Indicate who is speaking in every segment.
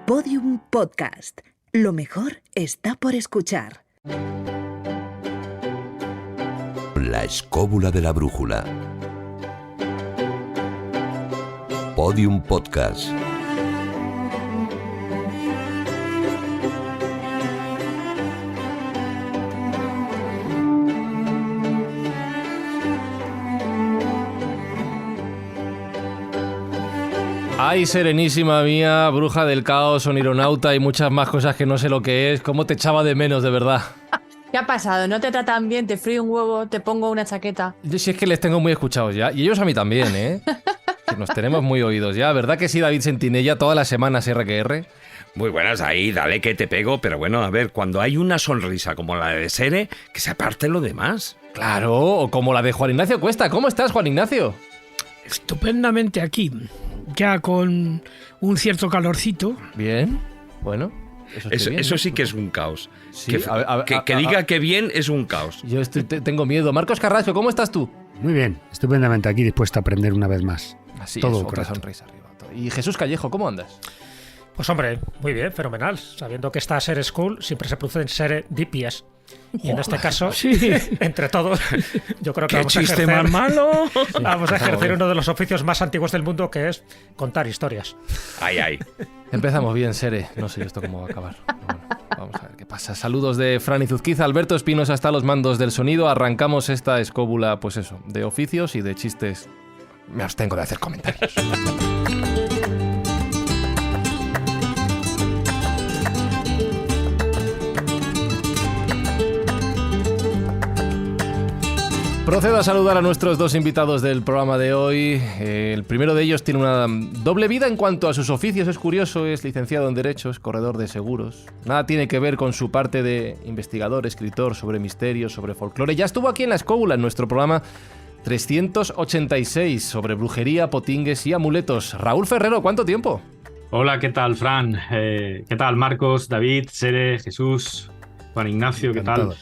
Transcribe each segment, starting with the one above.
Speaker 1: Podium Podcast. Lo mejor está por escuchar.
Speaker 2: La escóbula de la brújula. Podium Podcast.
Speaker 3: Ay, serenísima mía, bruja del caos, onironauta y muchas más cosas que no sé lo que es. ¿Cómo te echaba de menos, de verdad?
Speaker 4: ¿Qué ha pasado? ¿No te tratan bien? ¿Te frío un huevo? ¿Te pongo una chaqueta?
Speaker 3: Yo sí es que les tengo muy escuchados ya. Y ellos a mí también, ¿eh? Que nos tenemos muy oídos ya. ¿Verdad que sí, David Sentinella? Todas las semanas R que R.
Speaker 5: Muy buenas ahí, dale que te pego, pero bueno, a ver, cuando hay una sonrisa como la de Sere, que se aparte lo demás.
Speaker 3: Claro, o como la de Juan Ignacio Cuesta. ¿Cómo estás, Juan Ignacio?
Speaker 6: Estupendamente aquí, ya con un cierto calorcito.
Speaker 3: Bien, bueno.
Speaker 5: Eso sí que es un caos.
Speaker 3: Sí,
Speaker 5: que diga que bien es un caos.
Speaker 3: Yo tengo miedo. Marcos Carrasco, ¿cómo estás tú?
Speaker 7: Muy bien, estupendamente aquí, dispuesto a aprender una vez más.
Speaker 3: Así
Speaker 7: todo
Speaker 3: es, otra
Speaker 7: correcto.
Speaker 3: sonrisa arriba. Y Jesús Callejo, ¿cómo andas?
Speaker 6: Pues hombre, muy bien, fenomenal. Sabiendo que esta Sere School siempre se produce en Sere DPS. Y en este caso, entre todos, yo creo que vamos a ejercer,
Speaker 5: más malo!
Speaker 6: Vamos a ejercer uno de los oficios más antiguos del mundo, que es contar historias.
Speaker 5: Ay.
Speaker 3: Empezamos bien, Sere. No sé esto cómo va a acabar. Pero bueno, vamos a ver qué pasa. Saludos de Fran Izuzquiza, Alberto Espinosa hasta los mandos del sonido. Arrancamos esta escóbula, pues eso, de oficios y de chistes. Me abstengo de hacer comentarios. Procedo a saludar a nuestros dos invitados del programa de hoy. El primero de ellos tiene una doble vida en cuanto a sus oficios. Es curioso, es licenciado en Derecho, es corredor de seguros. Nada tiene que ver con su parte de investigador, escritor sobre misterios, sobre folclore. Ya estuvo aquí en La Escóbula, en nuestro programa 386, sobre brujería, potingues y amuletos. Raúl Ferrero, ¿cuánto tiempo?
Speaker 8: Hola, ¿qué tal, Fran? ¿Qué tal, Marcos, David, Sere, Jesús, Juan Ignacio? ¿Qué tal?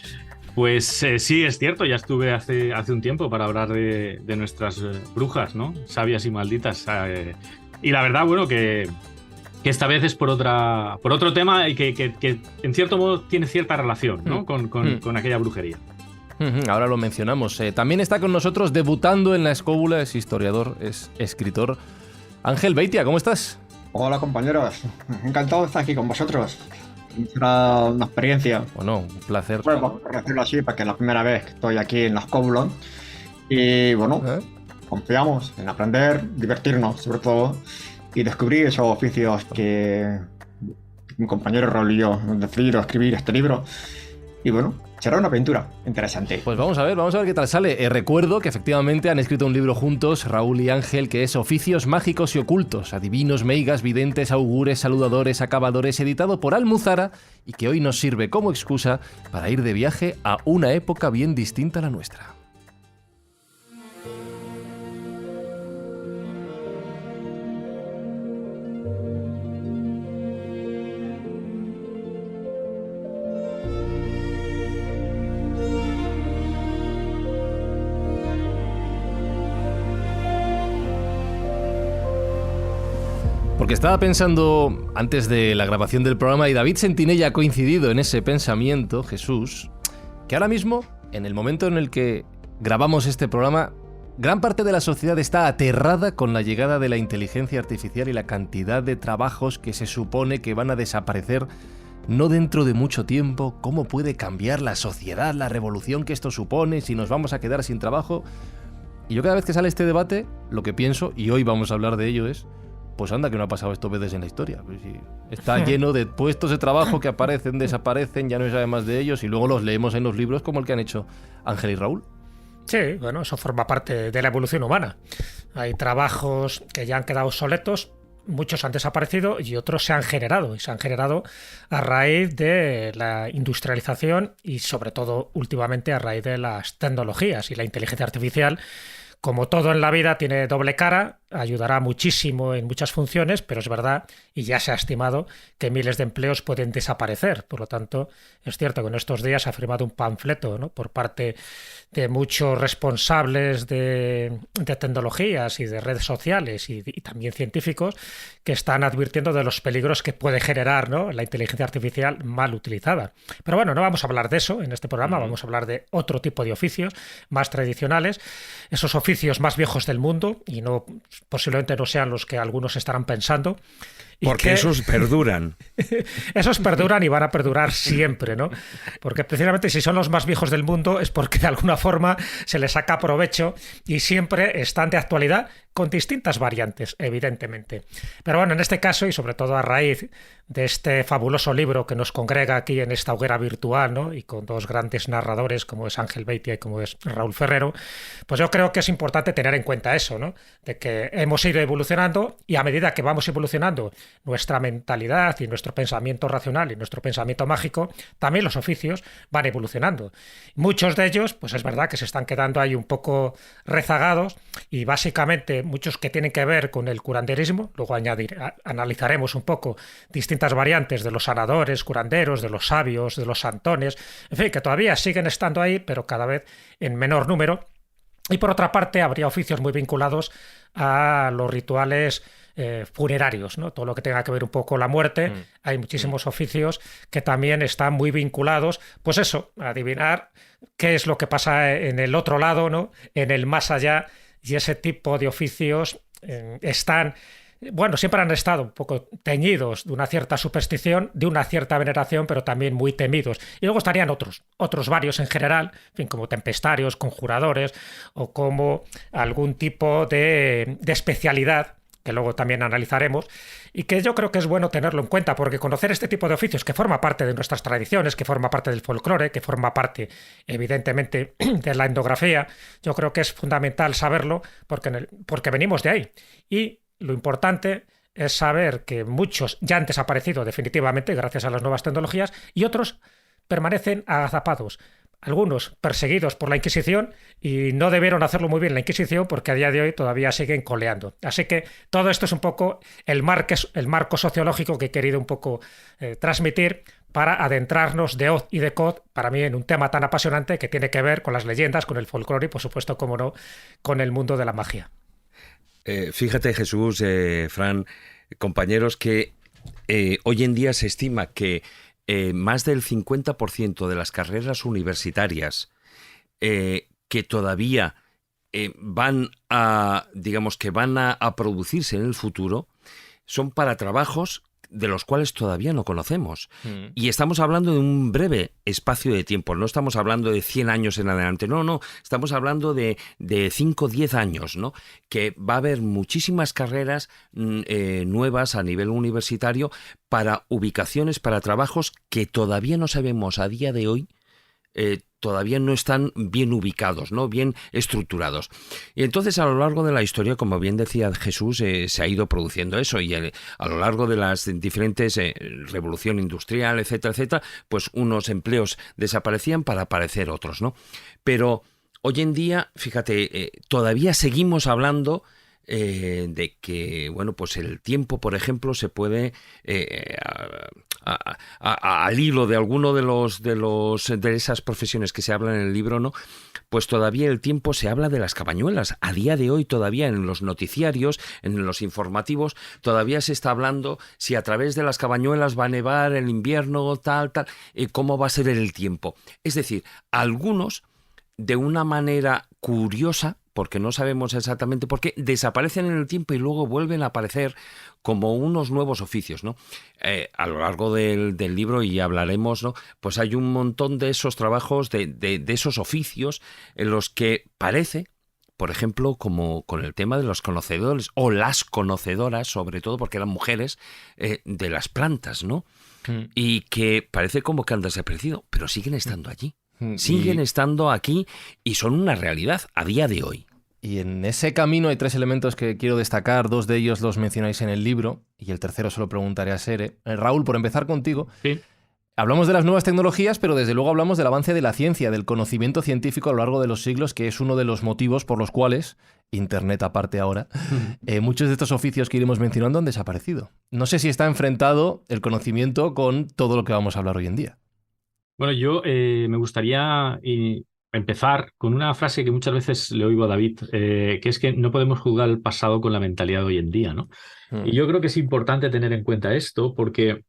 Speaker 8: Pues sí, es cierto, ya estuve hace un tiempo para hablar de nuestras brujas, ¿no? Sabias y malditas. Y la verdad, bueno, que esta vez es por otro tema y que en cierto modo tiene cierta relación, ¿no? Con aquella brujería.
Speaker 3: Ahora lo mencionamos. También está con nosotros debutando en La Escóbula, es historiador, es escritor. Ángel Beitia, ¿cómo estás?
Speaker 9: Hola compañeros, encantado de estar aquí con vosotros. Será una experiencia.
Speaker 3: Bueno, un placer.
Speaker 9: Bueno, por decirlo así, porque es la primera vez que estoy aquí en La Escóbula. Y bueno, confiamos en aprender, divertirnos sobre todo, y descubrir esos oficios que mi compañero Raúl y yo hemos decidido escribir este libro. Y bueno, será una aventura interesante.
Speaker 3: Pues vamos a ver qué tal sale. Recuerdo que efectivamente han escrito un libro juntos, Raúl y Ángel, que es Oficios Mágicos y Ocultos, Adivinos, Meigas, Videntes, Augures, Saludadores, Acabadores, editado por Almuzara, y que hoy nos sirve como excusa para ir de viaje a una época bien distinta a la nuestra. Porque estaba pensando antes de la grabación del programa, y David Sentinella ha coincidido en ese pensamiento, Jesús, que ahora mismo, en el momento en el que grabamos este programa, gran parte de la sociedad está aterrada con la llegada de la inteligencia artificial y la cantidad de trabajos que se supone que van a desaparecer no dentro de mucho tiempo. ¿Cómo puede cambiar la sociedad, la revolución que esto supone, si nos vamos a quedar sin trabajo? Y yo cada vez que sale este debate, lo que pienso, y hoy vamos a hablar de ello, es: pues anda que no ha pasado esto veces en la historia. Pues sí, está lleno de puestos de trabajo que aparecen, desaparecen, ya no se sabe más de ellos, y luego los leemos en los libros como el que han hecho Ángel y Raúl.
Speaker 6: Sí, bueno, eso forma parte de la evolución humana. Hay trabajos que ya han quedado obsoletos, muchos han desaparecido y otros se han generado. Y se han generado a raíz de la industrialización y sobre todo últimamente a raíz de las tecnologías y la inteligencia artificial. Como todo en la vida tiene doble cara, ayudará muchísimo en muchas funciones, pero es verdad, y ya se ha estimado, que miles de empleos pueden desaparecer. Por lo tanto, es cierto que en estos días se ha firmado un panfleto, ¿no?, por parte de muchos responsables de tecnologías y de redes sociales y también científicos que están advirtiendo de los peligros que puede generar, ¿no?, la inteligencia artificial mal utilizada. Pero bueno, no vamos a hablar de eso en este programa, vamos a hablar de otro tipo de oficios más tradicionales, esos oficios más viejos del mundo, y no posiblemente no sean los que algunos estarán pensando.
Speaker 5: Porque esos perduran.
Speaker 6: Esos perduran y van a perdurar siempre, ¿no? Porque precisamente si son los más viejos del mundo es porque de alguna forma se les saca provecho y siempre están de actualidad con distintas variantes, evidentemente. Pero bueno, en este caso, y sobre todo a raíz de este fabuloso libro que nos congrega aquí en esta hoguera virtual, ¿no?, y con dos grandes narradores como es Ángel Beitia y como es Raúl Ferrero, pues yo creo que es importante tener en cuenta eso, ¿no?, de que hemos ido evolucionando y a medida que vamos evolucionando nuestra mentalidad y nuestro pensamiento racional y nuestro pensamiento mágico, también los oficios van evolucionando. Muchos de ellos, pues es verdad que se están quedando ahí un poco rezagados, y básicamente muchos que tienen que ver con el curanderismo. Luego analizaremos un poco distintas variantes de los sanadores, curanderos, de los sabios, de los santones, en fin, que todavía siguen estando ahí, pero cada vez en menor número. Y por otra parte, habría oficios muy vinculados a los rituales funerarios, ¿no?, todo lo que tenga que ver un poco con la muerte. Hay muchísimos oficios que también están muy vinculados, pues eso, a adivinar qué es lo que pasa en el otro lado, ¿no?, en el más allá. Y ese tipo de oficios están, bueno, siempre han estado un poco teñidos de una cierta superstición, de una cierta veneración, pero también muy temidos. Y luego estarían otros varios en general, en fin, como tempestarios, conjuradores, o como algún tipo de especialidad que luego también analizaremos, y que yo creo que es bueno tenerlo en cuenta, porque conocer este tipo de oficios, que forma parte de nuestras tradiciones, que forma parte del folclore, que forma parte, evidentemente, de la etnografía, yo creo que es fundamental saberlo, porque venimos de ahí. Y lo importante es saber que muchos ya han desaparecido definitivamente gracias a las nuevas tecnologías, y otros permanecen agazapados. Algunos perseguidos por la Inquisición, y no debieron hacerlo muy bien la Inquisición, porque a día de hoy todavía siguen coleando. Así que todo esto es un poco el marco sociológico que he querido un poco transmitir para adentrarnos de hoz y de cod, para mí, en un tema tan apasionante que tiene que ver con las leyendas, con el folclore y, por supuesto, como no, con el mundo de la magia.
Speaker 5: Fíjate, Jesús, Fran, compañeros, que hoy en día se estima que más del 50% de las carreras universitarias que todavía van a producirse en el futuro son para trabajos de los cuales todavía no conocemos. Y estamos hablando de un breve espacio de tiempo, no estamos hablando de 100 años en adelante, no, estamos hablando de 5 o 10 años, ¿no?, que va a haber muchísimas carreras nuevas a nivel universitario para ubicaciones, para trabajos que todavía no sabemos a día de hoy, todavía no están bien ubicados, ¿no?, bien estructurados. Y entonces, a lo largo de la historia, como bien decía Jesús, se ha ido produciendo eso, y a lo largo de las diferentes revolución industrial, etcétera, etcétera, pues unos empleos desaparecían para aparecer otros, ¿no? Pero hoy en día, fíjate, todavía seguimos hablando de que, bueno, pues el tiempo, por ejemplo, se puede al hilo de alguno de esas profesiones que se hablan en el libro, ¿no?, pues todavía el tiempo se habla de las cabañuelas. A día de hoy todavía en los noticiarios, en los informativos, todavía se está hablando si a través de las cabañuelas va a nevar el invierno, tal, cómo va a ser el tiempo. Es decir, algunos, de una manera curiosa, porque no sabemos exactamente por qué, desaparecen en el tiempo y luego vuelven a aparecer como unos nuevos oficios, ¿no? A lo largo del libro, y hablaremos, ¿no?, pues hay un montón de esos trabajos, de esos oficios, en los que parece, por ejemplo, como con el tema de los conocedores, o las conocedoras, sobre todo porque eran mujeres, de las plantas, ¿no? Y que parece como que han desaparecido, pero siguen estando allí. Siguen estando aquí y son una realidad a día de hoy.
Speaker 3: Y en ese camino hay 3 elementos que quiero destacar. 2 de ellos los mencionáis en el libro y el tercero se lo preguntaré a Sere. Raúl, por empezar contigo,
Speaker 8: sí.
Speaker 3: Hablamos de las nuevas tecnologías, pero desde luego hablamos del avance de la ciencia, del conocimiento científico a lo largo de los siglos, que es uno de los motivos por los cuales Internet aparte ahora, muchos de estos oficios que iremos mencionando han desaparecido. No sé si está enfrentado el conocimiento con todo lo que vamos a hablar hoy en día.
Speaker 8: Bueno, yo me gustaría empezar con una frase que muchas veces le oigo a David, que es que no podemos juzgar el pasado con la mentalidad de hoy en día, ¿no? Y yo creo que es importante tener en cuenta esto porque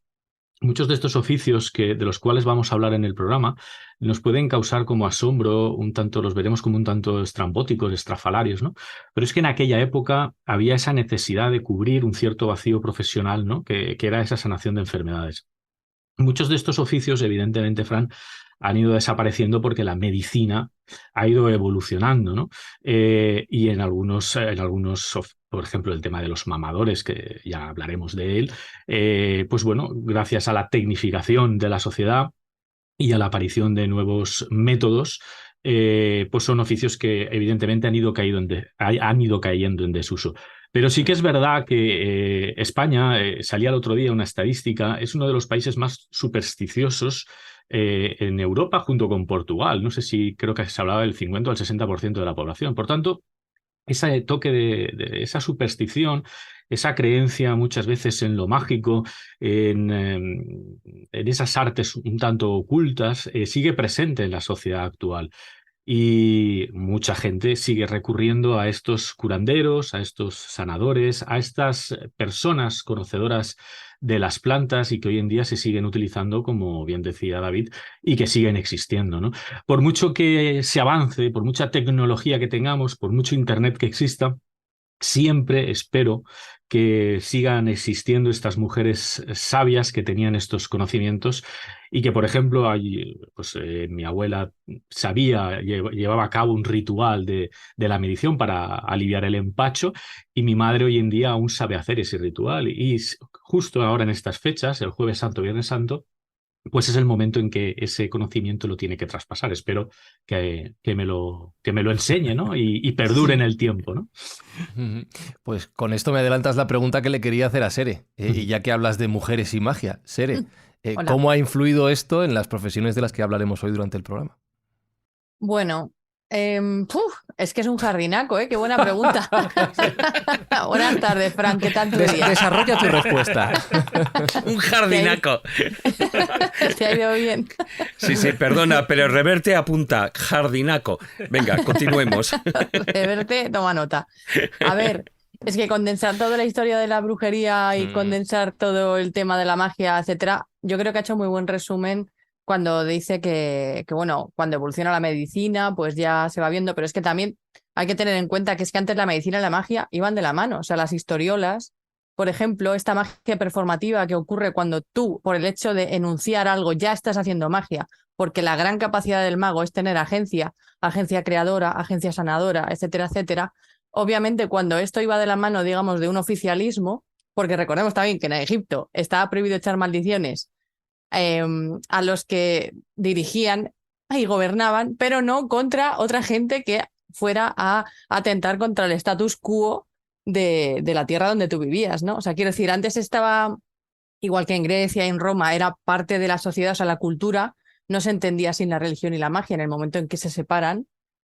Speaker 8: muchos de estos oficios de los cuales vamos a hablar en el programa nos pueden causar como asombro, un tanto, los veremos como un tanto estrambóticos, estrafalarios, ¿no? Pero es que en aquella época había esa necesidad de cubrir un cierto vacío profesional, ¿no? Que era esa sanación de enfermedades. Muchos de estos oficios, evidentemente, Fran, han ido desapareciendo porque la medicina ha ido evolucionando, ¿no? Y en algunos, por ejemplo, el tema de los mamadores, que ya hablaremos de él, pues bueno, gracias a la tecnificación de la sociedad y a la aparición de nuevos métodos, pues son oficios que evidentemente han ido cayendo en desuso. Pero sí que es verdad que España, salía el otro día una estadística, es uno de los países más supersticiosos en Europa junto con Portugal. No sé si creo que se hablaba del 50 o el 60% de la población. Por tanto, ese toque de esa superstición, esa creencia muchas veces en lo mágico, en esas artes un tanto ocultas, sigue presente en la sociedad actual. Y mucha gente sigue recurriendo a estos curanderos, a estos sanadores, a estas personas conocedoras de las plantas y que hoy en día se siguen utilizando, como bien decía David, y que siguen existiendo, ¿no? Por mucho que se avance, por mucha tecnología que tengamos, por mucho Internet que exista, siempre espero que sigan existiendo estas mujeres sabias que tenían estos conocimientos y que, por ejemplo, mi abuela llevaba a cabo un ritual de la medición para aliviar el empacho y mi madre hoy en día aún sabe hacer ese ritual. Y justo ahora en estas fechas, el Jueves Santo, Viernes Santo, pues es el momento en que ese conocimiento lo tiene que traspasar. Espero que me lo enseñe, ¿no? Y perdure en el tiempo, ¿no?
Speaker 3: Pues con esto me adelantas la pregunta que le quería hacer a Sere. Y ya que hablas de mujeres y magia, Sere, ¿cómo ha influido esto en las profesiones de las que hablaremos hoy durante el programa?
Speaker 4: Bueno, es que es un jardinaco, ¿eh? Qué buena pregunta. Buenas tardes, Fran, ¿qué tal tu día?
Speaker 3: Desarrolla tu respuesta.
Speaker 5: Un jardinaco.
Speaker 4: ¿Te ha ido bien?
Speaker 5: Sí, perdona, pero Reverte apunta, jardinaco. Venga, continuemos.
Speaker 4: Reverte, toma nota. A ver, es que condensar toda la historia de la brujería y condensar todo el tema de la magia, etcétera, yo creo que ha hecho muy buen resumen cuando dice que, bueno, cuando evoluciona la medicina, pues ya se va viendo, pero es que también hay que tener en cuenta que es que antes la medicina y la magia iban de la mano. O sea, las historiolas, por ejemplo, esta magia performativa que ocurre cuando tú, por el hecho de enunciar algo, ya estás haciendo magia, porque la gran capacidad del mago es tener agencia creadora, agencia sanadora, etcétera, etcétera. Obviamente, cuando esto iba de la mano, digamos, de un oficialismo, porque recordemos también que en Egipto estaba prohibido echar maldiciones a los que dirigían y gobernaban, pero no contra otra gente que fuera a atentar contra el status quo de la tierra donde tú vivías, ¿no? O sea, quiero decir, antes estaba, igual que en Grecia y en Roma, era parte de la sociedad, o sea, la cultura no se entendía sin la religión y la magia. En el momento en que se separan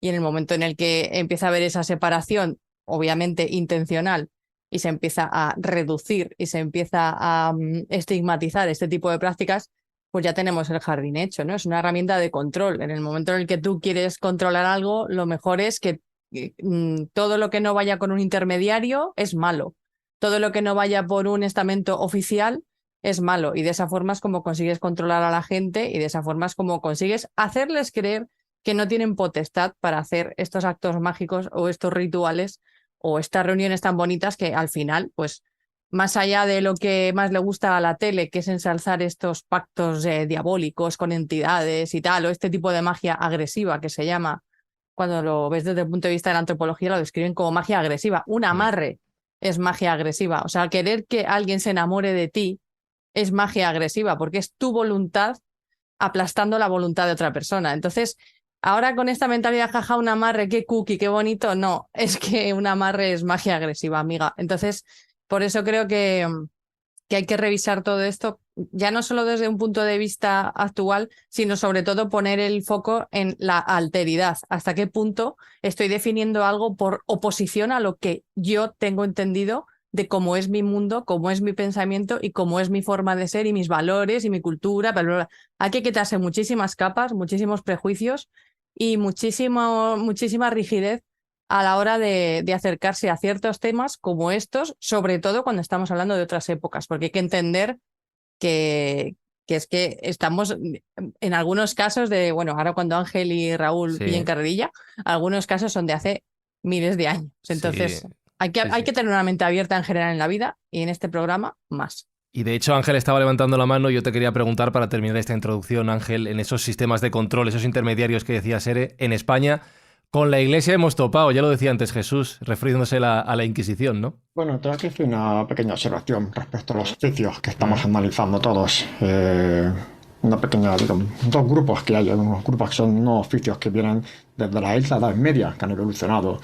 Speaker 4: y en el momento en el que empieza a haber esa separación, obviamente intencional, y se empieza a reducir y se empieza a estigmatizar este tipo de prácticas, pues ya tenemos el jardín hecho, ¿no? Es una herramienta de control. En el momento en el que tú quieres controlar algo, lo mejor es que todo lo que no vaya con un intermediario es malo. Todo lo que no vaya por un estamento oficial es malo. Y de esa forma es como consigues controlar a la gente y de esa forma es como consigues hacerles creer que no tienen potestad para hacer estos actos mágicos o estos rituales o estas reuniones tan bonitas que al final, pues más allá de lo que más le gusta a la tele, que es ensalzar estos pactos diabólicos con entidades y tal, o este tipo de magia agresiva que se llama, cuando lo ves desde el punto de vista de la antropología, lo describen como magia agresiva. Un amarre es magia agresiva. O sea, querer que alguien se enamore de ti es magia agresiva, porque es tu voluntad aplastando la voluntad de otra persona. Entonces, ahora con esta mentalidad, jaja, un amarre, qué cookie, qué bonito. No, es que un amarre es magia agresiva, amiga. Entonces, por eso creo que que hay que revisar todo esto, ya no solo desde un punto de vista actual, sino sobre todo poner el foco en la alteridad. ¿Hasta qué punto estoy definiendo algo por oposición a lo que yo tengo entendido de cómo es mi mundo, cómo es mi pensamiento y cómo es mi forma de ser y mis valores y mi cultura? Bla, bla, bla. Hay que quitarse muchísimas capas, muchísimos prejuicios y muchísima rigidez a la hora de acercarse a ciertos temas como estos, sobre todo cuando estamos hablando de otras épocas, porque hay que entender que es que estamos en algunos casos de, bueno, ahora cuando Ángel y Raúl pillen carrerilla, algunos casos son de hace miles de años. Entonces,
Speaker 3: Sí.
Speaker 4: hay que tener una mente abierta en general en la vida y en este programa más.
Speaker 3: Y de hecho Ángel estaba levantando la mano y yo te quería preguntar para terminar esta introducción, Ángel, en esos sistemas de control, esos intermediarios que decía Sere, en España con la Iglesia hemos topado, ya lo decía antes Jesús, refiriéndose a la Inquisición, ¿no?
Speaker 9: Bueno, tengo que hacer una pequeña observación respecto a los oficios que estamos analizando todos. Una pequeña, digamos, dos grupos que hay, unos grupos que son unos oficios que vienen desde la Edad Media, que han evolucionado.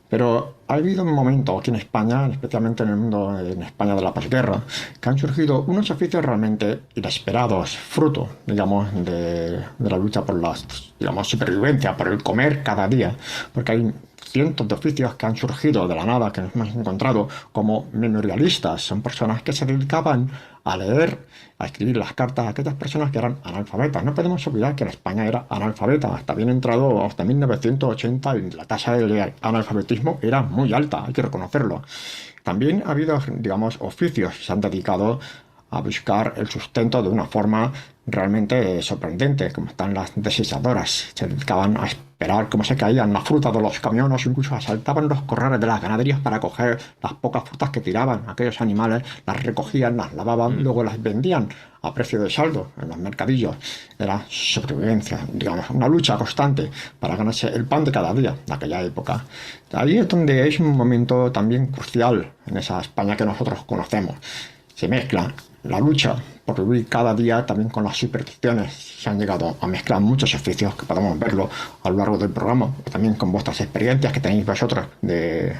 Speaker 9: Pero ha habido un momento aquí en España, especialmente en el mundo, en España de la posguerra, que han surgido unos oficios realmente inesperados, fruto, digamos, de la lucha por la, digamos, supervivencia, por el comer cada día. Porque hay cientos de oficios que han surgido de la nada, que nos hemos encontrado como memorialistas. Son personas que se dedicaban a leer, a escribir las cartas a aquellas personas que eran analfabetas. No podemos olvidar que en España era analfabeta. Hasta bien entrado, hasta 1980, la tasa de analfabetismo era muy alta, hay que reconocerlo. También ha habido, digamos, oficios que se han dedicado a buscar el sustento de una forma realmente sorprendente, como están las deshiladoras. Se dedicaban a esperar cómo se caían las frutas de los camiones, incluso asaltaban los corrales de las ganaderías para coger las pocas frutas que tiraban aquellos animales, las recogían, las lavaban, luego las vendían a precio de saldo en los mercadillos. Era supervivencia, digamos, una lucha constante para ganarse el pan de cada día de aquella época. Ahí es donde es un momento también crucial en esa España que nosotros conocemos. Se mezcla la lucha por vivir cada día también con las supersticiones. Se han llegado a mezclar muchos oficios que podemos verlo a lo largo del programa, también con vuestras experiencias que tenéis vosotros de,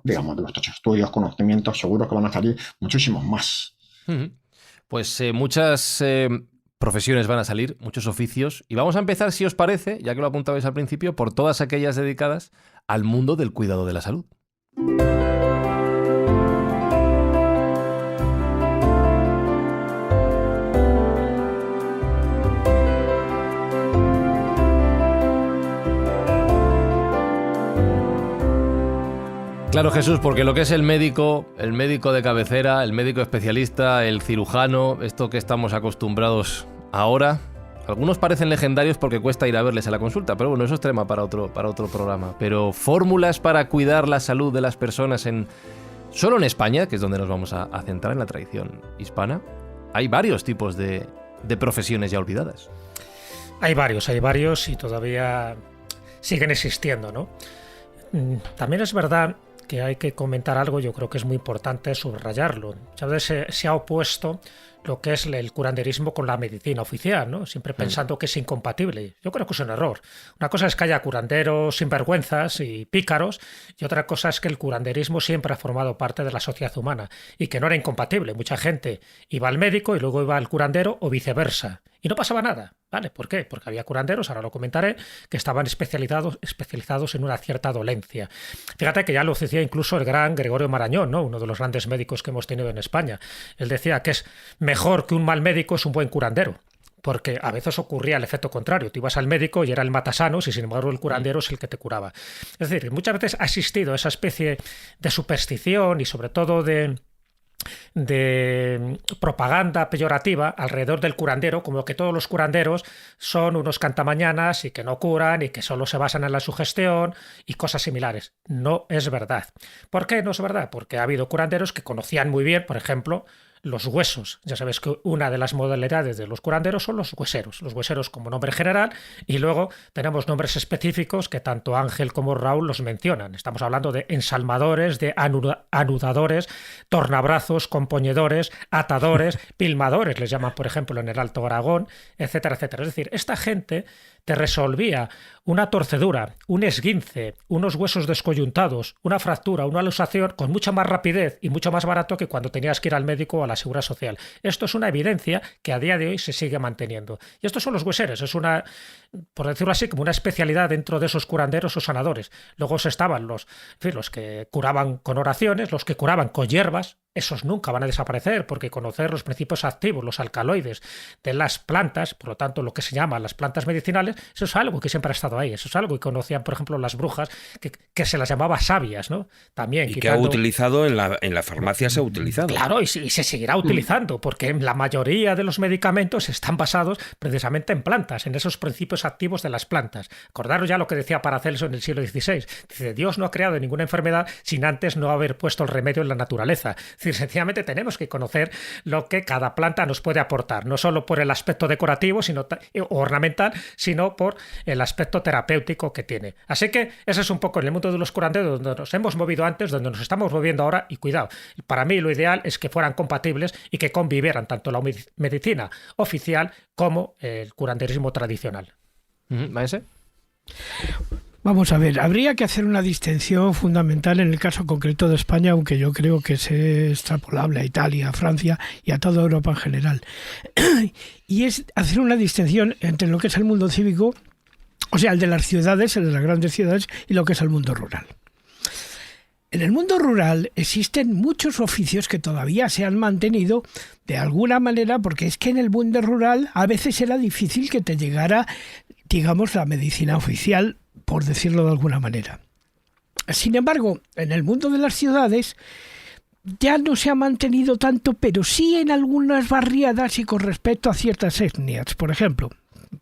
Speaker 9: digamos, de vuestros estudios, conocimientos. Seguro que van a salir muchísimos más.
Speaker 3: Pues muchas profesiones van a salir, muchos oficios, y vamos a empezar, si os parece, ya que lo apuntabais al principio, por todas aquellas dedicadas al mundo del cuidado de la salud. Claro, Jesús, porque lo que es el médico de cabecera, el médico especialista, el cirujano, esto que estamos acostumbrados ahora, algunos parecen legendarios porque cuesta ir a verles a la consulta, pero bueno, eso es tema para otro programa. Pero fórmulas para cuidar la salud de las personas solo en España, que es donde nos vamos a centrar en la tradición hispana, hay varios tipos de profesiones ya olvidadas.
Speaker 6: Hay varios y todavía siguen existiendo, ¿no? También es verdad que hay que comentar algo, yo creo que es muy importante subrayarlo. Muchas veces se ha opuesto lo que es el curanderismo con la medicina oficial, ¿no? Siempre pensando que es incompatible. Yo creo que es un error. Una cosa es que haya curanderos sinvergüenzas y pícaros, y otra cosa es que el curanderismo siempre ha formado parte de la sociedad humana y que no era incompatible. Mucha gente iba al médico y luego iba al curandero o viceversa. Y no pasaba nada, ¿vale? ¿Por qué? Porque había curanderos, ahora lo comentaré, que estaban especializados en una cierta dolencia. Fíjate que ya lo decía incluso el gran Gregorio Marañón, ¿no? Uno de los grandes médicos que hemos tenido en España. Él decía que es mejor que un mal médico es un buen curandero. Porque a veces ocurría el efecto contrario. Tú ibas al médico y era el matasanos y sin embargo el curandero es el que te curaba. Es decir, muchas veces ha existido esa especie de superstición y sobre todo de propaganda peyorativa alrededor del curandero, como que todos los curanderos son unos cantamañanas y que no curan y que solo se basan en la sugestión y cosas similares. No es verdad. ¿Por qué no es verdad? Porque ha habido curanderos que conocían muy bien, por ejemplo, los huesos. Ya sabes que una de las modalidades de los curanderos son los hueseros como nombre general, y luego tenemos nombres específicos que tanto Ángel como Raúl los mencionan. Estamos hablando de ensalmadores, de anudadores, tornabrazos, compoñedores, atadores, pilmadores, les llaman por ejemplo en el Alto Aragón, etcétera, etcétera. Es decir, esta gente te resolvía una torcedura, un esguince, unos huesos descoyuntados, una fractura, una luxación con mucha más rapidez y mucho más barato que cuando tenías que ir al médico o a la Seguridad Social. Esto es una evidencia que a día de hoy se sigue manteniendo. Y estos son los hueseros, es una, por decirlo así, como una especialidad dentro de esos curanderos o sanadores. Luego estaban los que curaban con oraciones, los que curaban con hierbas. Esos nunca van a desaparecer porque conocer los principios activos, los alcaloides de las plantas, por lo tanto lo que se llaman las plantas medicinales, eso es algo que siempre ha estado ahí. Eso es algo que conocían, por ejemplo, las brujas, que se las llamaba sabias, ¿no? También.
Speaker 5: Y que ha utilizado en la farmacia, se ha utilizado.
Speaker 6: Claro, y se seguirá utilizando, porque la mayoría de los medicamentos están basados precisamente en plantas, en esos principios activos de las plantas. Acordaros ya lo que decía Paracelso en el siglo XVI. Dice, Dios no ha creado ninguna enfermedad sin antes no haber puesto el remedio en la naturaleza. Es decir, sencillamente tenemos que conocer lo que cada planta nos puede aportar, no solo por el aspecto decorativo o ornamental, sino por el aspecto terapéutico que tiene. Así que ese es un poco en el mundo de los curanderos donde nos hemos movido antes, donde nos estamos moviendo ahora, y cuidado, para mí lo ideal es que fueran compatibles y que convivieran tanto la medicina oficial como el curanderismo tradicional.
Speaker 3: ¿Maese?
Speaker 10: Vamos a ver, habría que hacer una distinción fundamental en el caso concreto de España, aunque yo creo que es extrapolable a Italia, a Francia y a toda Europa en general. Y es hacer una distinción entre lo que es el mundo cívico, o sea, el de las ciudades, el de las grandes ciudades, y lo que es el mundo rural. En el mundo rural existen muchos oficios que todavía se han mantenido de alguna manera, porque es que en el mundo rural a veces era difícil que te llegara, digamos, la medicina oficial, por decirlo de alguna manera. Sin embargo, en el mundo de las ciudades ya no se ha mantenido tanto, pero sí en algunas barriadas y con respecto a ciertas etnias. Por ejemplo,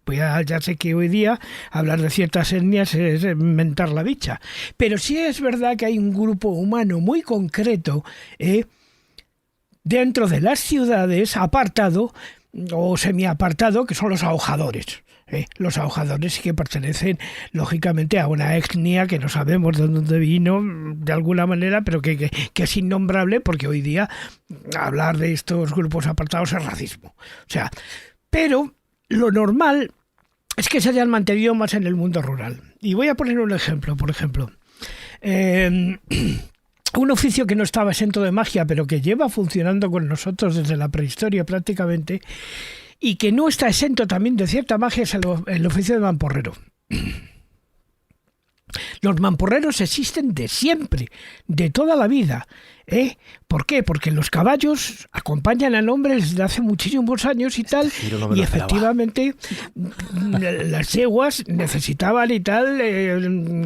Speaker 10: ya sé que hoy día hablar de ciertas etnias es inventar la bicha, pero sí es verdad que hay un grupo humano muy concreto dentro de las ciudades, apartado o semiapartado, que son los ahojadores. Los ahojadores sí que pertenecen lógicamente a una etnia que no sabemos de dónde vino de alguna manera, pero que es innombrable, porque hoy día hablar de estos grupos apartados es racismo. O sea, pero lo normal es que se hayan mantenido más en el mundo rural. Y voy a poner un ejemplo, por ejemplo. Un oficio que no estaba exento de magia, pero que lleva funcionando con nosotros desde la prehistoria prácticamente, y que no está exento también de cierta magia, es el oficio de mamporrero. Los mamporreros existen de siempre, de toda la vida. ¿Por qué? Porque los caballos acompañan al hombre desde hace muchísimos años y tal, y efectivamente las yeguas necesitaban y tal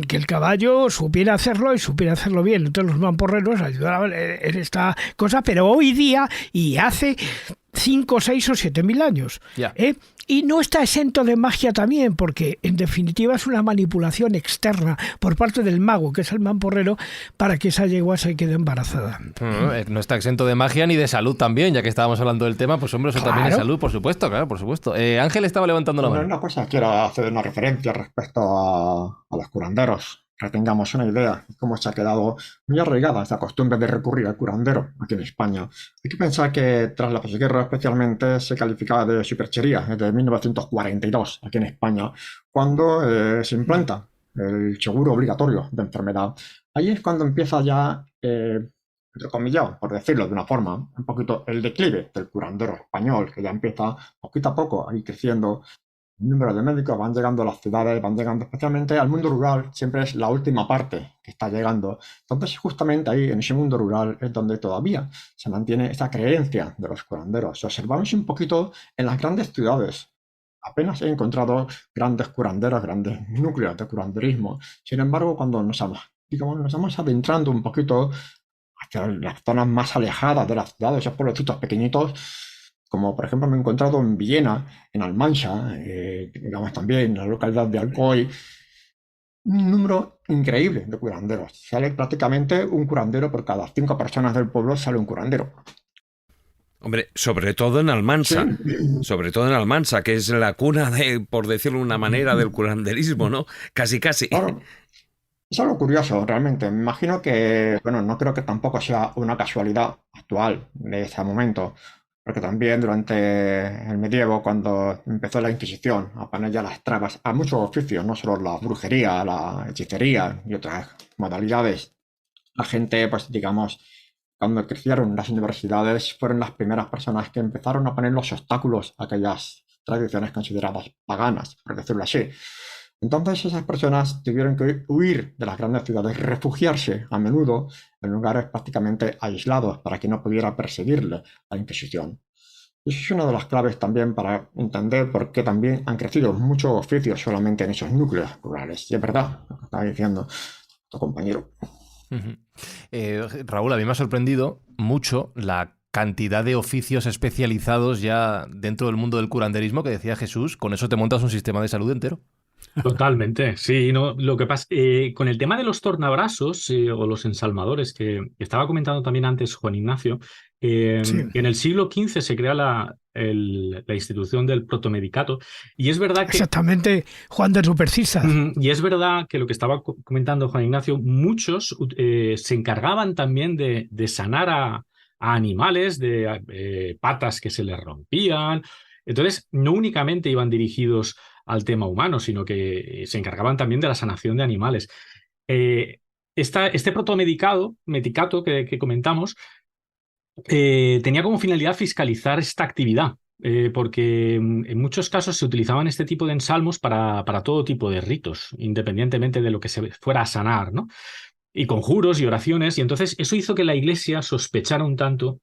Speaker 10: que el caballo supiera hacerlo y supiera hacerlo bien. Entonces los mamporreros ayudaban en esta cosa, pero hoy día y hace 5, 6 o 7.000 años. Y no está exento de magia también, porque en definitiva es una manipulación externa por parte del mago, que es el mamporrero, para que esa yegua se quede embarazada.
Speaker 3: No está exento de magia ni de salud también, ya que estábamos hablando del tema, pues hombre, eso también es salud, por supuesto, claro, por supuesto. Ángel estaba levantando la mano.
Speaker 9: Una cosa, quiero hacer una referencia respecto a los curanderos, que tengamos una idea de cómo se ha quedado muy arraigada esta costumbre de recurrir al curandero aquí en España. Hay que pensar que tras la posguerra especialmente se calificaba de superchería desde 1942 aquí en España, cuando se implanta el seguro obligatorio de enfermedad. Ahí es cuando empieza ya, entrecomillado, por decirlo de una forma, un poquito el declive del curandero español, que ya empieza poquito a poco a ir creciendo. El número de médicos van llegando a las ciudades, van llegando especialmente al mundo rural, siempre es la última parte que está llegando. Entonces, justamente ahí, en ese mundo rural, es donde todavía se mantiene esa creencia de los curanderos. Si observamos un poquito en las grandes ciudades, apenas he encontrado grandes curanderos, grandes núcleos de curanderismo. Sin embargo, cuando nos vamos adentrando un poquito hacia las zonas más alejadas de las ciudades, esos pueblecitos pequeñitos, como por ejemplo me he encontrado en Villena, en Almansa, digamos también en la localidad de Alcoy, un número increíble de curanderos. Sale prácticamente un curandero por cada 5 personas del pueblo, sale un curandero.
Speaker 5: Hombre, sobre todo en Almansa, que es la cuna de, por decirlo de una manera, del curanderismo, ¿no? Casi.
Speaker 9: Claro. Es algo curioso, realmente. Me imagino que, no creo que tampoco sea una casualidad actual de ese momento. Porque también durante el medievo, cuando empezó la Inquisición a poner ya las trabas a muchos oficios, no solo la brujería, la hechicería y otras modalidades, la gente, pues digamos, cuando crecieron las universidades, fueron las primeras personas que empezaron a poner los obstáculos a aquellas tradiciones consideradas paganas, por decirlo así. Entonces esas personas tuvieron que huir de las grandes ciudades, refugiarse a menudo en lugares prácticamente aislados para que no pudiera perseguirle la Inquisición. Y eso es una de las claves también para entender por qué también han crecido muchos oficios solamente en esos núcleos rurales. Y es verdad lo que estaba diciendo tu compañero.
Speaker 3: Raúl, a mí me ha sorprendido mucho la cantidad de oficios especializados ya dentro del mundo del curanderismo que decía Jesús. Con eso te montas un sistema de salud entero.
Speaker 8: Totalmente, sí. No, lo que pasa con el tema de los tornabrazos o los ensalmadores que estaba comentando también antes Juan Ignacio,
Speaker 10: Sí.
Speaker 8: en el siglo XV se crea la institución del protomedicato y es verdad que...
Speaker 10: Exactamente, Juan de Supercisa.
Speaker 8: Y es verdad que lo que estaba comentando Juan Ignacio, muchos se encargaban también de sanar a animales de patas que se les rompían. Entonces, no únicamente iban dirigidos al tema humano, sino que se encargaban también de la sanación de animales. Este protomedicato que comentamos tenía como finalidad fiscalizar esta actividad, porque en muchos casos se utilizaban este tipo de ensalmos para todo tipo de ritos, independientemente de lo que se fuera a sanar, ¿no? Y conjuros y oraciones, y entonces eso hizo que la Iglesia sospechara un tanto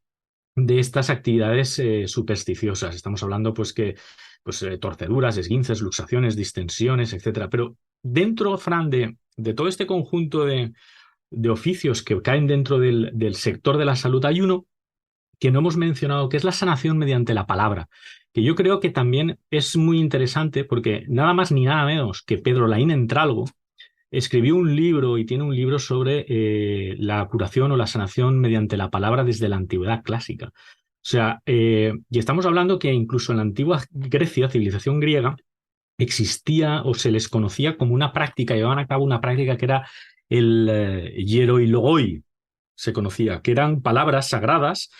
Speaker 8: de estas actividades supersticiosas. Estamos hablando torceduras, esguinces, luxaciones, distensiones, etcétera. Pero dentro, Fran, de todo este conjunto de oficios que caen dentro del sector de la salud, hay uno que no hemos mencionado, que es la sanación mediante la palabra, que yo creo que también es muy interesante porque nada más ni nada menos que Pedro Laín Entralgo escribió un libro y tiene un libro sobre la curación o la sanación mediante la palabra desde la antigüedad clásica. O sea, y estamos hablando que incluso en la antigua Grecia, civilización griega, existía o se les conocía como una práctica, llevaban a cabo una práctica que era el hieroilogoi, se conocía, que eran palabras sagradas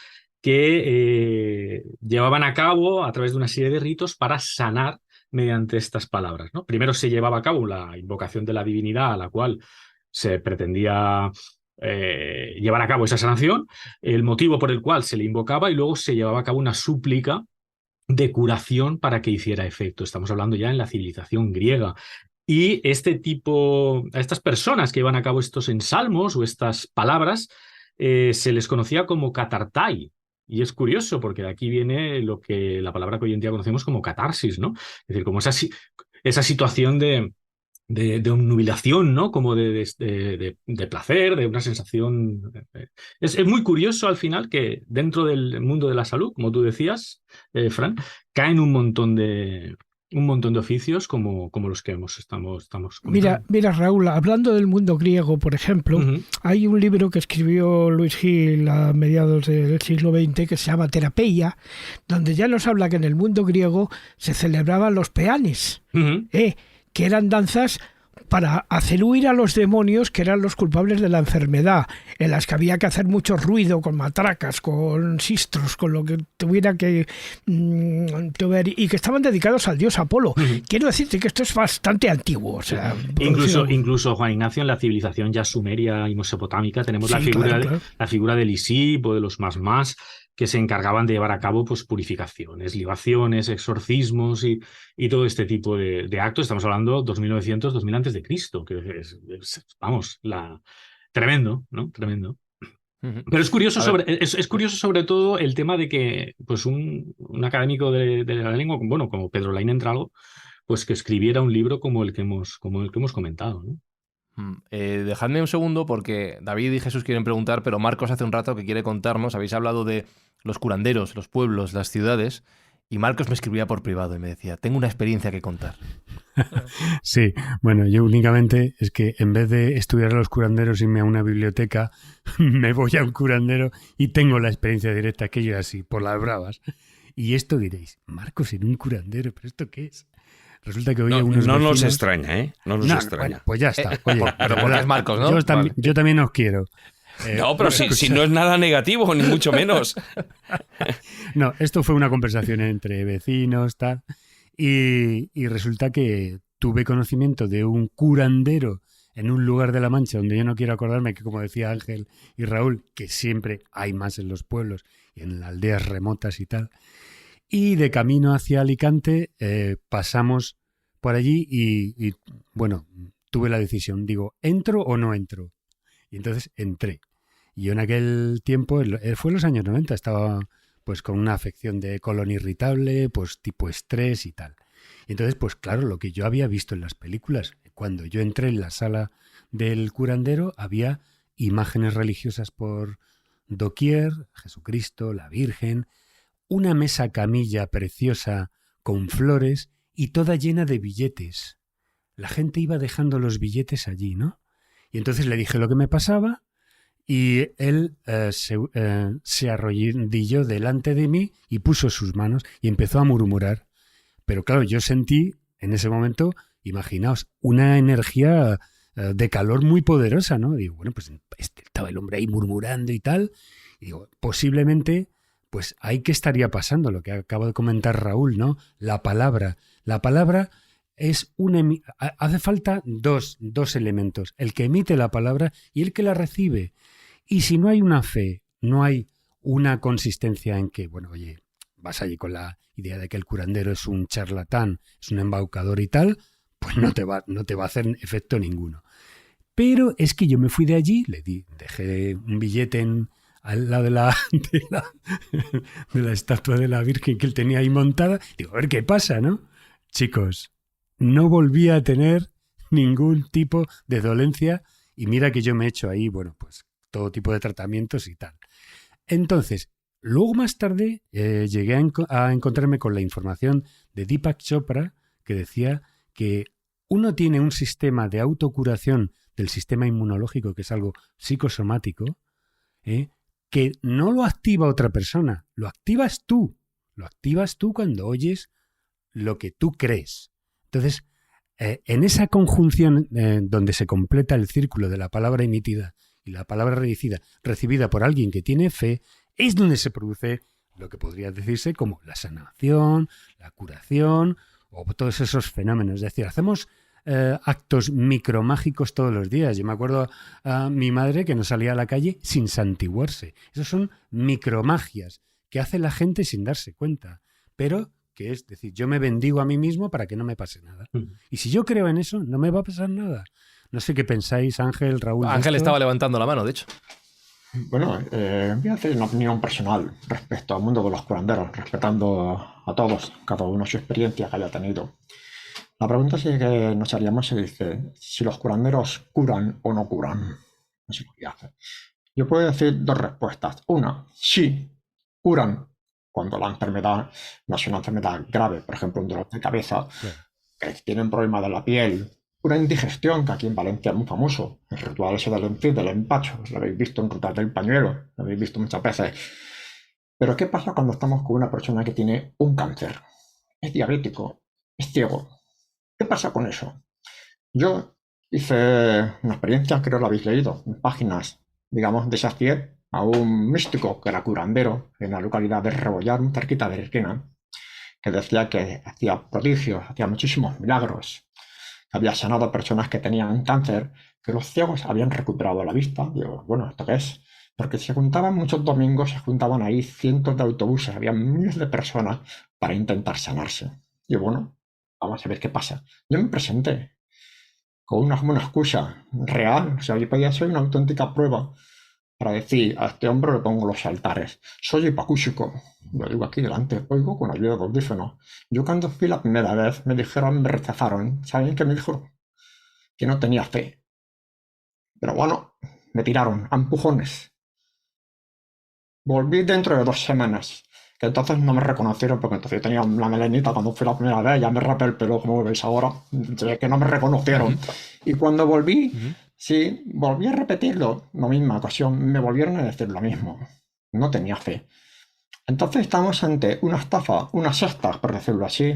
Speaker 8: que llevaban a cabo a través de una serie de ritos para sanar mediante estas palabras, ¿no? Primero se llevaba a cabo la invocación de la divinidad a la cual se pretendía llevar a cabo esa sanación, el motivo por el cual se le invocaba y luego se llevaba a cabo una súplica de curación para que hiciera efecto. Estamos hablando ya en la civilización griega. Y a estas personas que llevan a cabo estos ensalmos o estas palabras, se les conocía como catartai. Y es curioso porque de aquí viene la palabra que hoy en día conocemos como catarsis, ¿no? Es decir, como esa situación de obnubilación, ¿no? Como de placer, de una sensación... Es muy curioso al final que dentro del mundo de la salud, como tú decías, Fran, caen un montón de oficios como los que estamos comentando.
Speaker 10: Mira, Raúl, hablando del mundo griego, por ejemplo, hay un libro que escribió Louis Hill a mediados del siglo XX que se llama Terapeia, donde ya nos habla que en el mundo griego se celebraban los peanes, que eran danzas para hacer huir a los demonios que eran los culpables de la enfermedad, en las que había que hacer mucho ruido con matracas, con sistros, con lo que tuviera que y que estaban dedicados al dios Apolo. Quiero decirte que esto es bastante antiguo. O sea,
Speaker 8: incluso, Juan Ignacio, en la civilización ya sumeria y mesopotámica tenemos la figura del Isip o de los más que se encargaban de llevar a cabo purificaciones, libaciones, exorcismos y todo este tipo de actos. Estamos hablando 2900, 2000 antes de Cristo, que tremendo, ¿no? Tremendo. Pero es curioso sobre todo el tema de que un académico de la lengua, bueno, como Pedro Laín Entralgo, pues que escribiera un libro como el que hemos comentado, ¿no?
Speaker 3: Dejadme un segundo porque David y Jesús quieren preguntar, pero Marcos hace un rato que quiere contarnos. Habéis hablado de los curanderos, los pueblos, las ciudades, y Marcos me escribía por privado y me decía, tengo una experiencia que contar.
Speaker 7: Sí, bueno, yo únicamente es que en vez de estudiar a los curanderos y irme a una biblioteca, me voy a un curandero y tengo la experiencia directa, que yo así, por las bravas. Y esto diréis, Marcos en un curandero, ¿pero esto qué es? Resulta que oye unos
Speaker 5: no
Speaker 7: vecinos...
Speaker 5: nos extraña, ¿eh? No nos extraña.
Speaker 7: Bueno, pues ya está. Oye,
Speaker 3: pero porque es Marcos, ¿no?
Speaker 7: Yo también os quiero.
Speaker 5: No, pero si no es nada negativo, ni mucho menos.
Speaker 7: No, esto fue una conversación entre vecinos, tal, y resulta que tuve conocimiento de un curandero en un lugar de La Mancha donde yo no quiero acordarme, que como decía Ángel y Raúl, que siempre hay más en los pueblos y en aldeas remotas y tal. Y de camino hacia Alicante pasamos por allí y, bueno, tuve la decisión. Digo, ¿entro o no entro? Y entonces entré. Y yo en aquel tiempo, fue en los años 90, estaba pues con una afección de colon irritable, pues tipo estrés y tal. Y entonces, pues claro, lo que yo había visto en las películas, cuando yo entré en la sala del curandero, había imágenes religiosas por doquier, Jesucristo, la Virgen, una mesa camilla preciosa con flores y toda llena de billetes. La gente iba dejando los billetes allí, ¿no? Y entonces le dije lo que me pasaba y él se arrodilló delante de mí y puso sus manos y empezó a murmurar. Pero claro, yo sentí en ese momento, imaginaos, una energía de calor muy poderosa, ¿no? Digo, bueno, pues estaba el hombre ahí murmurando y tal. Y digo, posiblemente, pues ahí que estaría pasando, lo que acabo de comentar Raúl, ¿no? La palabra. La palabra es hace falta dos elementos, el que emite la palabra y el que la recibe. Y si no hay una fe, no hay una consistencia en que, bueno, oye, vas allí con la idea de que el curandero es un charlatán, es un embaucador y tal, pues no te va a hacer efecto ninguno. Pero es que yo me fui de allí, dejé un billete al lado de la estatua de la Virgen que él tenía ahí montada. Digo, a ver qué pasa, ¿no? Chicos, no volví a tener ningún tipo de dolencia y mira que yo me he hecho ahí, bueno, pues todo tipo de tratamientos y tal. Entonces, luego más tarde llegué a encontrarme con la información de Deepak Chopra que decía que uno tiene un sistema de autocuración del sistema inmunológico, que es algo psicosomático, que no lo activa otra persona, lo activas tú. Lo activas tú cuando oyes lo que tú crees. Entonces, en esa conjunción donde se completa el círculo de la palabra emitida y la palabra recibida por alguien que tiene fe, es donde se produce lo que podría decirse como la sanación, la curación o todos esos fenómenos. Es decir, hacemos actos micromágicos todos los días. Yo me acuerdo a mi madre que no salía a la calle sin santiguarse. Esos son micromagias que hace la gente sin darse cuenta. Pero que es decir, yo me bendigo a mí mismo para que no me pase nada. Y si yo creo en eso, no me va a pasar nada. No sé qué pensáis, Ángel, Raúl.
Speaker 3: Ángel estaba levantando la mano, de hecho.
Speaker 9: Bueno, voy a hacer una opinión personal respecto al mundo de los curanderos, respetando a todos, cada uno su experiencia que haya tenido. La pregunta que nos haríamos se dice, si los curanderos curan o no curan. No sé qué hace. Yo puedo decir dos respuestas. Una, sí, curan cuando la enfermedad no es una enfermedad grave, por ejemplo, un dolor de cabeza, que tienen problemas de la piel, una indigestión, que aquí en Valencia es muy famoso, el ritual ese del empacho, lo habéis visto en Rutas del Pañuelo, lo habéis visto muchas veces. Pero ¿qué pasa cuando estamos con una persona que tiene un cáncer? Es diabético, es ciego. ¿Qué pasa con eso? Yo hice una experiencia, creo que lo habéis leído, en páginas, digamos, desafié a un místico que era curandero en la localidad de Rebollar, muy cerquita de Requena, que decía que hacía prodigios, hacía muchísimos milagros, que había sanado a personas que tenían cáncer, que los ciegos habían recuperado la vista. Digo, bueno, ¿esto qué es? Porque se juntaban muchos domingos, se juntaban ahí cientos de autobuses, había miles de personas para intentar sanarse. Y bueno, vamos a ver qué pasa. Yo me presenté con una excusa real, o sea, yo podía ser una auténtica prueba para decir, a este hombre le pongo los altares. Soy hipacúsico, lo digo aquí delante, oigo con ayuda de audífonos. Yo cuando fui la primera vez me rechazaron. ¿Saben qué me dijeron? Que no tenía fe. Pero bueno, me tiraron a empujones. Volví dentro de 2 semanas, que entonces no me reconocieron, porque entonces yo tenía la melenita cuando fui la primera vez, ya me rapé el pelo como veis ahora, que no me reconocieron. Y cuando volví, sí, volví a repetirlo, la misma ocasión, me volvieron a decir lo mismo. No tenía fe. Entonces estamos ante una estafa, una secta, por decirlo así,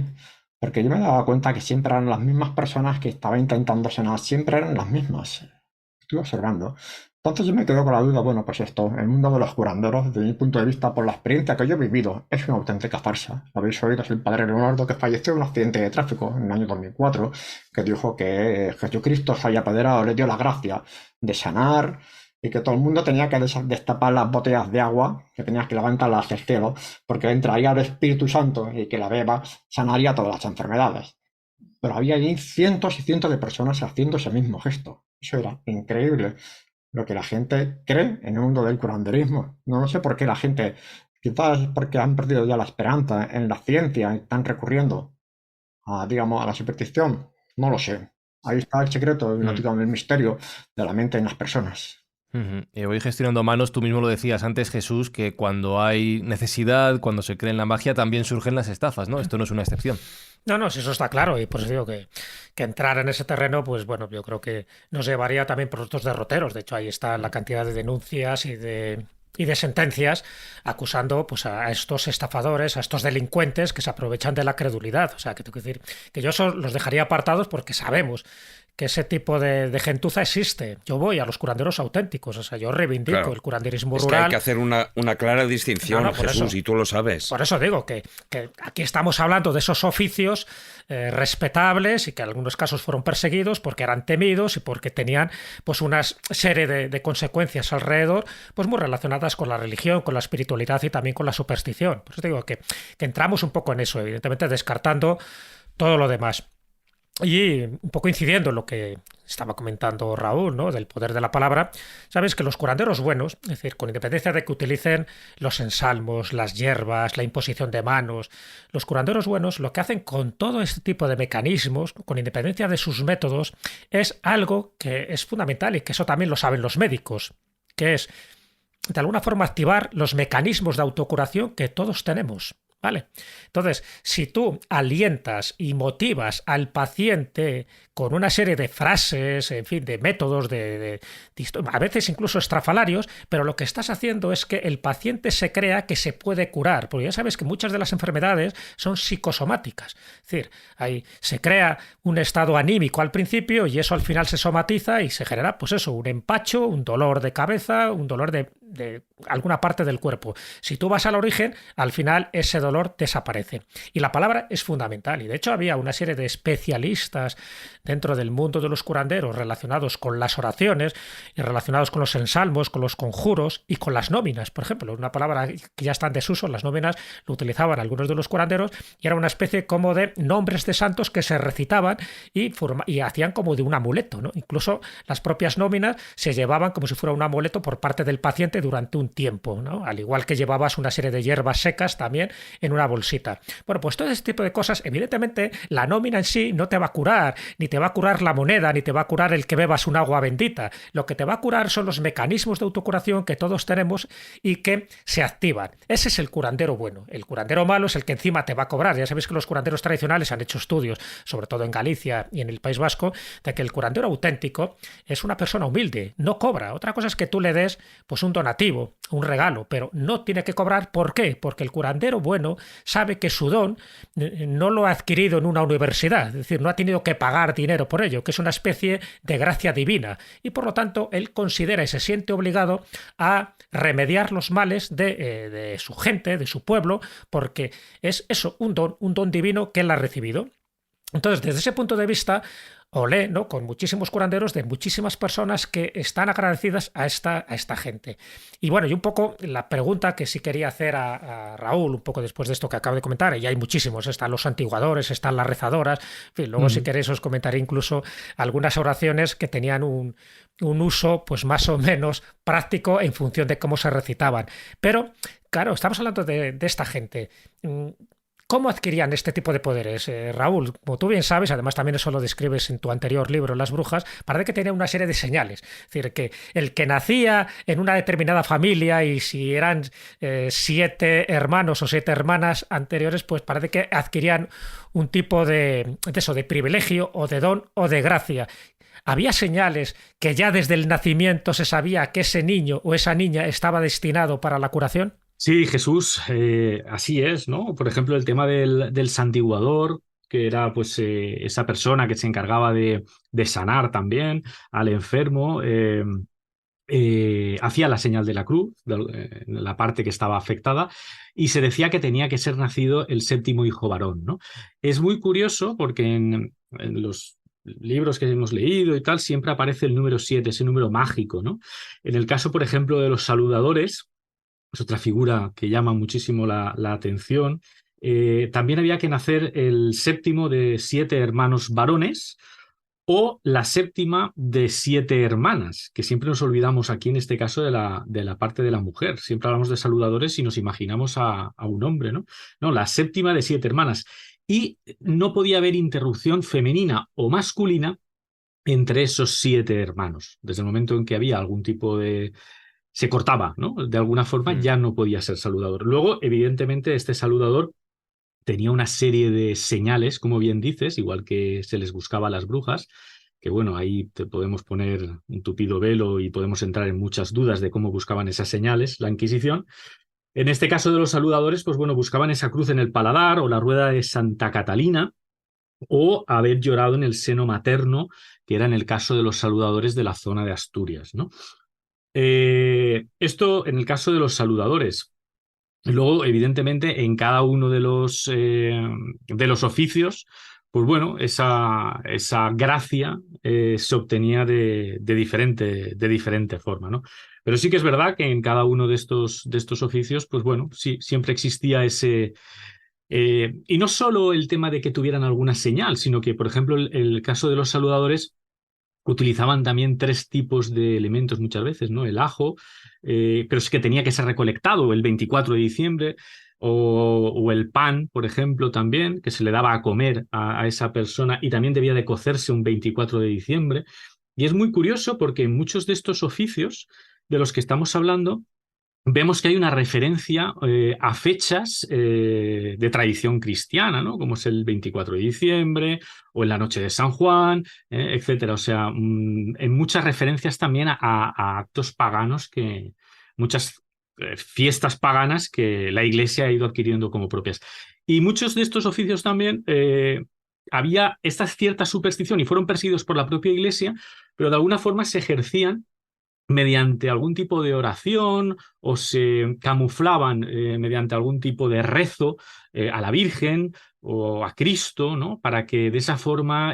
Speaker 9: porque yo me daba cuenta que siempre eran las mismas personas que estaba intentando sanar, siempre eran las mismas. Estuve observando. Entonces yo me quedo con la duda, bueno, pues esto, el mundo de los curanderos, desde mi punto de vista, por la experiencia que yo he vivido, es una auténtica farsa. Lo habéis oído, es el padre Leonardo que falleció en un accidente de tráfico en el año 2004, que dijo que Jesucristo se había apoderado, le dio la gracia de sanar y que todo el mundo tenía que destapar las botellas de agua, que tenías que levantarlas hacia el cielo, porque entraría el Espíritu Santo y que la beba sanaría todas las enfermedades. Pero había allí cientos y cientos de personas haciendo ese mismo gesto. Eso era increíble lo que la gente cree en el mundo del curanderismo. No sé por qué la gente, quizás porque han perdido ya la esperanza en la ciencia y están recurriendo a, digamos, a la superstición. No lo sé. Ahí está el secreto, el misterio de la mente en las personas.
Speaker 3: Y voy gestionando manos, tú mismo lo decías antes, Jesús, que cuando hay necesidad, cuando se cree en la magia, también surgen las estafas, ¿no? Esto no es una excepción.
Speaker 6: No, sí, eso está claro, y por eso digo que entrar en ese terreno, pues bueno, yo creo que nos llevaría también por otros derroteros. De hecho, ahí está la cantidad de denuncias y de sentencias acusando pues a estos estafadores, a estos delincuentes que se aprovechan de la credulidad. O sea, que tengo que decir que yo eso los dejaría apartados porque sabemos que ese tipo de gentuza existe. Yo voy a los curanderos auténticos, o sea, yo reivindico el curanderismo rural.
Speaker 5: Es que hay que hacer una clara distinción, Jesús, eso, y tú lo sabes.
Speaker 6: Por eso digo que aquí estamos hablando de esos oficios respetables y que en algunos casos fueron perseguidos porque eran temidos y porque tenían pues una serie de consecuencias alrededor, pues muy relacionadas con la religión, con la espiritualidad y también con la superstición. Por eso digo que entramos un poco en eso, evidentemente descartando todo lo demás. Y un poco incidiendo en lo que estaba comentando Raúl, ¿no? Del poder de la palabra, sabes que los curanderos buenos, es decir, con independencia de que utilicen los ensalmos, las hierbas, la imposición de manos, los curanderos buenos lo que hacen con todo este tipo de mecanismos, con independencia de sus métodos, es algo que es fundamental y que eso también lo saben los médicos, que es de alguna forma activar los mecanismos de autocuración que todos tenemos. ¿Vale? Entonces, si tú alientas y motivas al paciente con una serie de frases, en fin, de métodos, a veces incluso estrafalarios, pero lo que estás haciendo es que el paciente se crea que se puede curar, porque ya sabes que muchas de las enfermedades son psicosomáticas. Es decir, ahí se crea un estado anímico al principio y eso al final se somatiza y se genera, pues eso, un empacho, un dolor de cabeza, un dolor de alguna parte del cuerpo. Si tú vas al origen, al final ese dolor desaparece. Y la palabra es fundamental. Y de hecho había una serie de especialistas dentro del mundo de los curanderos relacionados con las oraciones y relacionados con los ensalmos, con los conjuros y con las nóminas. Por ejemplo, una palabra que ya está en desuso, las nóminas lo utilizaban algunos de los curanderos y era una especie como de nombres de santos que se recitaban y hacían como de un amuleto, ¿no? Incluso las propias nóminas se llevaban como si fuera un amuleto por parte del paciente durante un tiempo, ¿no? Al igual que llevabas una serie de hierbas secas también en una bolsita. Bueno, pues todo este tipo de cosas, evidentemente la nómina en sí no te va a curar, ni te va a curar la moneda, ni te va a curar el que bebas un agua bendita. Lo que te va a curar son los mecanismos de autocuración que todos tenemos y que se activan. Ese es el curandero bueno. El curandero malo es el que encima te va a cobrar. Ya sabéis que los curanderos tradicionales han hecho estudios, sobre todo en Galicia y en el País Vasco, de que el curandero auténtico es una persona humilde, no cobra. Otra cosa es que tú le des pues un donativo, un regalo, pero no tiene que cobrar. ¿Por qué? Porque el curandero bueno sabe que su don no lo ha adquirido en una universidad, es decir, no ha tenido que pagar dinero por ello, que es una especie de gracia divina y por lo tanto él considera y se siente obligado a remediar los males de su gente, de su pueblo, porque es eso, un don divino que él ha recibido. Entonces, desde ese punto de vista, olé, ¿no? Con muchísimos curanderos de muchísimas personas que están agradecidas a esta gente. Y bueno, y un poco la pregunta que sí quería hacer a Raúl, un poco después de esto que acabo de comentar, y hay muchísimos, están los santiguadores, están las rezadoras, en fin, luego si queréis os comentaré incluso algunas oraciones que tenían un uso pues más o menos práctico en función de cómo se recitaban. Pero, claro, estamos hablando de esta gente. ¿Cómo adquirían este tipo de poderes? Raúl, como tú bien sabes, además también eso lo describes en tu anterior libro, Las Brujas, parece que tenía una serie de señales. Es decir, que el que nacía en una determinada familia y si eran 7 hermanos o 7 hermanas anteriores, pues parece que adquirían un tipo de privilegio o de don o de gracia. ¿Había señales que ya desde el nacimiento se sabía que ese niño o esa niña estaba destinado para la curación?
Speaker 8: Sí, Jesús, así es, ¿no? Por ejemplo, el tema del santiguador, que era pues esa persona que se encargaba de sanar también al enfermo. hacía la señal de la cruz, la parte que estaba afectada, y se decía que tenía que ser nacido el 7º hijo varón, ¿no? Es muy curioso porque en los libros que hemos leído y tal, siempre aparece el número 7, ese número mágico, ¿no? En el caso, por ejemplo, de los saludadores, es otra figura que llama muchísimo la atención. También había que nacer el 7º de 7 hermanos varones, o la 7ª de 7 hermanas, que siempre nos olvidamos aquí en este caso de la parte de la mujer. Siempre hablamos de saludadores y nos imaginamos a un hombre, ¿no? No, la 7ª de 7 hermanas. Y no podía haber interrupción femenina o masculina entre esos 7 hermanos. Desde el momento en que había algún tipo de... se cortaba, ¿no? De alguna forma ya no podía ser saludador. Luego, evidentemente, este saludador tenía una serie de señales, como bien dices, igual que se les buscaba a las brujas, que bueno, ahí te podemos poner un tupido velo y podemos entrar en muchas dudas de cómo buscaban esas señales, la Inquisición. En este caso de los saludadores, pues bueno, buscaban esa cruz en el paladar o la rueda de Santa Catalina, o haber llorado en el seno materno, que era en el caso de los saludadores de la zona de Asturias, ¿no? Esto en el caso de los saludadores. Luego, evidentemente, en cada uno de los oficios, pues bueno, esa gracia se obtenía de diferente forma, ¿no? Pero sí que es verdad que en cada uno de estos oficios, pues bueno, sí, siempre existía ese... y no solo el tema de que tuvieran alguna señal, sino que, por ejemplo, el caso de los saludadores utilizaban también 3 tipos de elementos muchas veces, ¿no? El ajo, pero es que tenía que ser recolectado el 24 de diciembre, o el pan, por ejemplo, también, que se le daba a comer a esa persona y también debía de cocerse un 24 de diciembre. Y es muy curioso porque en muchos de estos oficios de los que estamos hablando, vemos que hay una referencia a fechas de tradición cristiana, ¿no? Como es el 24 de diciembre o en la noche de San Juan, etcétera. O sea, en muchas referencias también a actos paganos, muchas fiestas paganas que la Iglesia ha ido adquiriendo como propias. Y muchos de estos oficios también había esta cierta superstición y fueron perseguidos por la propia Iglesia, pero de alguna forma se ejercían mediante algún tipo de oración o se camuflaban mediante algún tipo de rezo a la Virgen o a Cristo, ¿no? Para que de esa forma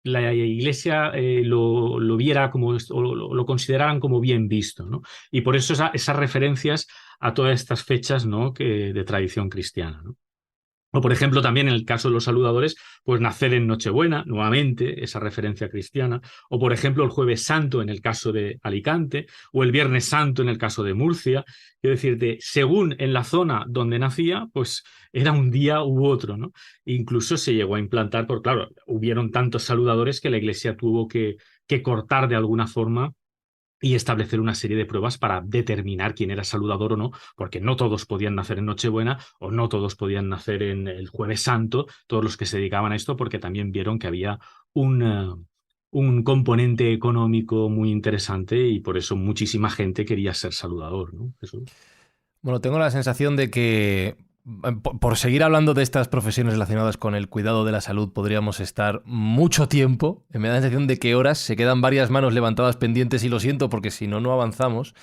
Speaker 8: la Iglesia lo viera como, o lo consideraran como bien visto, ¿no? Y por eso esas referencias a todas estas fechas, ¿no? de tradición cristiana, ¿no? O, por ejemplo, también en el caso de los saludadores, pues nacer en Nochebuena, nuevamente, esa referencia cristiana. O, por ejemplo, el Jueves Santo en el caso de Alicante, o el Viernes Santo en el caso de Murcia. Es decir, según en la zona donde nacía, pues era un día u otro, ¿no? Incluso se llegó a implantar, porque claro, hubieron tantos saludadores que la Iglesia tuvo que cortar de alguna forma y establecer una serie de pruebas para determinar quién era saludador o no, porque no todos podían nacer en Nochebuena o no todos podían nacer en el Jueves Santo, todos los que se dedicaban a esto, porque también vieron que había un componente económico muy interesante y por eso muchísima gente quería ser saludador, ¿no? Jesús.
Speaker 3: Bueno, tengo la sensación de que por seguir hablando de estas profesiones relacionadas con el cuidado de la salud podríamos estar mucho tiempo. Me da la sensación de que horas, se quedan varias manos levantadas pendientes y lo siento porque si no, no avanzamos.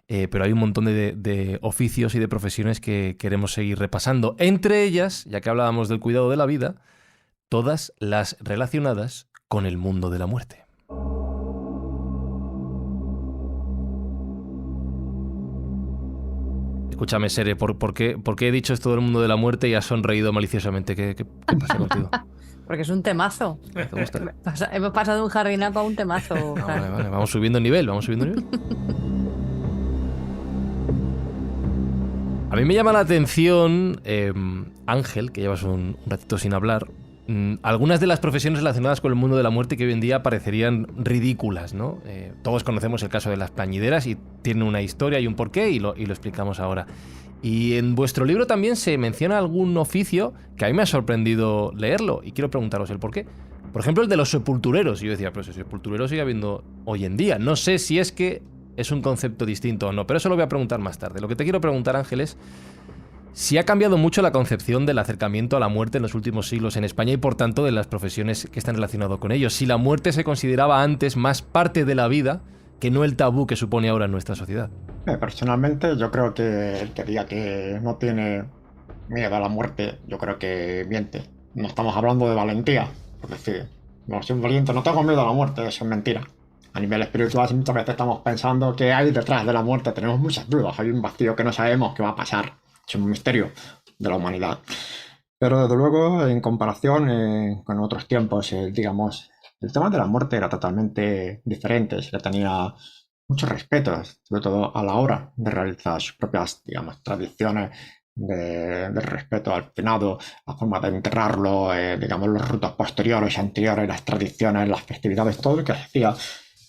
Speaker 3: Pero hay un montón de oficios y de profesiones que queremos seguir repasando. Entre ellas, ya que hablábamos del cuidado de la vida, todas las relacionadas con el mundo de la muerte. Escúchame, Sere, ¿por qué he dicho esto del mundo de la muerte y has sonreído maliciosamente? ¿Qué pasa contigo?
Speaker 4: Porque es un temazo. Hemos pasado de un jardinaco a un temazo.
Speaker 3: Vale, vamos subiendo nivel, A mí me llama la atención, Ángel, que llevas un ratito sin hablar, algunas de las profesiones relacionadas con el mundo de la muerte que hoy en día parecerían ridículas, ¿no? Todos conocemos el caso de las plañideras y tiene una historia y un porqué y lo explicamos ahora. Y en vuestro libro también se menciona algún oficio que a mí me ha sorprendido leerlo y quiero preguntaros el porqué. Por ejemplo, el de los sepultureros. Y yo decía, pero si sepultureros sigue habiendo hoy en día. No sé si es que es un concepto distinto o no, pero eso lo voy a preguntar más tarde. Lo que te quiero preguntar, Ángel, es si ha cambiado mucho la concepción del acercamiento a la muerte en los últimos siglos en España y por tanto de las profesiones que están relacionadas con ello. Si la muerte se consideraba antes más parte de la vida que no el tabú que supone ahora en nuestra sociedad.
Speaker 9: Personalmente, yo creo que el que diga que no tiene miedo a la muerte, yo creo que miente. No estamos hablando de valentía, por decir, no soy un valiente, no tengo miedo a la muerte, eso es mentira. A nivel espiritual, muchas veces estamos pensando qué hay detrás de la muerte, tenemos muchas dudas, hay un vacío que no sabemos qué va a pasar, es un misterio de la humanidad. Pero desde luego, en comparación con otros tiempos, digamos, el tema de la muerte era totalmente diferente, se le tenía mucho respeto, sobre todo a la hora de realizar sus propias, digamos, tradiciones de respeto al finado, la forma de enterrarlo, digamos, los ritos posteriores, anteriores, las tradiciones, las festividades, todo lo que se hacía.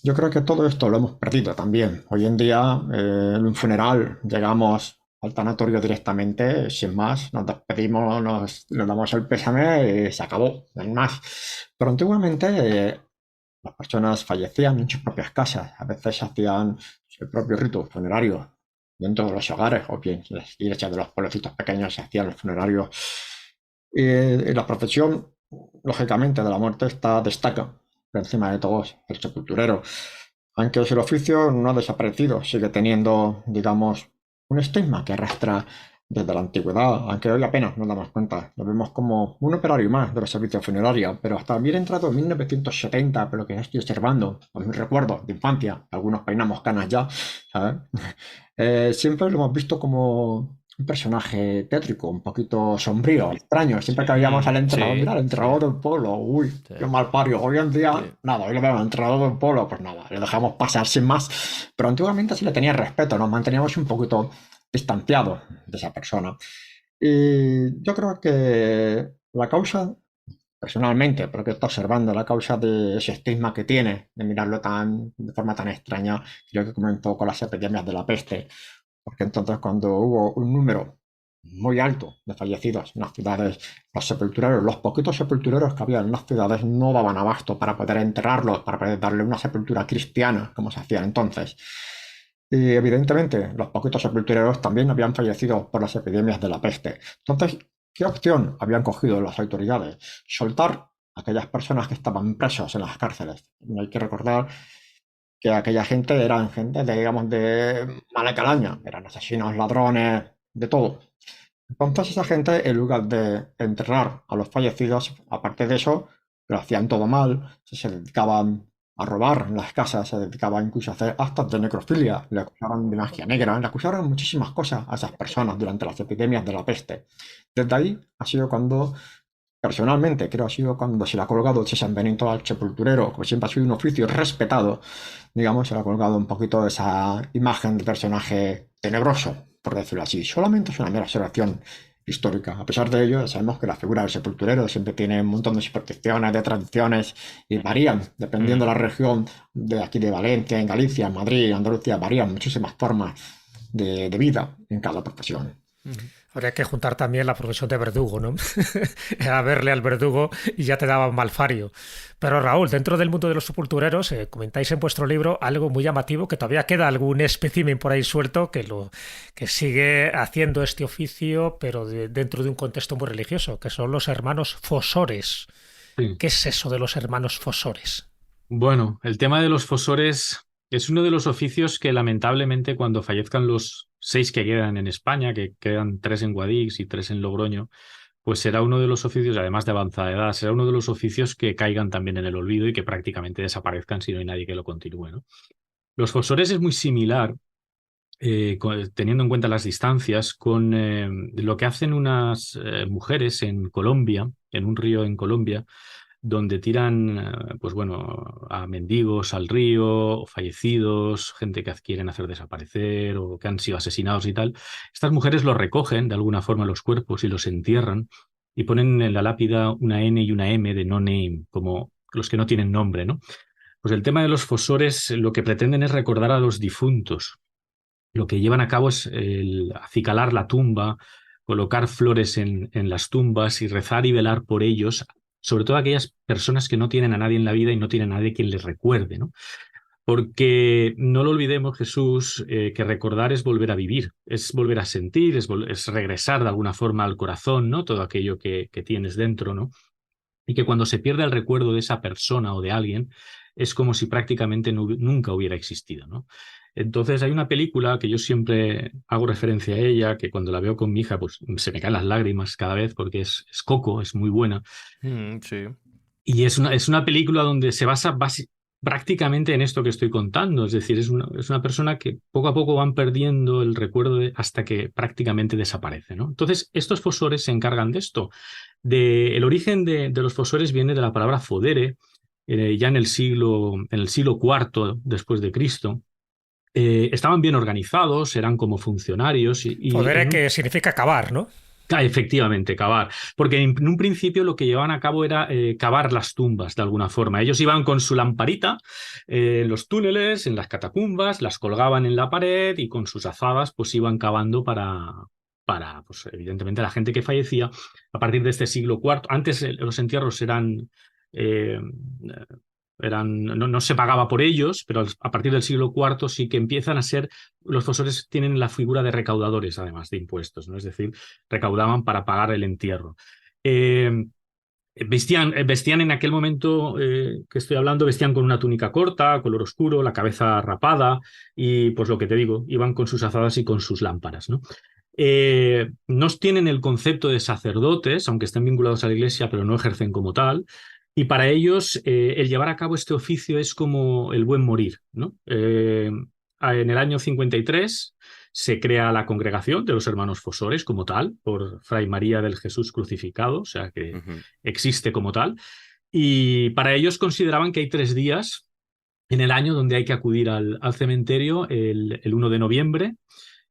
Speaker 9: Yo creo que todo esto lo hemos perdido también. Hoy en día, en un funeral, llegamos al tanatorio directamente, sin más, nos despedimos, nos damos el pésame y se acabó, no hay más. Pero antiguamente las personas fallecían en sus propias casas, a veces hacían su propio rito funerario dentro de los hogares, o bien en las iglesias de los pueblecitos pequeños se hacían los funerarios. Y la profesión, lógicamente, de la muerte destaca por encima de todos, el sepulturero. Aunque el oficio no ha desaparecido, sigue teniendo, digamos, un estigma que arrastra desde la antigüedad, aunque hoy apenas nos damos cuenta. Lo vemos como un operario más de los servicios funerarios, pero hasta bien entrado en 1970, por lo que estoy observando, por mis recuerdos de infancia, algunos peinamos canas ya, ¿sabes? Siempre lo hemos visto como un personaje tétrico, un poquito sombrío, extraño. Siempre que veíamos al enterrador, mira, el enterrador del pueblo, uy, qué mal pario. Hoy en día, nada, hoy lo vemos al enterrador del pueblo, pues nada, le dejamos pasar sin más. Pero antiguamente sí le tenía respeto, nos manteníamos un poquito distanciados de esa persona. Y yo creo que la causa, personalmente, porque estoy observando la causa de ese estigma que tiene, de mirarlo de forma tan extraña, creo que comenzó con las epidemias de la peste. Porque entonces cuando hubo un número muy alto de fallecidos en las ciudades, los sepultureros, los poquitos sepultureros que había en las ciudades no daban abasto para poder enterrarlos, para poder darle una sepultura cristiana, como se hacía entonces. Y evidentemente los poquitos sepultureros también habían fallecido por las epidemias de la peste. Entonces, ¿qué opción habían cogido las autoridades? Soltar a aquellas personas que estaban presos en las cárceles. Hay que recordar que aquella gente eran gente de mala calaña, eran asesinos, ladrones, de todo. Entonces esa gente, en lugar de enterrar a los fallecidos, aparte de eso, lo hacían todo mal, se dedicaban a robar en las casas, se dedicaban incluso a hacer actos de necrofilia, le acusaban de magia negra, le acusaron muchísimas cosas a esas personas durante las epidemias de la peste. Desde ahí ha sido cuando, personalmente, creo ha sido cuando se le ha colgado ese San Benito al sepulturero, como siempre ha sido un oficio respetado, digamos, se le ha colgado un poquito esa imagen de personaje tenebroso, por decirlo así. Solamente es una mera observación histórica. A pesar de ello, sabemos que la figura del sepulturero siempre tiene un montón de supersticiones, de tradiciones, y varían, dependiendo de la región, de aquí de Valencia, en Galicia, en Madrid, en Andalucía, varían muchísimas formas de vida en cada profesión.
Speaker 6: Habría que juntar también la profesión de verdugo, ¿no? Era verle al verdugo y ya te daba un malfario. Pero Raúl, dentro del mundo de los sepultureros, comentáis en vuestro libro algo muy llamativo, que todavía queda algún espécimen por ahí suelto que sigue haciendo este oficio, pero dentro de un contexto muy religioso, que son los hermanos fosores. Sí. ¿Qué es eso de los hermanos fosores?
Speaker 8: Bueno, el tema de los fosores es uno de los oficios que lamentablemente cuando fallezcan los 6 que quedan en España, que quedan 3 en Guadix y 3 en Logroño, pues será uno de los oficios, además de avanzada edad, será uno de los oficios que caigan también en el olvido y que prácticamente desaparezcan si no hay nadie que lo continúe, ¿no? Los fosores es muy similar, teniendo en cuenta las distancias, con lo que hacen unas mujeres en Colombia, en un río en Colombia, donde tiran, pues bueno, a mendigos al río, fallecidos, gente que quieren hacer desaparecer o que han sido asesinados y tal. Estas mujeres los recogen de alguna forma los cuerpos y los entierran y ponen en la lápida una N y una M de no name, como los que no tienen nombre, ¿no? Pues el tema de los fosores lo que pretenden es recordar a los difuntos. Lo que llevan a cabo es acicalar la tumba, colocar flores en las tumbas y rezar y velar por ellos, sobre todo aquellas personas que no tienen a nadie en la vida y no tienen a nadie quien les recuerde, ¿no? Porque no lo olvidemos, Jesús, que recordar es volver a vivir, es volver a sentir, es regresar de alguna forma al corazón, ¿no? Todo aquello que tienes dentro, ¿no? Y que cuando se pierde el recuerdo de esa persona o de alguien, es como si prácticamente nunca hubiera existido, ¿no? Entonces hay una película que yo siempre hago referencia a ella, que cuando la veo con mi hija pues se me caen las lágrimas cada vez porque es Coco, es muy buena.
Speaker 3: Sí.
Speaker 8: Y es una película donde se basa prácticamente en esto que estoy contando. Es decir, es una persona que poco a poco van perdiendo el recuerdo hasta que prácticamente desaparece, ¿no? Entonces, estos fosores se encargan de esto. El origen de los fosores viene de la palabra fodere, ya en el siglo IV después de Cristo. Estaban bien organizados, eran como funcionarios.
Speaker 6: Fodere, que significa cavar, ¿no?
Speaker 8: Efectivamente, cavar. Porque en un principio lo que llevaban a cabo era cavar las tumbas de alguna forma. Ellos iban con su lamparita en los túneles, en las catacumbas, las colgaban en la pared y con sus azadas pues iban cavando para pues, evidentemente la gente que fallecía a partir de este siglo IV. Antes los entierros no se pagaba por ellos, pero a partir del siglo IV sí que empiezan a ser, los fosores tienen la figura de recaudadores, además de impuestos, ¿no? Es decir, recaudaban para pagar el entierro. Vestían en aquel momento que estoy hablando, vestían con una túnica corta, color oscuro, la cabeza rapada y, pues lo que te digo, iban con sus azadas y con sus lámparas, ¿no? No tienen el concepto de sacerdotes, aunque estén vinculados a la iglesia, pero no ejercen como tal. Y para ellos el llevar a cabo este oficio es como el buen morir, ¿no? En el año 53 se crea la congregación de los hermanos fosores como tal, por Fray María del Jesús Crucificado, o sea que existe como tal. Y para ellos consideraban que hay 3 días en el año donde hay que acudir al cementerio, el 1 de noviembre,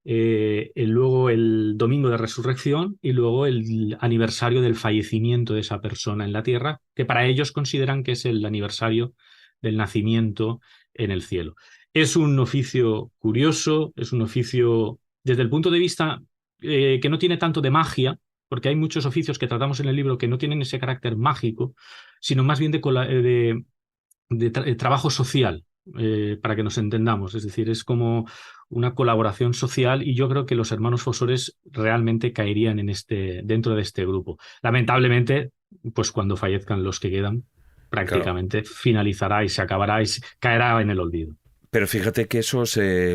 Speaker 8: luego el domingo de resurrección y luego el aniversario del fallecimiento de esa persona en la tierra, que para ellos consideran que es el aniversario del nacimiento en el cielo. Es un oficio curioso, es un oficio desde el punto de vista que no tiene tanto de magia, porque hay muchos oficios que tratamos en el libro que no tienen ese carácter mágico, sino más bien de trabajo social. Para que nos entendamos, es decir, es como una colaboración social y yo creo que los hermanos fosores realmente caerían dentro de este grupo. Lamentablemente, pues cuando fallezcan los que quedan, prácticamente finalizará y se acabará y caerá en el olvido.
Speaker 5: Pero fíjate que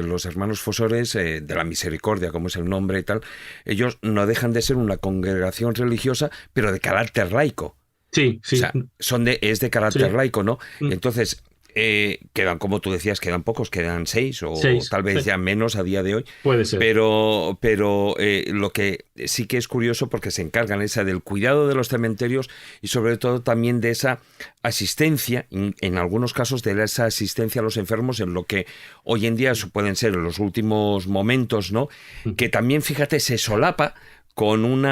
Speaker 5: los hermanos fosores de la misericordia, como es el nombre y tal, ellos no dejan de ser una congregación religiosa, pero de carácter laico.
Speaker 8: Sí, sí.
Speaker 5: O sea, es de carácter laico, ¿no? Entonces, quedan, como tú decías, quedan pocos, quedan 6 o 6, tal vez ya menos a día de hoy.
Speaker 8: Puede ser.
Speaker 5: Pero lo que sí que es curioso porque se encargan del cuidado de los cementerios y sobre todo también de esa asistencia, en algunos casos de esa asistencia a los enfermos en lo que hoy en día pueden ser los últimos momentos, ¿no? Que también, fíjate, se solapa con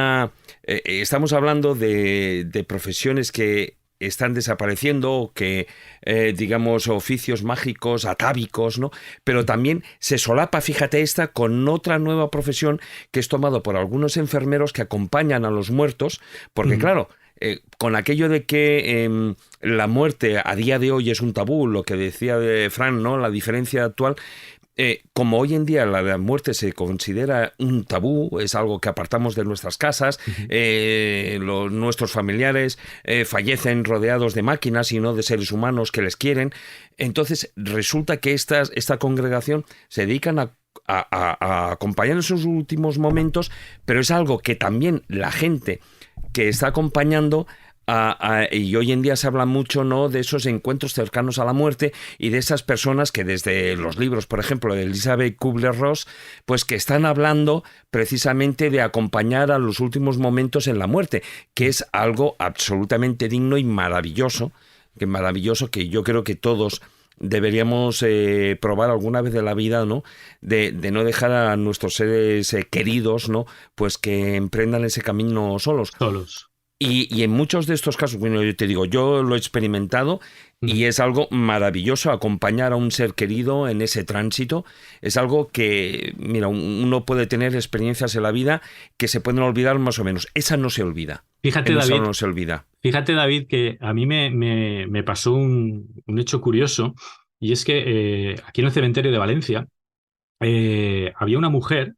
Speaker 5: estamos hablando de profesiones que están desapareciendo, que digamos oficios mágicos, atávicos, ¿no? Pero también se solapa, fíjate, con otra nueva profesión que es tomado por algunos enfermeros que acompañan a los muertos, porque claro, con aquello de que la muerte a día de hoy es un tabú, lo que decía Fran, ¿no? La diferencia actual. Como hoy en día la muerte se considera un tabú, es algo que apartamos de nuestras casas, nuestros familiares fallecen rodeados de máquinas y no de seres humanos que les quieren, entonces resulta que esta congregación se dedican a acompañar en sus últimos momentos, pero es algo que también la gente que está acompañando y hoy en día se habla mucho, ¿no?, de esos encuentros cercanos a la muerte y de esas personas que desde los libros, por ejemplo, de Elizabeth Kubler-Ross, pues que están hablando precisamente de acompañar a los últimos momentos en la muerte, que es algo absolutamente digno y maravilloso, que yo creo que todos deberíamos probar alguna vez de la vida, ¿no? De no dejar a nuestros seres queridos, ¿no?, pues que emprendan ese camino solos. Y en muchos de estos casos, bueno, yo te digo, yo lo he experimentado y es algo maravilloso acompañar a un ser querido en ese tránsito. Es algo que, mira, uno puede tener experiencias en la vida que se pueden olvidar más o menos. Esa no se olvida.
Speaker 8: Fíjate,
Speaker 5: David,
Speaker 8: no se olvida. Fíjate, David, que a mí me pasó un hecho curioso, y es que aquí en el cementerio de Valencia había una mujer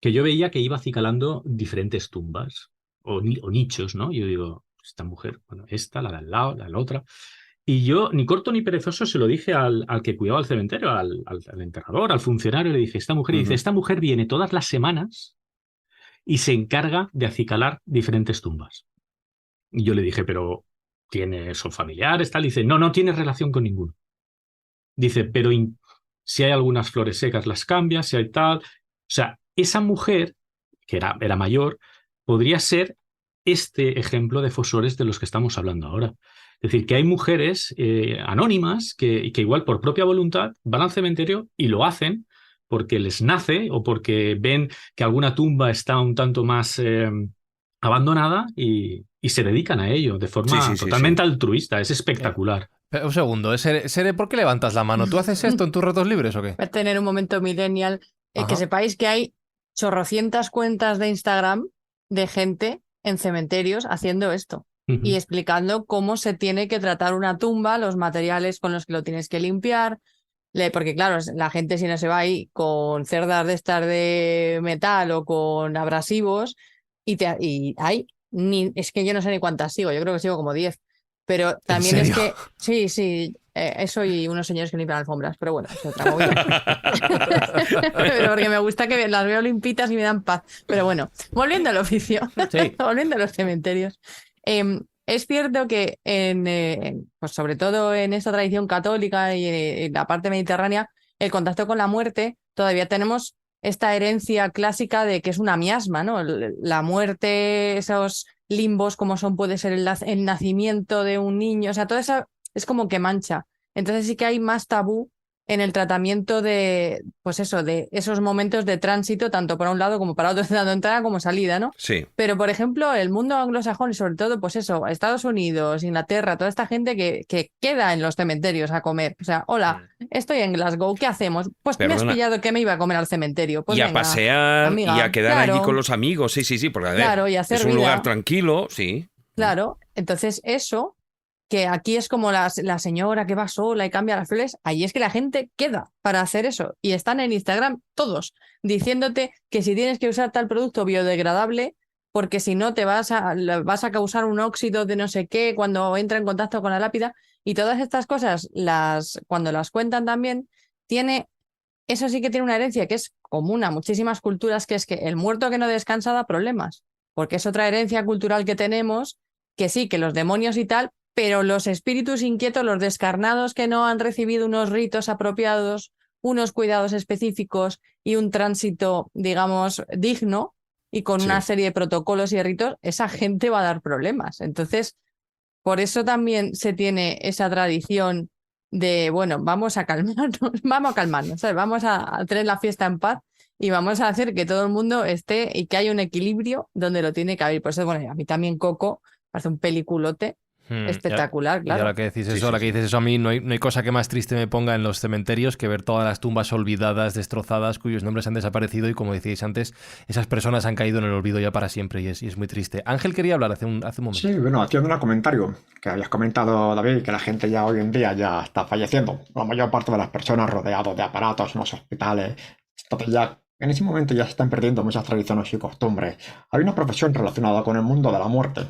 Speaker 8: que yo veía que iba acicalando diferentes tumbas o nichos, ¿no? Yo digo, esta mujer, bueno, esta, la de al lado, la otra. Y yo, ni corto ni perezoso, se lo dije al que cuidaba el cementerio, al enterrador, al funcionario, le dije, esta mujer, y dice, esta mujer viene todas las semanas y se encarga de acicalar diferentes tumbas. Y yo le dije, pero son familiares, tal? Dice, no tiene relación con ninguno. Dice, pero si hay algunas flores secas las cambia, si hay tal. O sea, esa mujer, que era mayor, podría ser este ejemplo de fosores de los que estamos hablando ahora. Es decir, que hay mujeres anónimas que igual por propia voluntad van al cementerio y lo hacen porque les nace o porque ven que alguna tumba está un tanto más abandonada y se dedican a ello de forma totalmente altruista. Es espectacular.
Speaker 3: Pero un segundo, Sere, ¿por qué levantas la mano? ¿Tú haces esto en tus ratos libres o qué?
Speaker 4: Voy a tener un momento millennial. Que sepáis que hay chorrocientas cuentas de Instagram de gente en cementerios haciendo esto y explicando cómo se tiene que tratar una tumba, los materiales con los que lo tienes que limpiar, porque claro, la gente si no se va ahí con cerdas de estas de metal o con abrasivos y hay, es que yo no sé ni cuántas sigo, yo creo que sigo como 10, pero también es que, sí, eso y unos señores que limpian alfombras, pero bueno, es otra movida. Pero porque me gusta que las veo limpitas y me dan paz. Pero bueno, volviendo al oficio, volviendo a los cementerios. Es cierto que pues sobre todo en esta tradición católica y en la parte mediterránea, el contacto con la muerte, todavía tenemos esta herencia clásica de que es una miasma, ¿no? La muerte, esos limbos como puede ser el nacimiento de un niño, o sea, todo eso es como que mancha. Entonces sí que hay más tabú en el tratamiento de, pues eso, de esos momentos de tránsito, tanto para un lado como para otro, tanto entrada como salida, ¿no?
Speaker 5: Sí.
Speaker 4: Pero, por ejemplo, el mundo anglosajón y sobre todo, pues eso, Estados Unidos, Inglaterra, toda esta gente que queda en los cementerios a comer. O sea, hola, estoy en Glasgow, ¿qué hacemos? Pues me has pillado que me iba a comer al cementerio. Pues
Speaker 5: y
Speaker 4: venga,
Speaker 5: a pasear
Speaker 4: amiga,
Speaker 5: y a quedar
Speaker 4: claro,
Speaker 5: allí con los amigos, sí, porque a ver,
Speaker 4: claro, y hacer
Speaker 5: es un
Speaker 4: vida.
Speaker 5: lugar tranquilo, sí.
Speaker 4: Claro, entonces eso, que aquí es como la señora que va sola y cambia las flores, ahí es que la gente queda para hacer eso. Y están en Instagram todos diciéndote que si tienes que usar tal producto biodegradable, porque si no te vas a causar un óxido de no sé qué cuando entra en contacto con la lápida. Y todas estas cosas, cuando las cuentan también, eso sí que tiene una herencia que es común a muchísimas culturas, que es que el muerto que no descansa da problemas, porque es otra herencia cultural que tenemos, que sí, que los demonios y tal, pero los espíritus inquietos, los descarnados que no han recibido unos ritos apropiados, unos cuidados específicos y un tránsito, digamos, digno y con una serie de protocolos y ritos, esa gente va a dar problemas. Entonces, por eso también se tiene esa tradición de, bueno, vamos a calmarnos, ¿sabes? Vamos a tener la fiesta en paz y vamos a hacer que todo el mundo esté y que haya un equilibrio donde lo tiene que haber. Por eso, bueno, a mí también Coco parece un peliculote. Espectacular, claro.
Speaker 3: Y ahora que dices eso, que dices eso, a mí no hay cosa que más triste me ponga en los cementerios que ver todas las tumbas olvidadas, destrozadas, cuyos nombres han desaparecido y, como decíais antes, esas personas han caído en el olvido ya para siempre y es muy triste. Ángel quería hablar hace un momento.
Speaker 9: Sí, bueno, haciendo un comentario que habías comentado, David, que la gente ya hoy en día ya está falleciendo. La mayor parte de las personas rodeados de aparatos en los hospitales. Entonces ya, en ese momento ya se están perdiendo muchas tradiciones y costumbres. Hay una profesión relacionada con el mundo de la muerte.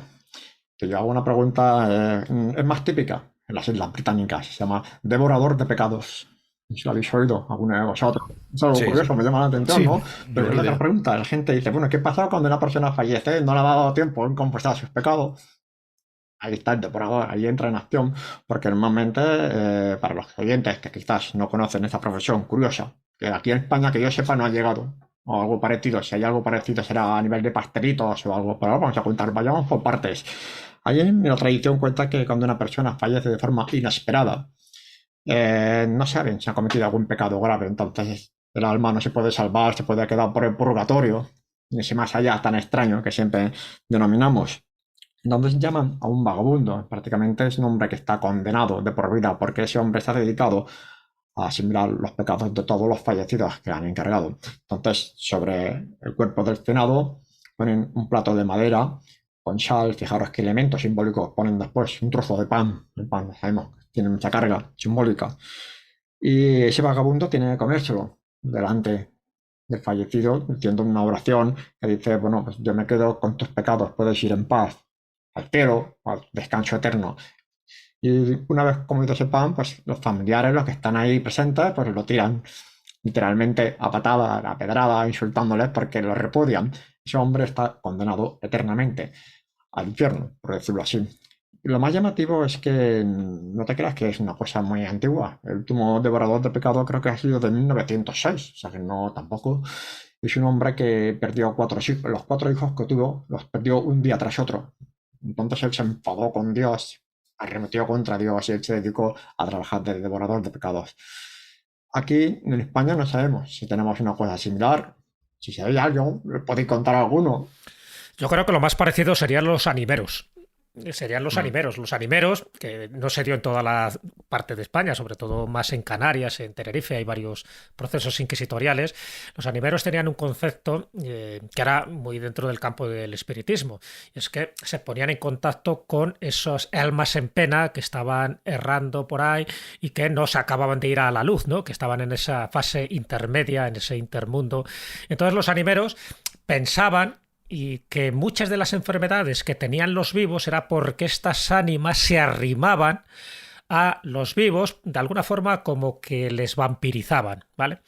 Speaker 9: Que yo hago una pregunta, es más típica en las Islas Británicas, se llama devorador de pecados. Si lo habéis oído alguno de vosotros. Es algo curioso, me llama la atención, ¿no? Pero es la pregunta, la gente dice, bueno, ¿qué pasa cuando una persona fallece? No le ha dado tiempo en confesar sus pecados. Ahí está el devorador, ahí entra en acción, porque normalmente, para los oyentes que quizás no conocen esta profesión curiosa, que aquí en España, que yo sepa, no ha llegado, o algo parecido, si hay algo parecido será a nivel de pastelitos o algo, pero vamos a contar, vayamos por partes. Ahí en la tradición cuenta que cuando una persona fallece de forma inesperada, no saben si ha cometido algún pecado grave, entonces el alma no se puede salvar, se puede quedar por el purgatorio, y ese más allá tan extraño que siempre denominamos. Entonces llaman a un vagabundo, prácticamente es un hombre que está condenado de por vida, porque ese hombre está dedicado a asimilar los pecados de todos los fallecidos que han encargado. Entonces, sobre el cuerpo del finado ponen un plato de madera con sal. Fijaros qué elementos simbólicos ponen después. Un trozo de pan. El pan, sabemos, tiene mucha carga simbólica. Y ese vagabundo tiene que comérselo delante del fallecido, diciendo una oración que dice, bueno, pues yo me quedo con tus pecados, puedes ir en paz al cielo, al descanso eterno. Y una vez comido ese pan, pues los familiares, los que están ahí presentes, pues lo tiran literalmente a patadas, a pedrada, insultándoles porque lo repudian. Ese hombre está condenado eternamente al infierno, por decirlo así. Y lo más llamativo es que no te creas que es una cosa muy antigua. El último devorador de pecado creo que ha sido de 1906, o sea que no tampoco. Es un hombre que perdió 4 hijos. Los 4 hijos que tuvo los perdió un día tras otro. Entonces él se enfadó con Dios, arremetió contra Dios y él se dedicó a trabajar de devorador de pecados. Aquí en España no sabemos si tenemos una cosa similar. Si sabéis algo, ¿podéis contar alguno?
Speaker 6: Yo creo que lo más parecido serían los animeros. Serían los animeros. Los animeros, que no se dio en toda la parte de España, sobre todo más en Canarias, en Tenerife, hay varios procesos inquisitoriales. Los animeros tenían un concepto que era muy dentro del campo del espiritismo. Y es que se ponían en contacto con esos almas en pena que estaban errando por ahí y que no se acababan de ir a la luz, ¿no? Que estaban en esa fase intermedia, en ese intermundo. Entonces los animeros pensaban y que muchas de las enfermedades que tenían los vivos era porque estas ánimas se arrimaban a los vivos de alguna forma como que les vampirizaban, ¿vale?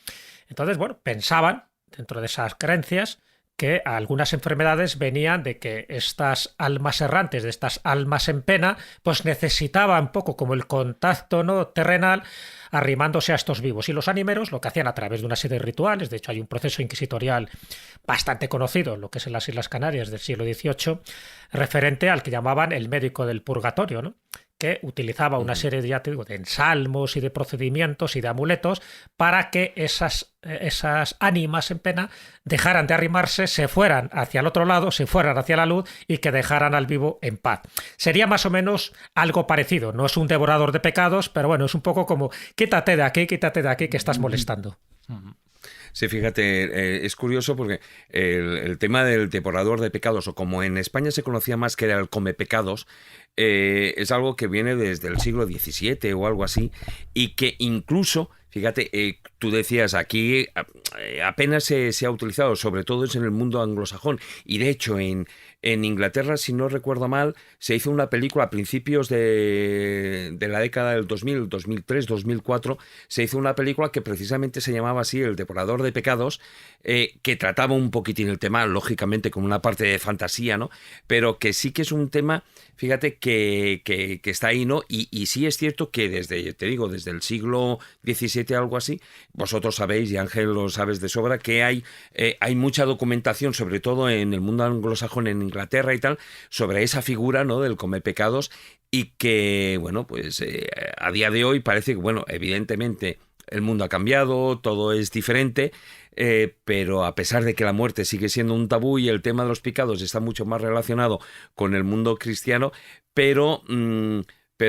Speaker 6: Entonces, bueno, pensaban, dentro de esas creencias, que algunas enfermedades venían de que estas almas errantes, de estas almas en pena, pues necesitaban un poco como el contacto, ¿no?, terrenal, arrimándose a estos vivos. Y los animeros lo que hacían a través de una serie de rituales, de hecho hay un proceso inquisitorial bastante conocido, lo que es en las Islas Canarias del siglo XVIII, referente al que llamaban el médico del purgatorio, ¿no?, que utilizaba una serie de, ya te digo, de ensalmos y de procedimientos y de amuletos para que esas ánimas en pena dejaran de arrimarse, se fueran hacia el otro lado, se fueran hacia la luz y que dejaran al vivo en paz. Sería más o menos algo parecido. No es un devorador de pecados, pero bueno, es un poco como quítate de aquí, que estás molestando.
Speaker 5: Sí, fíjate, es curioso porque el tema del devorador de pecados, o como en España se conocía más que era el come pecados, es algo que viene desde el siglo XVII o algo así, y que incluso, fíjate, tú decías, aquí apenas se ha utilizado, sobre todo es en el mundo anglosajón, y de hecho en Inglaterra, si no recuerdo mal, se hizo una película a principios de la década del 2000, 2003, 2004, se hizo una película que precisamente se llamaba así, El devorador de pecados, que trataba un poquitín el tema, lógicamente con una parte de fantasía, ¿no? Pero que sí que es un tema, fíjate, que está ahí, ¿no? Y sí es cierto que desde el siglo XVII, algo así, vosotros sabéis, y Ángel lo sabes de sobra, que hay mucha documentación, sobre todo en el mundo anglosajón, en Inglaterra y tal, sobre esa figura, ¿no?, del come pecados, y que, bueno, pues a día de hoy parece que, bueno, evidentemente el mundo ha cambiado, todo es diferente, pero a pesar de que la muerte sigue siendo un tabú y el tema de los pecados está mucho más relacionado con el mundo cristiano, pero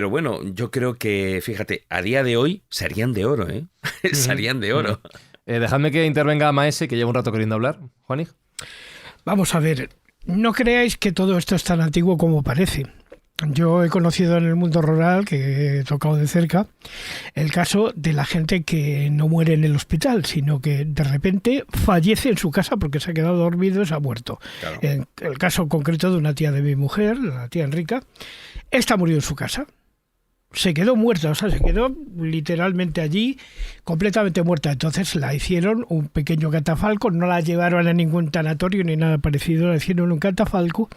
Speaker 5: bueno, yo creo que, fíjate, a día de hoy serían de oro, ¿eh? Serían de oro.
Speaker 3: Dejadme que intervenga Maese, que lleva un rato queriendo hablar. Juanig.
Speaker 10: Vamos a ver, no creáis que todo esto es tan antiguo como parece. Yo he conocido en el mundo rural, que he tocado de cerca, el caso de la gente que no muere en el hospital, sino que de repente fallece en su casa porque se ha quedado dormido y se ha muerto. Claro. En el caso concreto de una tía de mi mujer, la tía Enrica, esta murió en su casa. Se quedó muerta, o sea, se quedó literalmente allí, completamente muerta. Entonces la hicieron un pequeño catafalco, no la llevaron a ningún tanatorio ni nada parecido, la hicieron un catafalco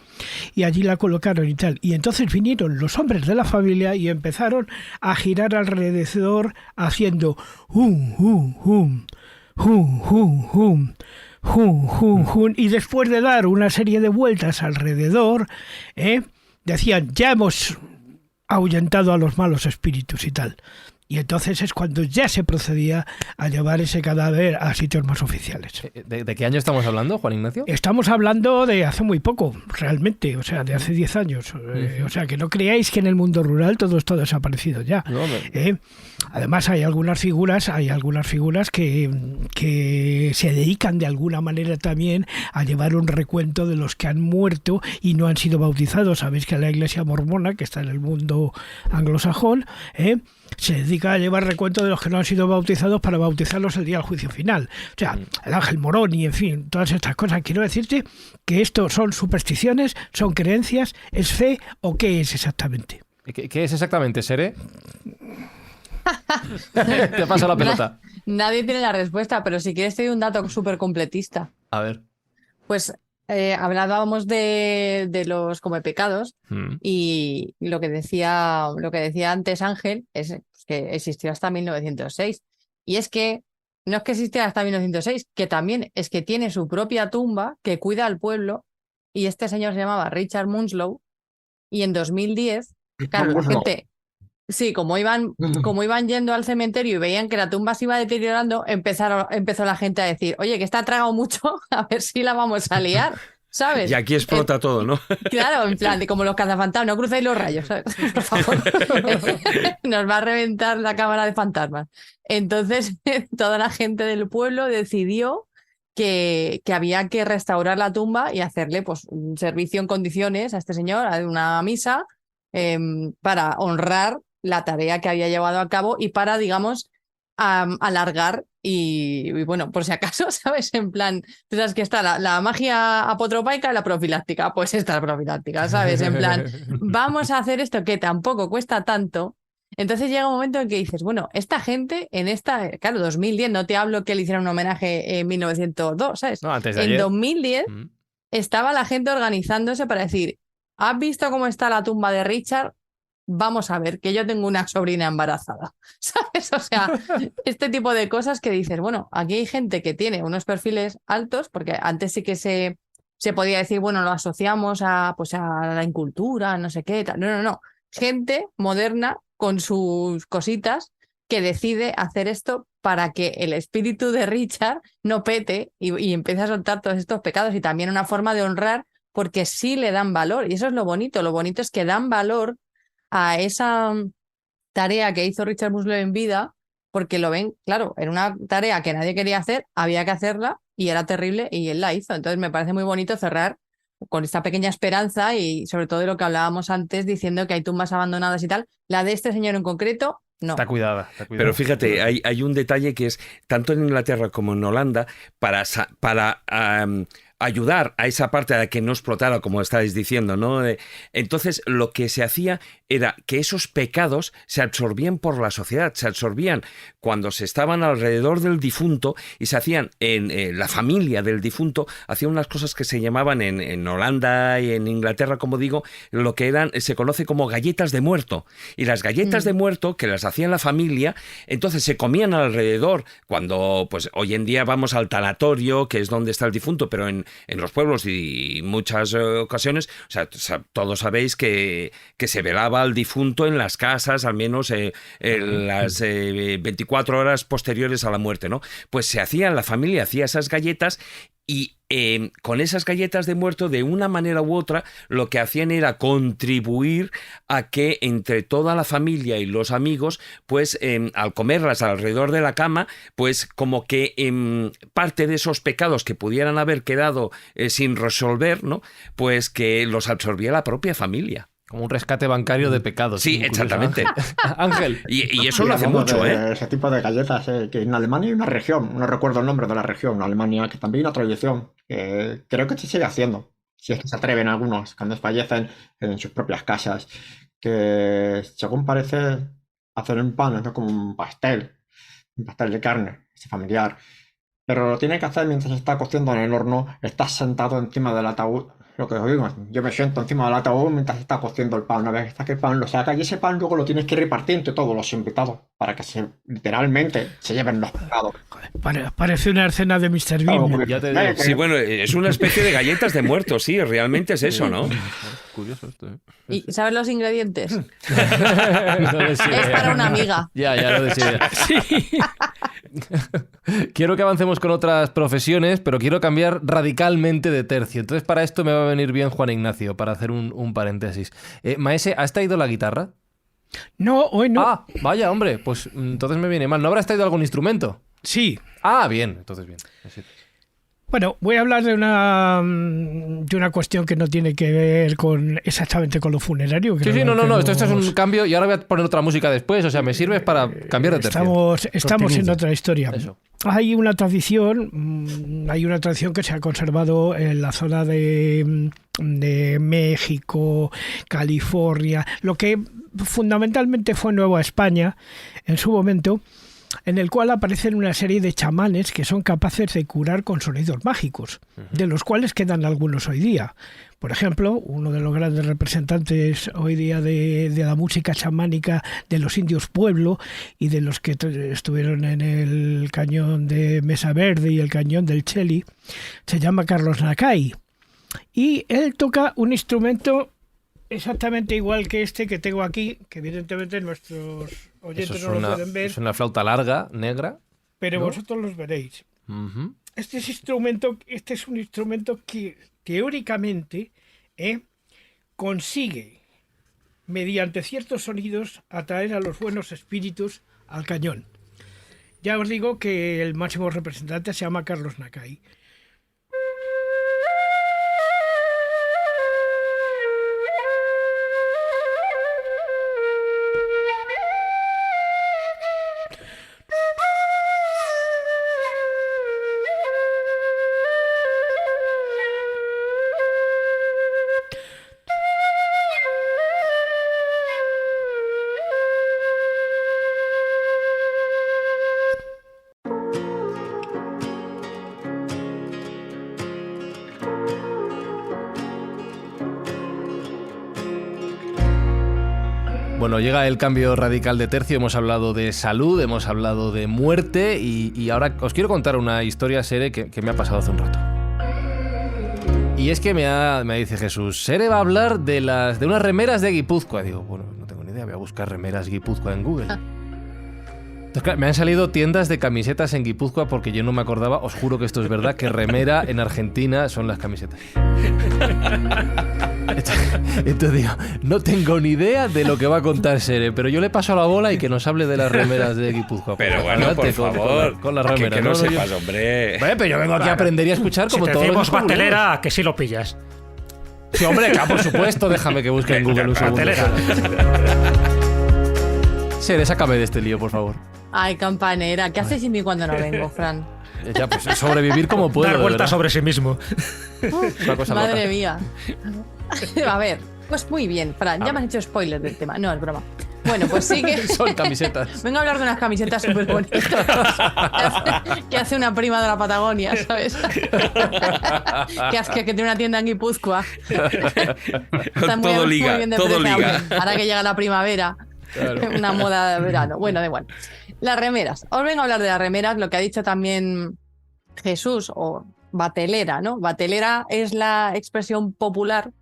Speaker 10: y allí la colocaron y tal. Y entonces vinieron los hombres de la familia y empezaron a girar alrededor haciendo hum, hum, hum, hum, hum, hum. Y después de dar una serie de vueltas alrededor, decían, ya hemos ahuyentado a los malos espíritus y tal. Y entonces es cuando ya se procedía a llevar ese cadáver a sitios más oficiales.
Speaker 3: ¿De qué año estamos hablando, Juan Ignacio?
Speaker 10: Estamos hablando de hace muy poco, realmente, o sea, de hace 10 años. O sea, que no creáis que en el mundo rural todo esto ha desaparecido ya. No, además hay algunas figuras que se dedican de alguna manera también a llevar un recuento de los que han muerto y no han sido bautizados. Sabéis que la Iglesia mormona, que está en el mundo anglosajón, se dedica a llevar recuento de los que no han sido bautizados para bautizarlos el día del juicio final. O sea, el ángel morón y en fin, todas estas cosas. Quiero decirte que esto son supersticiones, son creencias, ¿es fe o qué es exactamente?
Speaker 3: ¿Qué es exactamente, Sere? Te paso la pelota.
Speaker 4: Nadie tiene la respuesta, pero si quieres te doy un dato súper completista.
Speaker 3: A ver.
Speaker 4: Pues hablábamos de los come pecados y lo que decía antes Ángel es que existió hasta 1906. Y es que no es que existiera hasta 1906, que también es que tiene su propia tumba que cuida al pueblo y este señor se llamaba Richard Munslow y en 2010, claro, la gente... Sí, como iban yendo al cementerio y veían que la tumba se iba deteriorando, empezó la gente a decir, oye, que está tragado mucho, a ver si la vamos a liar, ¿sabes?
Speaker 5: Y aquí explota todo, ¿no?
Speaker 4: Claro, en plan, de como los cazafantasmas, no crucéis los rayos, ¿sabes? Por favor. Nos va a reventar la cámara de fantasmas. Entonces, toda la gente del pueblo decidió que había que restaurar la tumba y hacerle pues, un servicio en condiciones a este señor, a una misa, para honrar la tarea que había llevado a cabo y para, digamos, alargar y bueno, por si acaso, ¿sabes? En plan, tú sabes que está la magia apotropaica y la profiláctica, pues esta es profiláctica, ¿sabes? En plan, vamos a hacer esto que tampoco cuesta tanto. Entonces llega un momento en que dices, bueno, esta gente claro, 2010, no te hablo que le hicieran un homenaje en 1902, ¿sabes?
Speaker 3: No, antes de
Speaker 4: en
Speaker 3: ayer.
Speaker 4: 2010 estaba la gente organizándose para decir, ¿has visto cómo está la tumba de Richard? Vamos a ver, que yo tengo una sobrina embarazada, ¿sabes? O sea, este tipo de cosas que dices, bueno, aquí hay gente que tiene unos perfiles altos, porque antes sí que se podía decir, bueno, lo asociamos a la incultura, no sé qué, tal. No. Gente moderna con sus cositas que decide hacer esto para que el espíritu de Richard no pete y empiece a soltar todos estos pecados y también una forma de honrar porque sí le dan valor. Y eso es lo bonito. Lo bonito es que dan valor a esa tarea que hizo Richard Munslow en vida, porque lo ven, claro, era una tarea que nadie quería hacer, había que hacerla y era terrible y él la hizo. Entonces me parece muy bonito cerrar con esta pequeña esperanza y sobre todo de lo que hablábamos antes, diciendo que hay tumbas abandonadas y tal. La de este señor en concreto, no.
Speaker 3: Está cuidada.
Speaker 5: Pero fíjate, hay un detalle que es, tanto en Inglaterra como en Holanda, para ayudar a esa parte a la que no explotara, como estáis diciendo, ¿no? Entonces, lo que se hacía era que esos pecados se absorbían por la sociedad, se absorbían cuando se estaban alrededor del difunto y se hacían en la familia del difunto, hacían unas cosas que se llamaban en Holanda y en Inglaterra, como digo, lo que se conoce como galletas de muerto. Y las galletas de muerto, que las hacían la familia, entonces se comían alrededor, cuando pues hoy en día vamos al tanatorio, que es donde está el difunto, pero en los pueblos y muchas ocasiones, o sea, todos sabéis que se velaba al difunto en las casas, al menos en las 24 horas posteriores a la muerte, ¿no? Pues la familia hacía esas galletas y con esas galletas de muerto, de una manera u otra, lo que hacían era contribuir a que entre toda la familia y los amigos, pues al comerlas alrededor de la cama, pues como que parte de esos pecados que pudieran haber quedado sin resolver, ¿no? Pues que los absorbía la propia familia.
Speaker 3: Como un rescate bancario de pecados.
Speaker 5: Sí, exactamente.
Speaker 3: Ángel.
Speaker 5: Y eso lo hace mucho, ¿eh?
Speaker 9: Ese tipo de galletas, que en Alemania hay una región, no recuerdo el nombre de la región, en Alemania, que también hay una tradición, que creo que se sigue haciendo, si es que se atreven algunos, cuando fallecen en sus propias casas, que según parece hacer un pan, ¿no? Como un pastel de carne, ese familiar, pero lo tiene que hacer mientras se está cociendo en el horno, estás sentado encima del ataúd. Lo que os digo, yo me siento encima del ataúd mientras está cociendo el pan. Una vez que el pan lo saca y ese pan luego lo tienes que repartir entre todos los invitados para que literalmente se lleven los pecados.
Speaker 10: Parece una escena de Mr. Bean.
Speaker 5: Sí, bueno, es una especie de galletas de muertos, sí, realmente es eso, ¿no?
Speaker 3: Curioso esto, ¿eh?
Speaker 4: ¿Y sabes los ingredientes?
Speaker 3: No
Speaker 4: es para una amiga.
Speaker 3: Ya lo decía.
Speaker 10: Sí.
Speaker 3: Quiero que avancemos con otras profesiones, pero quiero cambiar radicalmente de tercio. Entonces, para esto me va a venir bien Juan Ignacio, para hacer un paréntesis. Maese, ¿has traído la guitarra?
Speaker 10: No, hoy no.
Speaker 3: Ah, vaya, hombre, pues entonces me viene mal. ¿No habrás traído algún instrumento?
Speaker 10: Sí.
Speaker 3: Ah, bien, entonces bien.
Speaker 10: Bueno, voy a hablar de una cuestión que no tiene que ver exactamente con lo funerario.
Speaker 3: Sí, no, esto es un cambio y ahora voy a poner otra música después, o sea, me sirve para cambiar de tercio.
Speaker 10: Estamos en otra historia.
Speaker 3: Eso.
Speaker 10: Hay una tradición que se ha conservado en la zona de México, California, lo que fundamentalmente fue Nueva España en su momento, en el cual aparecen una serie de chamanes que son capaces de curar con sonidos mágicos, de los cuales quedan algunos hoy día. Por ejemplo, uno de los grandes representantes hoy día de la música chamánica de los indios Pueblo y de los que estuvieron en el cañón de Mesa Verde y el cañón del Cheli, se llama Carlos Nakai. Y él toca un instrumento exactamente igual que este que tengo aquí, que evidentemente nuestros oyentes no lo pueden ver.
Speaker 3: Es una flauta larga, negra.
Speaker 10: Pero
Speaker 3: ¿no?
Speaker 10: vosotros los veréis. Este es un instrumento que teóricamente consigue, mediante ciertos sonidos, atraer a los buenos espíritus al cañón. Ya os digo que el máximo representante se llama Carlos Nakai.
Speaker 3: Bueno, llega el cambio radical de tercio, hemos hablado de salud, hemos hablado de muerte y ahora os quiero contar una historia, Sere, que me ha pasado hace un rato. Y es que me dice Jesús, Sere va a hablar de unas remeras de Guipúzcoa. Digo, bueno, no tengo ni idea, voy a buscar remeras Guipúzcoa en Google. Entonces, claro, me han salido tiendas de camisetas en Guipúzcoa porque yo no me acordaba, os juro que esto es verdad, que remera en Argentina son las camisetas. Entonces digo, no tengo ni idea de lo que va a contar Sere, pero yo le paso la bola y que nos hable de las remeras de Guipúzcoa.
Speaker 5: Pero bueno, por favor,
Speaker 3: con las remeras.
Speaker 5: Que no sepas, hombre.
Speaker 3: Bueno, pero yo vengo aquí a aprender y a escuchar como
Speaker 6: si
Speaker 3: todos
Speaker 6: te
Speaker 3: los
Speaker 6: decimos batelera, que sí lo pillas.
Speaker 3: Sí, hombre, claro, por supuesto, déjame que busque en Google un segundo. Sere, sácame de este lío, por favor.
Speaker 4: Ay, campanera, ¿qué haces sin mí cuando no vengo, Fran?
Speaker 3: Ya, pues sobrevivir como puedo.
Speaker 6: Dar vueltas sobre sí mismo.
Speaker 3: Una cosa
Speaker 4: Madre
Speaker 3: loca.
Speaker 4: mía. A ver, pues muy bien, Fran, ya me has hecho spoiler del tema. No, es broma. Bueno, pues sí que...
Speaker 3: Son camisetas.
Speaker 4: Vengo a hablar de unas camisetas súper bonitas que hace una prima de la Patagonia, ¿sabes? que tiene una tienda en Guipúzcoa. Están
Speaker 5: Todo
Speaker 4: muy
Speaker 5: liga,
Speaker 4: bien de
Speaker 5: todo
Speaker 4: precio.
Speaker 5: liga.
Speaker 4: Ahora que llega la primavera,
Speaker 3: Claro.
Speaker 4: una moda de verano. Bueno, da igual. Las remeras. Os vengo a hablar de las remeras, lo que ha dicho también Jesús, o batelera, ¿no? Batelera es la expresión popular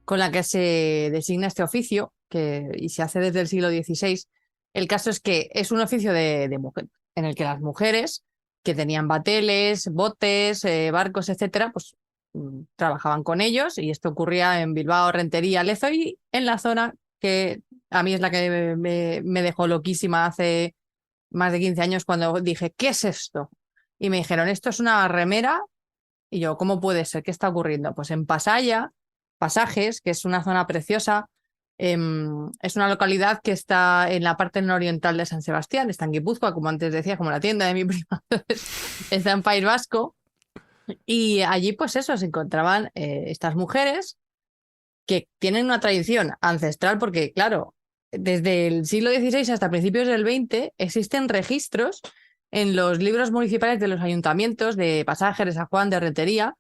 Speaker 4: con la que se designa este oficio, y se hace desde el siglo XVI. El caso es que es un oficio de mujer, en el que las mujeres que tenían bateles, botes, barcos, etcétera, pues trabajaban con ellos, y esto ocurría en Bilbao, Rentería, Lezo, y en la zona que a mí es la que me dejó loquísima hace más de 15 años cuando dije, ¿qué es esto? Y me dijeron, esto es una remera. Y yo, ¿cómo puede ser? ¿Qué está ocurriendo? Pues en Pasajes, que es una zona preciosa, es una localidad que está en la parte nororiental de San Sebastián, está en Guipúzcoa, como antes decía, como la tienda de mi prima, está en País Vasco, y allí pues eso, se encontraban estas mujeres que tienen una tradición ancestral, porque claro, desde el siglo XVI hasta principios del XX existen registros en los libros municipales de los ayuntamientos de Pasajes, de San Juan, de Rentería,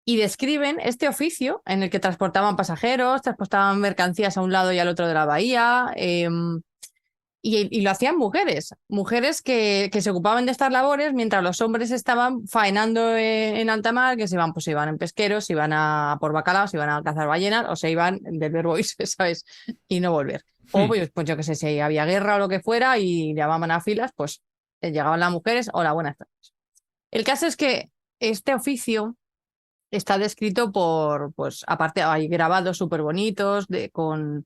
Speaker 4: y describen este oficio en el que transportaban pasajeros, transportaban mercancías a un lado y al otro de la bahía, y lo hacían mujeres que se ocupaban de estas labores mientras los hombres estaban faenando en alta mar, que se iban en pesqueros, se iban a por bacalao, se iban a cazar ballenas, o se iban del verbo irse, ¿sabes? Y no volver. O pues yo qué sé, si había guerra o lo que fuera y llamaban a filas, pues llegaban las mujeres, hola, buenas tardes. El caso es que este oficio está descrito pues aparte hay grabados súper bonitos con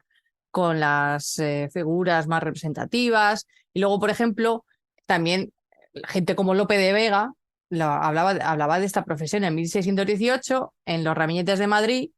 Speaker 4: las figuras más representativas. Y luego, por ejemplo, también gente como Lope de Vega hablaba de esta profesión en 1618, en los Ramilletes de Madrid,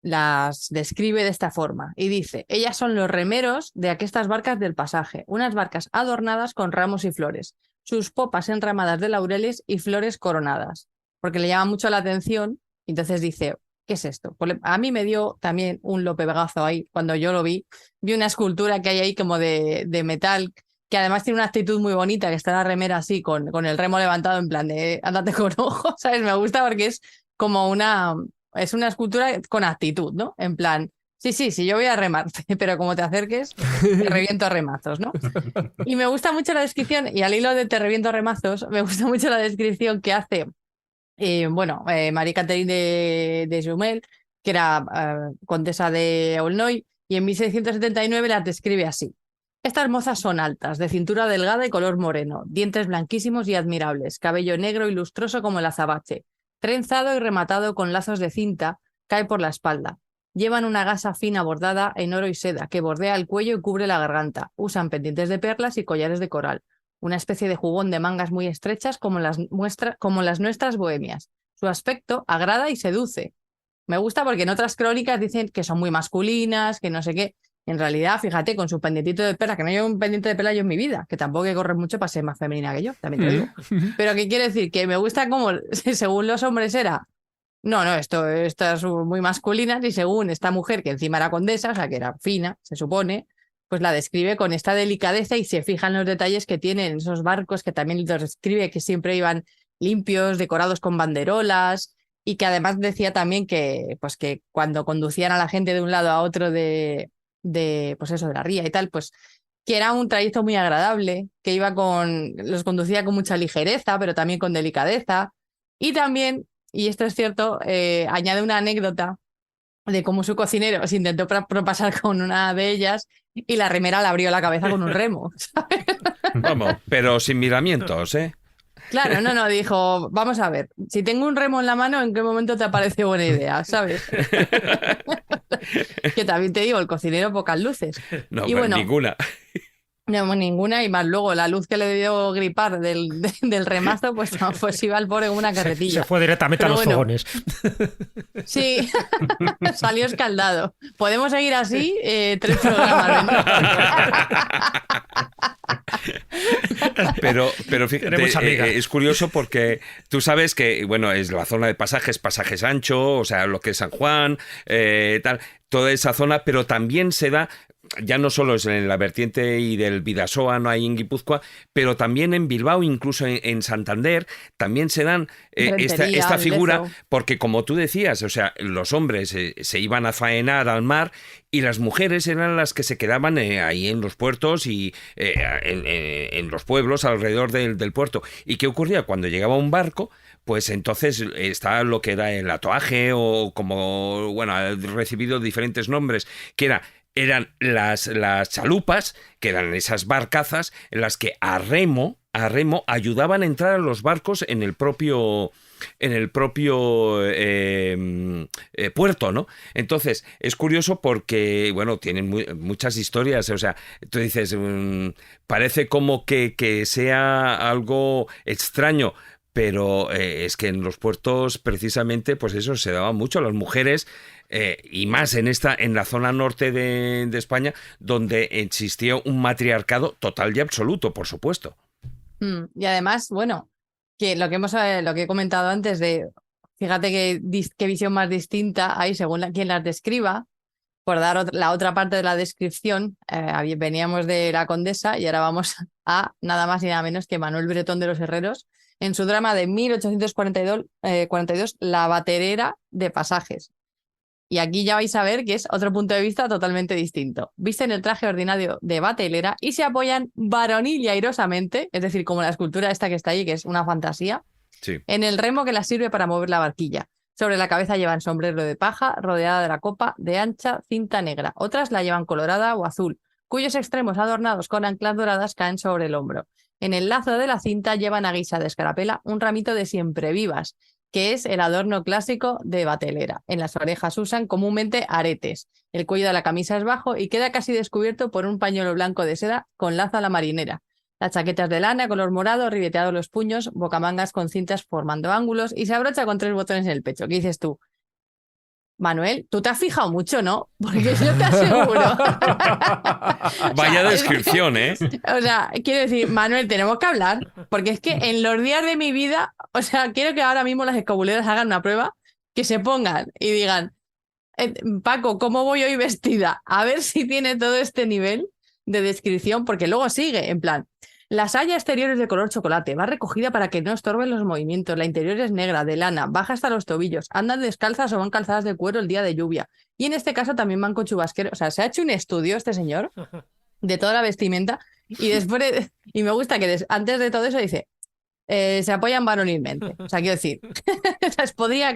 Speaker 4: las describe de esta forma y dice: ellas son los remeros de aquestas barcas del pasaje, unas barcas adornadas con ramos y flores, sus popas enramadas de laureles y flores coronadas, porque le llama mucho la atención. Entonces dice: ¿qué es esto? Pues a mí me dio también un Lope Vegazo ahí, cuando yo lo vi una escultura que hay ahí como de metal, que además tiene una actitud muy bonita, que está la remera así, con el remo levantado en plan de ándate con ojo, ¿sabes? Me gusta porque es como es una escultura con actitud, ¿no? En plan, sí, yo voy a remarte, pero como te acerques, te reviento a remazos, ¿no? Y me gusta mucho la descripción, y al hilo de te reviento a remazos, me gusta mucho la descripción que hace, Marie Catherine de Jumel, que era condesa de Aulnoy, y en 1679 las describe así: estas mozas son altas, de cintura delgada y color moreno, dientes blanquísimos y admirables, cabello negro y lustroso como el azabache, trenzado y rematado con lazos de cinta, cae por la espalda. Llevan una gasa fina bordada en oro y seda, que bordea el cuello y cubre la garganta. Usan pendientes de perlas y collares de coral. Una especie de jubón de mangas muy estrechas como las nuestras bohemias. Su aspecto agrada y seduce. Me gusta porque en otras crónicas dicen que son muy masculinas, que no sé qué. En realidad, fíjate, con su pendientito de perla, que no llevo un pendiente de perla yo en mi vida, que tampoco hay que correr mucho para ser más femenina que yo, también te lo digo. Pero ¿qué quiere decir? Que me gusta como, según los hombres era, no, estas son muy masculinas, y según esta mujer, que encima era condesa, o sea, que era fina, se supone, pues la describe con esta delicadeza y se fija en los detalles que tienen esos barcos, que también los describe que siempre iban limpios, decorados con banderolas, y que además decía también que cuando conducían a la gente de un lado a otro de la ría y tal, pues que era un trayecto muy agradable, que los conducía con mucha ligereza, pero también con delicadeza. Y también, y esto es cierto, añade una anécdota de cómo su cocinero se intentó propasar con una de ellas y la remera le abrió la cabeza con un remo, ¿sabes?
Speaker 5: Vamos, pero sin miramientos, ¿eh?
Speaker 4: Claro, no, dijo, vamos a ver, si tengo un remo en la mano, ¿en qué momento te parece buena idea, sabes? Que también te digo, el cocinero pocas luces.
Speaker 5: No,
Speaker 4: y
Speaker 5: pues
Speaker 4: bueno,
Speaker 5: ninguna.
Speaker 4: No, ninguna, y más luego la luz que le dio gripar del remazo, pues iba al pobre como una carretilla.
Speaker 6: Se fue directamente a los fogones.
Speaker 4: Sí, salió escaldado. Podemos seguir así 3 programas.
Speaker 5: Pero fíjate, es curioso porque tú sabes que, bueno, es la zona de Pasaje Sancho, o sea, lo que es San Juan, tal, toda esa zona, pero también se da, ya no solo es en la vertiente y del Bidasoa, no hay en Guipúzcoa, pero también en Bilbao, incluso en Santander, también se dan esta figura, porque como tú decías, o sea, los hombres se iban a faenar al mar y las mujeres eran las que se quedaban ahí en los puertos y en los pueblos alrededor del puerto. ¿Y qué ocurría? Cuando llegaba un barco, pues entonces está lo que era el atoaje, o como, bueno, ha recibido diferentes nombres, que eran las chalupas, que eran esas barcazas en las que a remo ayudaban a entrar a los barcos en el propio puerto, ¿no? Entonces, es curioso porque, bueno, tienen muchas historias, o sea, tú dices, parece como que sea algo extraño, pero es que en los puertos, precisamente, pues eso se daba mucho a las mujeres, y más en la zona norte de España, donde existía un matriarcado total y absoluto, por supuesto.
Speaker 4: Y además, bueno, que lo que he comentado antes fíjate qué visión más distinta hay según quien las describa. Por dar la otra parte de la descripción, veníamos de la condesa y ahora vamos a nada más y nada menos que Manuel Bretón de los Herreros, en su drama de 1842, La baterera de Pasajes. Y aquí ya vais a ver que es otro punto de vista totalmente distinto. Visten el traje ordinario de batelera y se apoyan varonil y airosamente, es decir, como la escultura esta que está ahí, que es una fantasía,
Speaker 5: sí,
Speaker 4: en el remo que las sirve para mover la barquilla. Sobre la cabeza llevan sombrero de paja, rodeada de la copa de ancha cinta negra. Otras la llevan colorada o azul, cuyos extremos adornados con anclas doradas caen sobre el hombro. En el lazo de la cinta llevan a guisa de escarapela un ramito de siemprevivas, que es el adorno clásico de batelera. En las orejas usan comúnmente aretes. El cuello de la camisa es bajo y queda casi descubierto por un pañuelo blanco de seda con lazo a la marinera. La chaqueta es de lana, color morado, ribeteados los puños, bocamangas con cintas formando ángulos y se abrocha con 3 botones en el pecho. ¿Qué dices tú? Manuel, tú te has fijado mucho, ¿no? Porque yo te aseguro.
Speaker 5: Vaya descripción, ¿eh?
Speaker 4: O sea, quiero decir, Manuel, tenemos que hablar, porque es que en los días de mi vida, o sea, quiero que ahora mismo las escobuleras hagan una prueba, que se pongan y digan, Paco, ¿cómo voy hoy vestida? A ver si tiene todo este nivel de descripción, porque luego sigue, en plan, la saya exterior es de color chocolate, va recogida para que no estorben los movimientos, la interior es negra, de lana, baja hasta los tobillos, andan descalzas o van calzadas de cuero el día de lluvia. Y en este caso también van con chubasquero. O sea, se ha hecho un estudio este señor de toda la vestimenta y después, y me gusta que antes de todo eso dice, se apoyan varonilmente. O sea, quiero decir, podría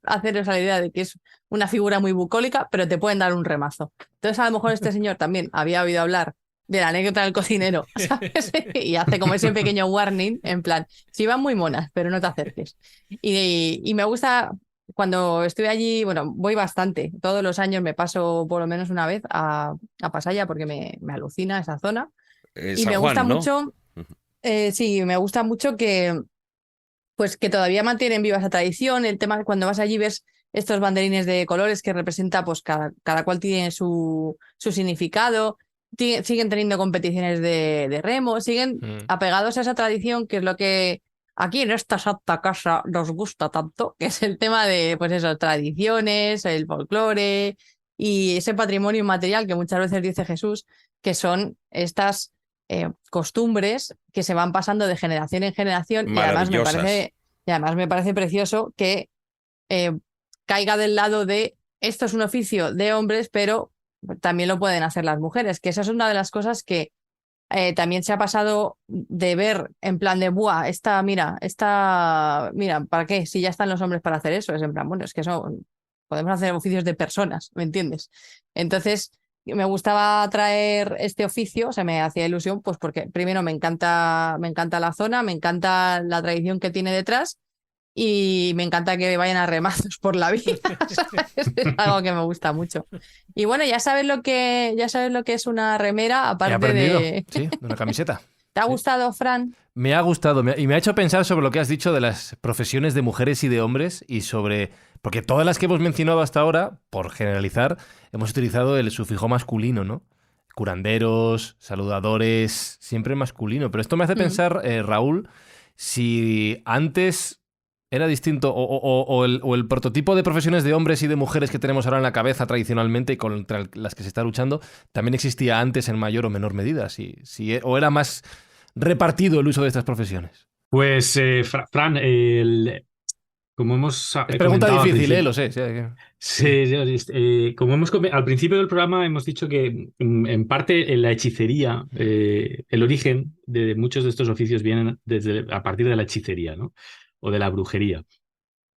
Speaker 4: hacer esa idea de que es una figura muy bucólica, pero te pueden dar un remazo. Entonces, a lo mejor este señor también había oído hablar de la anécdota del cocinero, ¿sabes? Y hace como ese pequeño warning, en plan, sí van muy monas, pero no te acerques. Y me gusta, cuando estoy allí, bueno, voy bastante, todos los años me paso por lo menos una vez a Pasaya porque me alucina esa zona. Y
Speaker 5: San
Speaker 4: me
Speaker 5: Juan,
Speaker 4: gusta
Speaker 5: ¿no?
Speaker 4: mucho, sí, me gusta mucho que todavía mantienen viva esa tradición, el tema cuando vas allí ves estos banderines de colores que representa, pues cada cual tiene su significado. Siguen teniendo competiciones de remo, siguen apegados a esa tradición, que es lo que aquí en esta santa casa nos gusta tanto, que es el tema de, pues eso, tradiciones, el folclore y ese patrimonio inmaterial que muchas veces dice Jesús, que son estas costumbres que se van pasando de generación en generación y además me parece precioso que caiga del lado de esto es un oficio de hombres, pero también lo pueden hacer las mujeres, que esa es una de las cosas que también se ha pasado de ver en plan de, buah, mira, ¿para qué? Si ya están los hombres para hacer eso, es en plan, bueno, es que podemos hacer oficios de personas, ¿me entiendes? Entonces, me gustaba traer este oficio, o sea, me hacía ilusión, pues porque primero me encanta la zona, me encanta la tradición que tiene detrás, y me encanta que vayan a remazos por la vida. Es algo que me gusta mucho. Y bueno, ya sabes lo que es una remera, aparte
Speaker 3: He aprendido,
Speaker 4: de
Speaker 3: sí, de una camiseta.
Speaker 4: ¿Te ha gustado, Fran?
Speaker 3: Me ha gustado y me ha hecho pensar sobre lo que has dicho de las profesiones de mujeres y de hombres y sobre... Porque todas las que hemos mencionado hasta ahora, por generalizar, hemos utilizado el sufijo masculino, ¿no? Curanderos, saludadores, siempre masculino. Pero esto me hace pensar, Raúl, si antes era distinto o el prototipo de profesiones de hombres y de mujeres que tenemos ahora en la cabeza tradicionalmente y contra las que se está luchando, también existía antes en mayor o menor medida. O era más repartido el uso de estas profesiones.
Speaker 8: Pues, Fran, como hemos
Speaker 3: es pregunta difícil, lo sé.
Speaker 8: Sí, como al principio del programa hemos dicho que en parte en la hechicería, el origen de muchos de estos oficios vienen a partir de la hechicería, ¿no? O de la brujería.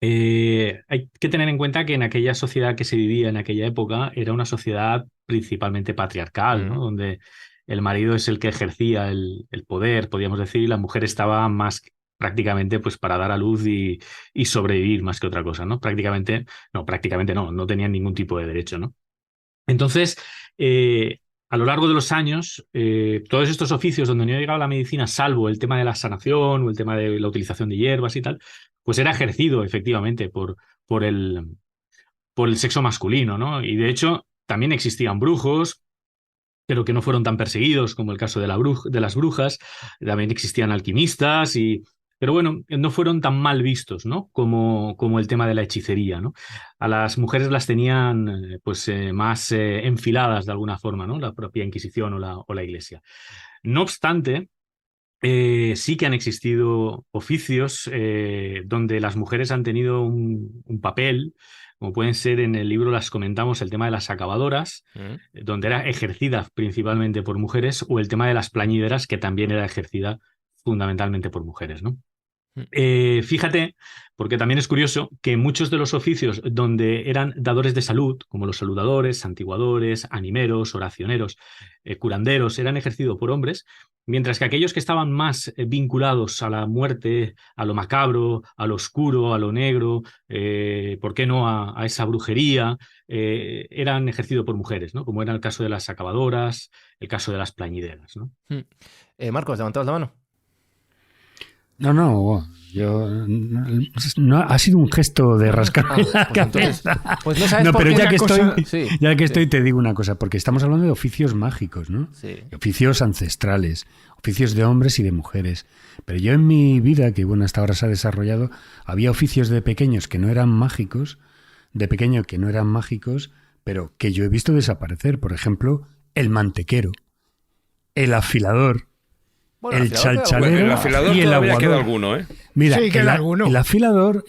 Speaker 8: Hay que tener en cuenta que en aquella sociedad que se vivía en aquella época era una sociedad principalmente patriarcal, ¿no? Donde el marido es el que ejercía el poder, podríamos decir, y la mujer estaba más prácticamente pues para dar a luz y sobrevivir más que otra cosa, ¿no? Prácticamente no tenían ningún tipo de derecho, ¿no? Entonces, a lo largo de los años, todos estos oficios donde no ha llegado la medicina, salvo el tema de la sanación o el tema de la utilización de hierbas y tal, pues era ejercido efectivamente por el sexo masculino, ¿no? Y de hecho, también existían brujos, pero que no fueron tan perseguidos como el caso de las brujas. También existían alquimistas pero bueno, no fueron tan mal vistos, ¿no? Como el tema de la hechicería, ¿no? A las mujeres las tenían más enfiladas de alguna forma, ¿no? La propia Inquisición o la Iglesia. No obstante, sí que han existido oficios donde las mujeres han tenido un papel, como pueden ser en el libro las comentamos, el tema de las acabadoras, donde era ejercida principalmente por mujeres, o el tema de las plañideras, que también era ejercida fundamentalmente por mujeres, ¿no? Fíjate, porque también es curioso que muchos de los oficios donde eran dadores de salud, como los saludadores, santiguadores, animeros, oracioneros, curanderos, eran ejercidos por hombres, Mientras que aquellos que estaban más vinculados a la muerte, a lo macabro, a lo oscuro, a lo negro, ¿por qué no a esa brujería? Eran ejercidos por mujeres, ¿no? Como era el caso de las acabadoras, el caso de las plañideras, ¿no?
Speaker 3: Marcos, ¿levantabas la mano?
Speaker 7: No, no, ha sido un gesto de rascarme la cabeza.
Speaker 3: Pues no sabes
Speaker 7: no,
Speaker 3: por
Speaker 7: pero
Speaker 3: qué
Speaker 7: ya que
Speaker 3: cosa...
Speaker 7: estoy, te digo una cosa, porque estamos hablando de oficios mágicos, ¿no?
Speaker 3: Sí.
Speaker 7: Oficios ancestrales, oficios de hombres y de mujeres. Pero yo en mi vida, que bueno, hasta ahora se ha desarrollado, había oficios de pequeños que no eran mágicos, pero que yo he visto desaparecer. Por ejemplo, el mantequero, el afilador,
Speaker 3: Bueno,
Speaker 7: el chalchalero
Speaker 5: el afilador
Speaker 7: y el
Speaker 5: todavía
Speaker 7: aguador.
Speaker 5: queda alguno, ¿eh?
Speaker 7: Mira,
Speaker 10: Sí, queda alguno.
Speaker 7: el afilador,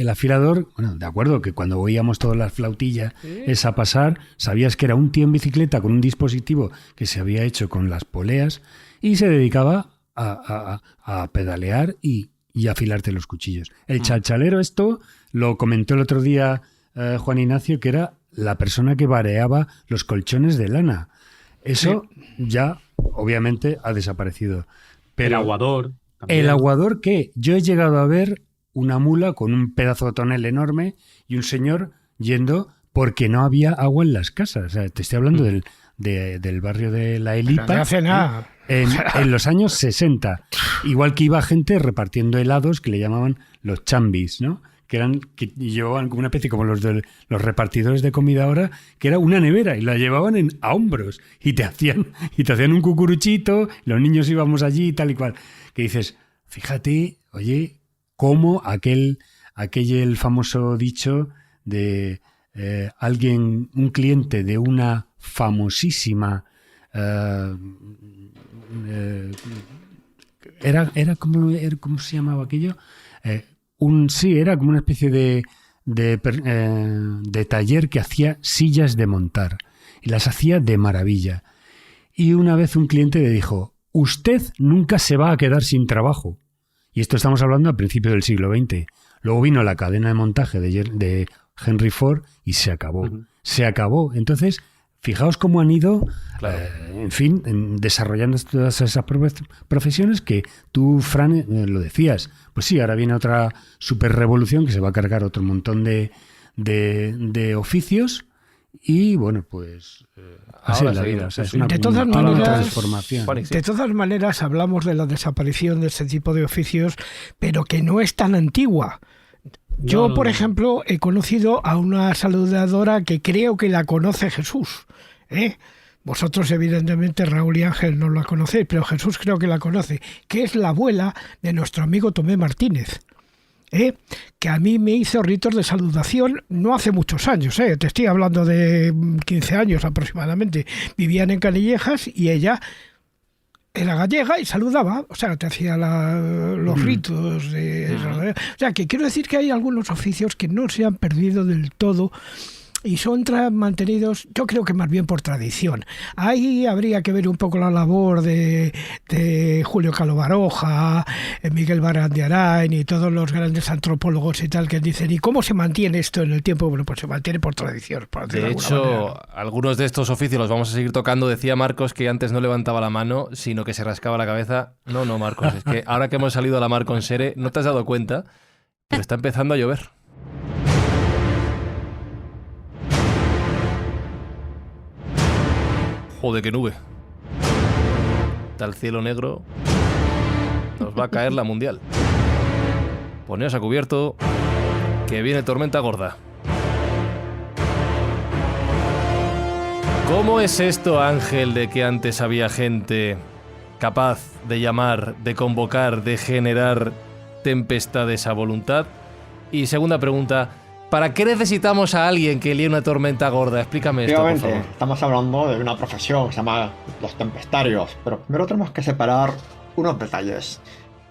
Speaker 7: bueno, de acuerdo, que cuando oíamos todas las flautillas esa pasar, sabías que era un tío en bicicleta con un dispositivo que se había hecho con las poleas y se dedicaba a pedalear y afilarte los cuchillos. El chalchalero, esto lo comentó el otro día Juan Ignacio, que era la persona que vareaba los colchones de lana. Eso ya, obviamente, ha desaparecido. Pero
Speaker 8: el aguador. También.
Speaker 7: El aguador, ¿qué? Yo he llegado a ver una mula con un pedazo de tonel enorme y un señor yendo porque no había agua en las casas. O sea, te estoy hablando del barrio de La Elipa.
Speaker 10: Pero no hace nada.
Speaker 7: En los años 60. Igual que iba gente repartiendo helados que le llamaban los chambis, ¿no? Que llevaban como una especie como los repartidores de comida ahora, que era una nevera y la llevaban a hombros y te hacían un cucuruchito, los niños íbamos allí y tal y cual. Que dices, fíjate, oye, cómo el famoso dicho de un cliente de una famosísima era ¿cómo se llamaba aquello? Era como una especie de taller que hacía sillas de montar y las hacía de maravilla. Y una vez un cliente le dijo, usted nunca se va a quedar sin trabajo. Y esto estamos hablando a principios del siglo XX. Luego vino la cadena de montaje de Henry Ford y se acabó. Se acabó. Entonces, fijaos cómo han ido, desarrollando todas esas profesiones que tú, Fran, lo decías. Pues sí, ahora viene otra super revolución que se va a cargar otro montón de oficios y, bueno, pues así es la vida. O sea, es una transformación.
Speaker 10: De todas maneras, hablamos de la desaparición de este tipo de oficios, pero que no es tan antigua. Yo, por ejemplo, he conocido a una saludadora que creo que la conoce Jesús. Vosotros, evidentemente, Raúl y Ángel no la conocéis, pero Jesús creo que la conoce, que es la abuela de nuestro amigo Tomé Martínez, que a mí me hizo ritos de saludación no hace muchos años, te estoy hablando de 15 años aproximadamente. Vivían en Canillejas y ella era gallega y saludaba, o sea, te hacía los ritos. O sea, que quiero decir que hay algunos oficios que no se han perdido del todo y son mantenidos, yo creo que más bien por tradición. Ahí habría que ver un poco la labor de Julio Calvo Baroja, Miguel Barán de Arain y todos los grandes antropólogos y tal que dicen, ¿y cómo se mantiene esto en el tiempo? Bueno, pues se mantiene por tradición.
Speaker 3: De hecho, algunos de estos oficios los vamos a seguir tocando. Decía Marcos que antes no levantaba la mano, sino que se rascaba la cabeza. No, Marcos, es que ahora que hemos salido a la mar con Sere, no te has dado cuenta, pero está empezando a llover. Joder, qué nube. Está el cielo negro. Nos va a caer la mundial. Poneos a cubierto, que viene tormenta gorda. ¿Cómo es esto, Ángel, de que antes había gente capaz de llamar, de convocar, de generar tempestades a voluntad? Y segunda pregunta, ¿para qué necesitamos a alguien que líe una tormenta gorda? Explícame esto, por favor.
Speaker 9: Estamos hablando de una profesión que se llama los tempestarios, pero primero tenemos que separar unos detalles.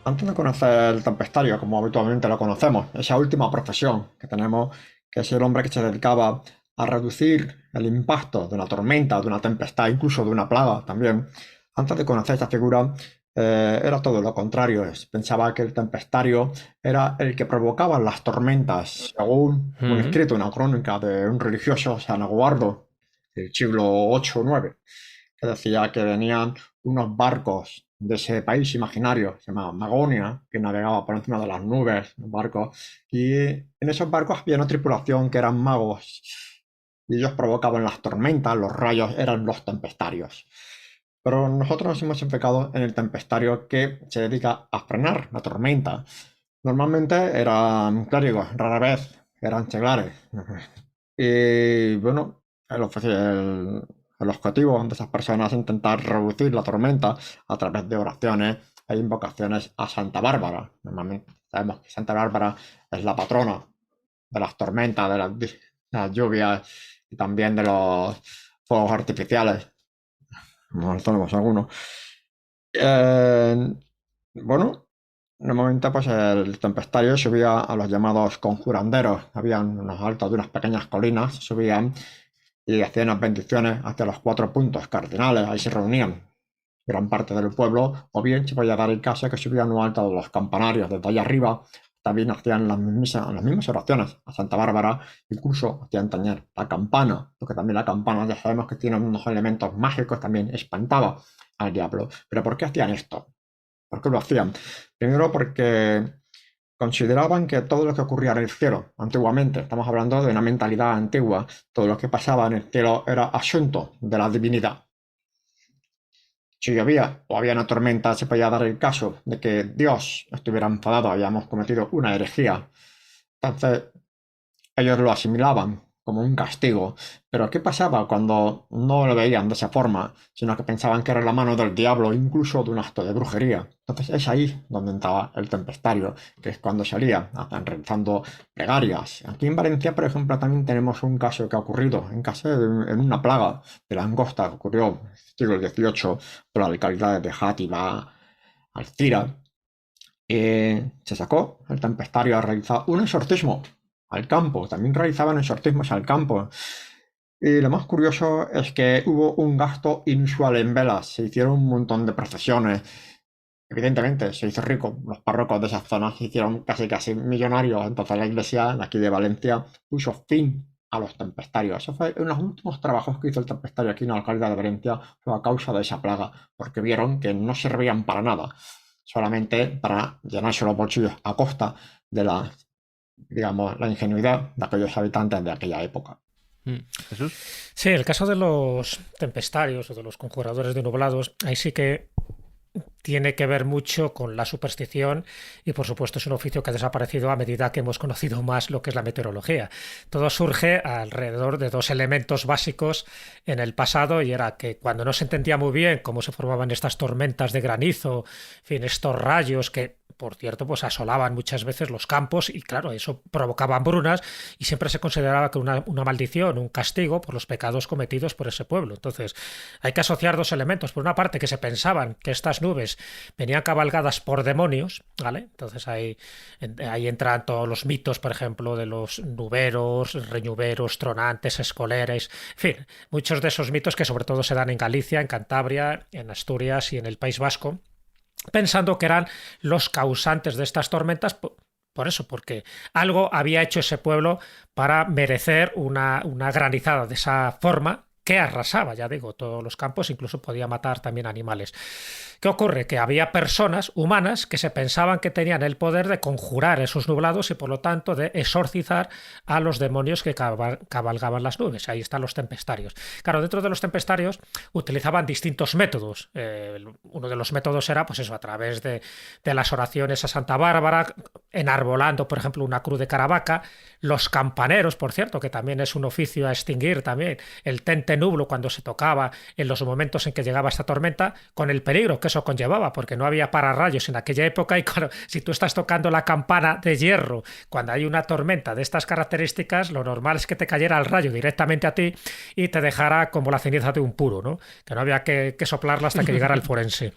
Speaker 9: Antes de conocer el tempestario, como habitualmente lo conocemos, esa última profesión que tenemos, que es el hombre que se dedicaba a reducir el impacto de una tormenta, de una tempestad, incluso de una plaga también, antes de conocer esta figura, era todo lo contrario. Pensaba que el tempestario era el que provocaba las tormentas, según un escrito, una crónica de un religioso San Aguardo del siglo 8 o 9, que decía que venían unos barcos de ese país imaginario, se llama Magonia, que navegaba por encima de las nubes, un barco, y en esos barcos había una tripulación que eran magos, y ellos provocaban las tormentas, los rayos eran los tempestarios. Pero nosotros nos hemos enfocado en el tempestario que se dedica a frenar la tormenta. Normalmente eran clérigos, rara vez eran seglares. Y bueno, el objetivo de esas personas es intentar reducir la tormenta a través de oraciones e invocaciones a Santa Bárbara. Normalmente sabemos que Santa Bárbara es la patrona de las tormentas, de las lluvias y también de los fuegos artificiales. No tenemos alguno. Bueno, normalmente pues el tempestario subía a los llamados conjuranderos. Habían unos altos de unas pequeñas colinas, subían y hacían las bendiciones hacia los 4 puntos cardinales. Ahí se reunían gran parte del pueblo, o bien se podía dar el caso que subían lo alto de los campanarios. Desde allá arriba también hacían las mismas oraciones a Santa Bárbara, incluso hacían tañer la campana, porque también la campana ya sabemos que tiene unos elementos mágicos, también espantaba al diablo. ¿Pero por qué hacían esto? ¿Por qué lo hacían? Primero porque consideraban que todo lo que ocurría en el cielo, antiguamente, estamos hablando de una mentalidad antigua, todo lo que pasaba en el cielo era asunto de la divinidad. Si llovía o había una tormenta, se podía dar el caso de que Dios estuviera enfadado, habíamos cometido una herejía. Entonces, ellos lo asimilaban como un castigo. Pero ¿qué pasaba cuando no lo veían de esa forma, sino que pensaban que era la mano del diablo, incluso de un acto de brujería? Entonces es ahí donde entraba el tempestario, que es cuando salía realizando plegarias. Aquí en Valencia, por ejemplo, también tenemos un caso que ha ocurrido en una plaga de langosta que ocurrió en el siglo XVIII por las localidades de Játiva, Alcira. Se sacó el tempestario a realizar un exorcismo al campo. También realizaban exorcismos al campo. Y lo más curioso es que hubo un gasto inusual en velas. Se hicieron un montón de procesiones. Evidentemente se hizo rico. Los párrocos de esas zonas se hicieron casi millonarios. Entonces la iglesia de aquí de Valencia puso fin a los tempestarios. Eso fue uno de los últimos trabajos que hizo el tempestario aquí en la localidad de Valencia, fue a causa de esa plaga, porque vieron que no servían para nada, solamente para llenarse los bolsillos a costa de la ingenuidad de aquellos habitantes de aquella época.
Speaker 3: ¿Jesús?
Speaker 6: Sí, el caso de los tempestarios o de los conjuradores de nublados, ahí sí que tiene que ver mucho con la superstición y por supuesto es un oficio que ha desaparecido a medida que hemos conocido más lo que es la meteorología. Todo surge alrededor de 2 elementos básicos en el pasado, y era que cuando no se entendía muy bien cómo se formaban estas tormentas de granizo, en fin, estos rayos que por cierto, pues asolaban muchas veces los campos y claro, eso provocaba hambrunas y siempre se consideraba que una maldición, un castigo por los pecados cometidos por ese pueblo. Entonces, hay que asociar 2 elementos. Por una parte, que se pensaban que estas nubes venían cabalgadas por demonios, ¿vale? Entonces ahí entran todos los mitos, por ejemplo, de los nuberos, reñuveros, tronantes, escoleres, en fin, muchos de esos mitos que sobre todo se dan en Galicia, en Cantabria, en Asturias y en el País Vasco, pensando que eran los causantes de estas tormentas, por eso, porque algo había hecho ese pueblo para merecer una granizada de esa forma que arrasaba, ya digo, todos los campos, incluso podía matar también animales. ¿Qué ocurre? Que había personas humanas que se pensaban que tenían el poder de conjurar esos nublados y por lo tanto de exorcizar a los demonios que cabalgaban las nubes. Ahí están los tempestarios. Claro, dentro de los tempestarios utilizaban distintos métodos. Uno de los métodos era, pues eso, a través de las oraciones a Santa Bárbara, enarbolando, por ejemplo, una cruz de Caravaca. Los campaneros, por cierto, que también es un oficio a extinguir también, el tente nublo cuando se tocaba en los momentos en que llegaba esta tormenta, con el peligro que eso conllevaba, porque no había pararrayos en aquella época y claro, si tú estás tocando la campana de hierro cuando hay una tormenta de estas características, lo normal es que te cayera el rayo directamente a ti y te dejara como la ceniza de un puro, ¿no? Que no había que soplarla hasta que llegara el forense.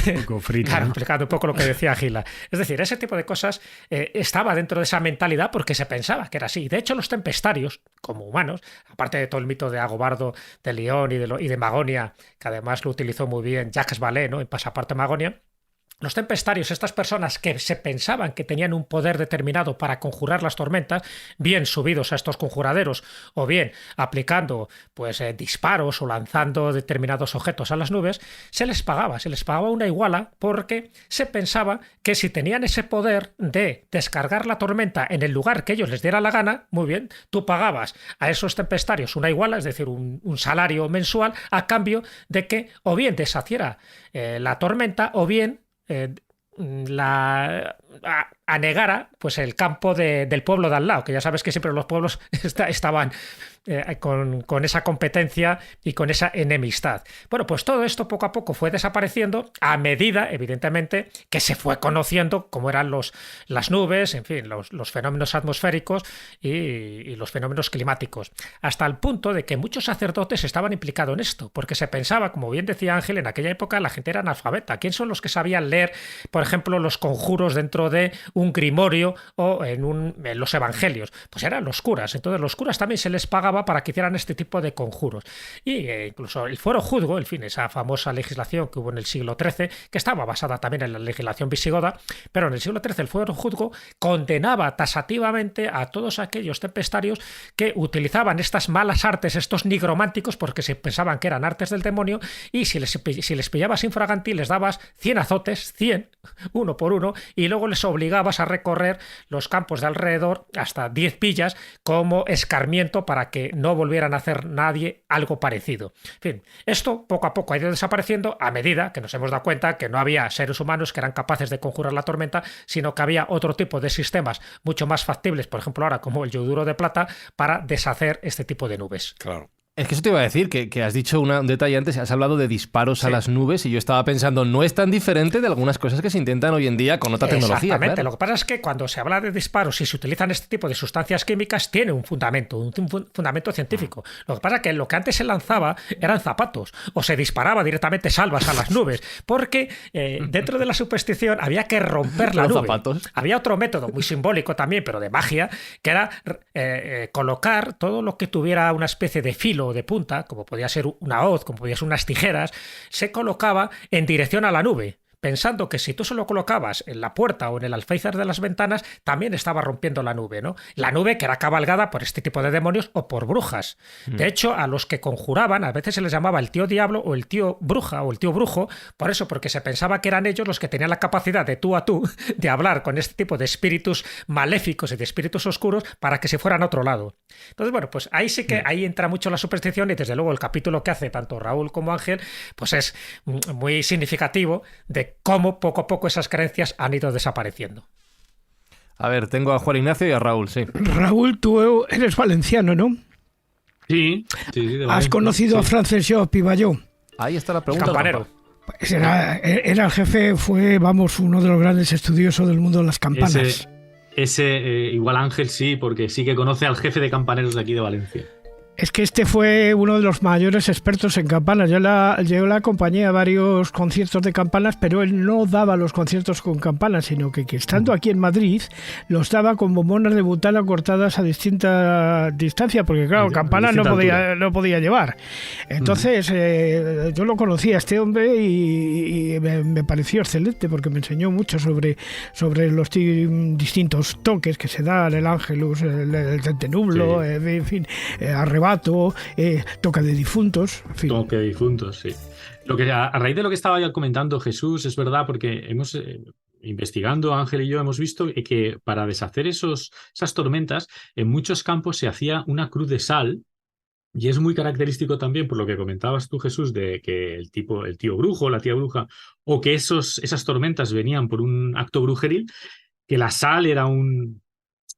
Speaker 7: Un poco frito,
Speaker 6: claro,
Speaker 7: ¿no?
Speaker 6: explicando un poco lo que decía Gila. Es decir, ese tipo de cosas estaba dentro de esa mentalidad porque se pensaba que era así. De hecho, los tempestarios, como humanos, aparte de todo el mito de Agobardo, de León y de Magonia, que además lo utilizó muy bien Jacques Vallée, ¿no? En Pasaporte Magonia, Los tempestarios, estas personas que se pensaban que tenían un poder determinado para conjurar las tormentas, bien subidos a estos conjuraderos o bien aplicando pues disparos o lanzando determinados objetos a las nubes, se les pagaba una iguala porque se pensaba que si tenían ese poder de descargar la tormenta en el lugar que ellos les diera la gana, muy bien, tú pagabas a esos tempestarios una iguala, es decir, un salario mensual a cambio de que o bien deshaciera la tormenta o bien anegara pues el campo del pueblo de al lado, que ya sabes que siempre los pueblos estaban con esa competencia y con esa enemistad. Bueno, pues todo esto poco a poco fue desapareciendo a medida, evidentemente, que se fue conociendo cómo eran las nubes, en fin, los fenómenos atmosféricos y los fenómenos climáticos, hasta el punto de que muchos sacerdotes estaban implicados en esto, porque se pensaba, como bien decía Ángel, en aquella época la gente era analfabeta. ¿Quién son los que sabían leer, por ejemplo, los conjuros dentro de un grimorio o en los evangelios? Pues eran los curas. Entonces los curas también se les pagaba para que hicieran este tipo de conjuros. Y incluso el fuero juzgo, en fin, esa famosa legislación que hubo en el siglo XIII, que estaba basada también en la legislación visigoda, pero en el siglo XIII el fuero juzgo condenaba tasativamente a todos aquellos tempestarios que utilizaban estas malas artes, estos nigrománticos, porque se pensaban que eran artes del demonio, y si les pillabas infraganti les dabas 100 azotes, 100, uno por uno, y luego les obligabas a recorrer los campos de alrededor hasta 10 pillas como escarmiento para que no volvieran a hacer nadie algo parecido. En fin, esto poco a poco ha ido desapareciendo a medida que nos hemos dado cuenta que no había seres humanos que eran capaces de conjurar la tormenta, sino que había otro tipo de sistemas mucho más factibles, por ejemplo ahora como el yoduro de plata, para deshacer este tipo de nubes.
Speaker 5: Claro.
Speaker 3: Es que eso te iba a decir, que has dicho un detalle antes, has hablado de disparos a las nubes y yo estaba pensando, no es tan diferente de algunas cosas que se intentan hoy en día con otra tecnología.
Speaker 6: Exactamente,
Speaker 3: claro.
Speaker 6: Lo que pasa es que cuando se habla de disparos y se utilizan este tipo de sustancias químicas, tiene un fundamento científico. Lo que pasa es que lo que antes se lanzaba eran zapatos o se disparaba directamente salvas a las nubes, porque dentro de la superstición había que romper la nube.
Speaker 3: Zapatos.
Speaker 6: Había otro método muy simbólico también, pero de magia, que era colocar todo lo que tuviera una especie de filo de punta, como podía ser una hoz, como podía ser unas tijeras, se colocaba en dirección a la nube, pensando que si tú se lo colocabas en la puerta o en el alféizar de las ventanas, también estaba rompiendo la nube, ¿no? La nube que era cabalgada por este tipo de demonios o por brujas. De hecho, a los que conjuraban, a veces se les llamaba el tío diablo o el tío bruja o el tío brujo, por eso, porque se pensaba que eran ellos los que tenían la capacidad de tú a tú de hablar con este tipo de espíritus maléficos y de espíritus oscuros para que se fueran a otro lado. Entonces, bueno, pues ahí sí que ahí entra mucho la superstición y desde luego el capítulo que hace tanto Raúl como Ángel, pues es muy significativo de cómo poco a poco esas creencias han ido desapareciendo.
Speaker 3: A ver, tengo a Juan Ignacio y a Raúl, sí.
Speaker 10: Raúl, tú eres valenciano, ¿no?
Speaker 8: Sí.
Speaker 10: ¿Has conocido a Francesc Job Piballó?
Speaker 3: Ahí está la pregunta.
Speaker 6: Campanero.
Speaker 10: Pues era el jefe, fue, vamos, uno de los grandes estudiosos del mundo de las campanas.
Speaker 8: Igual Ángel sí, porque sí que conoce al jefe de campaneros de aquí de Valencia.
Speaker 10: Es que este fue uno de los mayores expertos en campanas. Yo la acompañé a varios conciertos de campanas, pero él no daba los conciertos con campanas, sino que estando aquí en Madrid los daba con bombonas de butano cortadas a distinta distancia, porque claro, campanas no podía llevar. Entonces yo lo conocí a este hombre y me pareció excelente, porque me enseñó mucho sobre los distintos toques que se dan, el ángelus, el tentenublo, en fin, arrebato, toca de difuntos, en fin.
Speaker 8: Toque de difuntos, sí. A raíz de lo que estaba ya comentando Jesús, es verdad, porque hemos investigando, Ángel y yo hemos visto que para deshacer esas tormentas, en muchos campos se hacía una cruz de sal. Y es muy característico también, por lo que comentabas tú, Jesús, de que el tío brujo, la tía bruja, o que esas tormentas venían por un acto brujeril, que la sal era un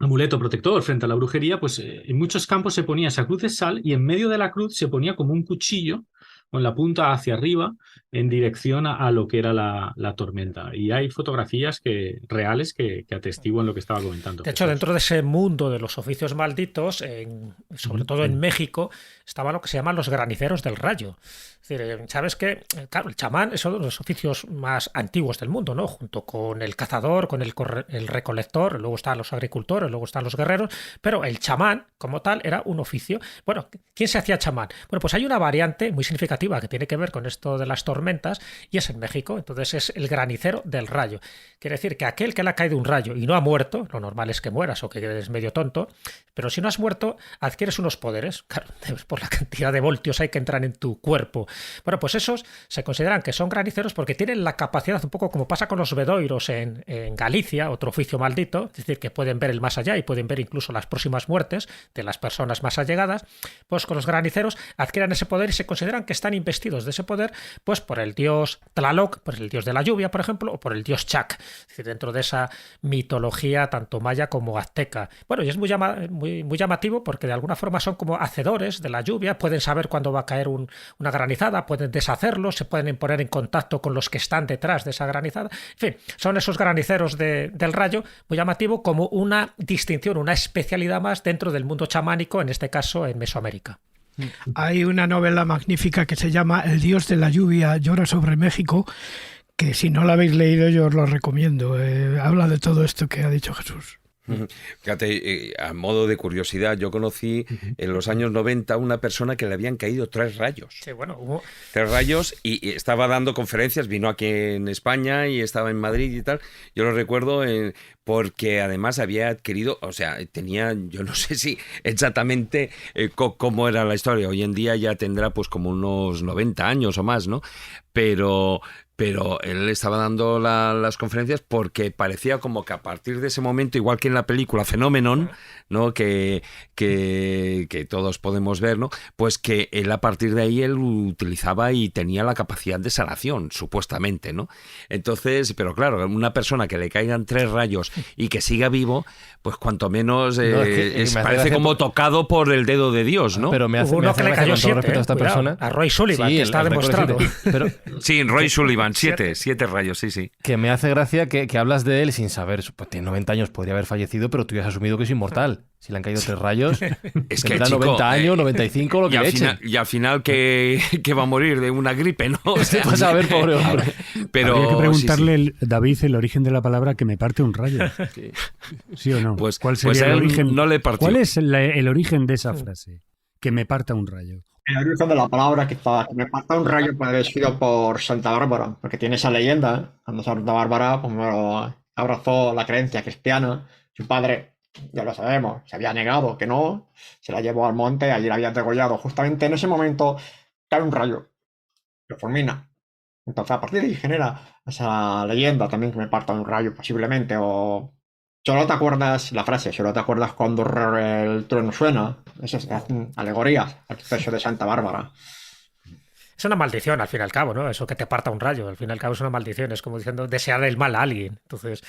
Speaker 8: amuleto protector frente a la brujería, pues en muchos campos se ponía esa cruz de sal y en medio de la cruz se ponía como un cuchillo con la punta hacia arriba en dirección a lo que era la tormenta. Y hay fotografías reales que atestiguan lo que estaba comentando.
Speaker 6: De hecho, dentro de ese mundo de los oficios malditos, sobre todo en México, estaban lo que se llaman los graniceros del rayo. Es decir, ¿sabes qué? Claro, el chamán es uno de los oficios más antiguos del mundo, ¿no? Junto con el cazador, con el recolector, luego están los agricultores, luego están los guerreros, pero el chamán, como tal, era un oficio. Bueno, ¿quién se hacía chamán? Bueno, pues hay una variante muy significativa que tiene que ver con esto de las tormentas y es en México. Entonces es el granicero del rayo. Quiere decir que aquel que le ha caído un rayo y no ha muerto, lo normal es que mueras o que eres medio tonto, pero si no has muerto, adquieres unos poderes, claro, por la cantidad de voltios hay que entrar en tu cuerpo. Bueno, pues esos se consideran que son graniceros porque tienen la capacidad, un poco como pasa con los bedoiros en Galicia, otro oficio maldito, es decir, que pueden ver el más allá y pueden ver incluso las próximas muertes de las personas más allegadas. Pues con los graniceros adquieren ese poder y se consideran que están investidos de ese poder, pues por el dios Tlaloc, por el dios de la lluvia, por ejemplo, o por el dios Chac, es decir, dentro de esa mitología tanto maya como azteca. Bueno, y es muy llamativo porque de alguna forma son como hacedores de la lluvia, pueden saber cuándo va a caer una granizada, pueden deshacerlo, se pueden poner en contacto con los que están detrás de esa granizada. En fin, son esos graniceros del rayo, muy llamativo, como una distinción, una especialidad más dentro del mundo chamánico, en este caso en Mesoamérica.
Speaker 10: Hay una novela magnífica que se llama El dios de la lluvia llora sobre México, que si no la habéis leído yo os lo recomiendo. Habla de todo esto que ha dicho Jesús.
Speaker 5: Fíjate, a modo de curiosidad, yo conocí en los años 90 una persona que le habían caído 3 rayos.
Speaker 6: Sí, bueno, hubo
Speaker 5: 3 rayos y estaba dando conferencias, vino aquí en España y estaba en Madrid y tal. Yo lo recuerdo porque además había adquirido, o sea, tenía, yo no sé si exactamente cómo era la historia. Hoy en día ya tendrá pues como unos 90 años o más, ¿no? Pero él estaba dando las conferencias porque parecía como que a partir de ese momento, igual que en la película Phenomenon, ¿no? que todos podemos ver, ¿no? Pues que él a partir de ahí él utilizaba y tenía la capacidad de sanación, supuestamente, ¿no? Entonces, pero claro, una persona que le caigan 3 rayos y que siga vivo, pues cuanto menos parece como tocado por el dedo de Dios, ¿no?
Speaker 3: Pero me hace
Speaker 6: uno que le cayó 7,
Speaker 3: respecto a esta persona.
Speaker 6: A Roy Sullivan, que está demostrado.
Speaker 3: Pero,
Speaker 5: sí, Roy Sullivan, 7 rayos, sí.
Speaker 3: Que me hace gracia que hablas de él sin saber, pues tiene 90 años, podría haber fallecido, pero tú ya has asumido que es inmortal. Si le han caído 3 rayos,
Speaker 5: es que
Speaker 3: tendrá
Speaker 5: chico,
Speaker 3: 90 años, 95, lo que le echen.
Speaker 5: Y al final que va a morir de una gripe, ¿no? O sea,
Speaker 3: vas a ver, pobre hombre.
Speaker 7: Pero habría que preguntarle, David, el origen de la palabra que me parte un rayo. ¿Sí o no?
Speaker 5: Pues,
Speaker 7: ¿cuál sería el origen?
Speaker 5: No le partió.
Speaker 7: ¿Cuál es el origen de esa frase? Que me parta un rayo.
Speaker 9: El origen de la palabra que me parta un rayo puede haber sido por Santa Bárbara, porque tiene esa leyenda. Cuando Santa Bárbara pues, abrazó la creencia cristiana, su padre, ya lo sabemos, se había negado que no, se la llevó al monte, allí la habían degollado. Justamente en ese momento cae un rayo, lo fulmina. Entonces a partir de ahí genera esa leyenda también que me parta un rayo posiblemente, o... Solo te acuerdas la frase, solo te acuerdas cuando el trueno suena. Esas alegorías al suceso de Santa Bárbara.
Speaker 6: Es una maldición, al fin y al cabo, ¿no? Eso que te parta un rayo, al fin y al cabo es una maldición. Es como diciendo desear el mal a alguien. Entonces...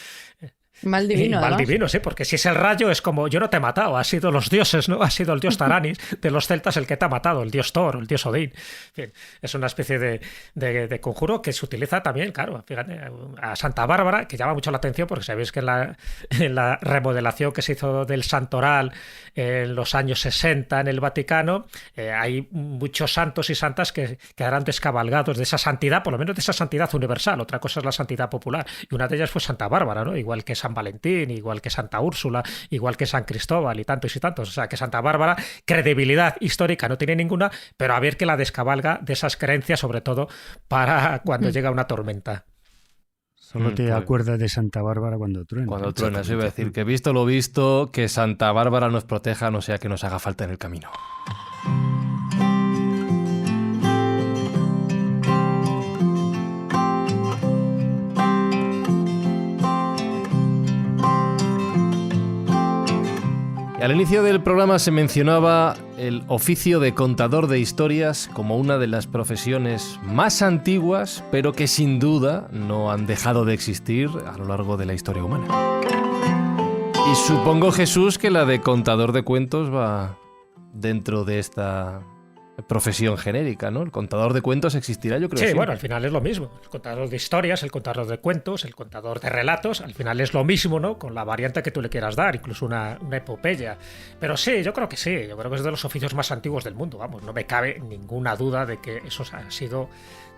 Speaker 4: Mal divino,
Speaker 6: mal divino, sí, porque si es el rayo es como yo no te he matado, ha sido los dioses, ¿no? Ha sido el dios Taranis de los celtas el que te ha matado, el dios Thor, el dios Odín. En fin, es una especie de conjuro que se utiliza también, claro, fíjate, a Santa Bárbara, que llama mucho la atención porque sabéis que en la remodelación que se hizo del Santoral en los años 60 en el Vaticano, hay muchos santos y santas que quedarán descabalgados de esa santidad, por lo menos de esa santidad universal. Otra cosa es la santidad popular, y una de ellas fue Santa Bárbara, ¿no? Igual que San Valentín, igual que Santa Úrsula, igual que San Cristóbal y tantos y tantos. O sea que Santa Bárbara, credibilidad histórica no tiene ninguna, pero a ver que la descabalga de esas creencias, sobre todo para cuando llega una tormenta.
Speaker 7: Solo te acuerdas de Santa Bárbara cuando truena.
Speaker 3: Cuando truena, eso iba a decir. Que visto lo visto, que Santa Bárbara nos proteja, no sea que nos haga falta en el camino. Y al inicio del programa se mencionaba el oficio de contador de historias como una de las profesiones más antiguas, pero que sin duda no han dejado de existir a lo largo de la historia humana. Y supongo, Jesús, que la de contador de cuentos va dentro de esta profesión genérica, ¿no? El contador de cuentos existirá, yo creo.
Speaker 6: Sí,
Speaker 3: siempre.
Speaker 6: bueno, al final es lo mismo. El contador de historias, el contador de cuentos, el contador de relatos, al final es lo mismo, ¿no? Con la variante que tú le quieras dar, incluso una epopeya. Pero sí, yo creo que sí. Yo creo que es de los oficios más antiguos del mundo, vamos. No me cabe ninguna duda de que eso ha sido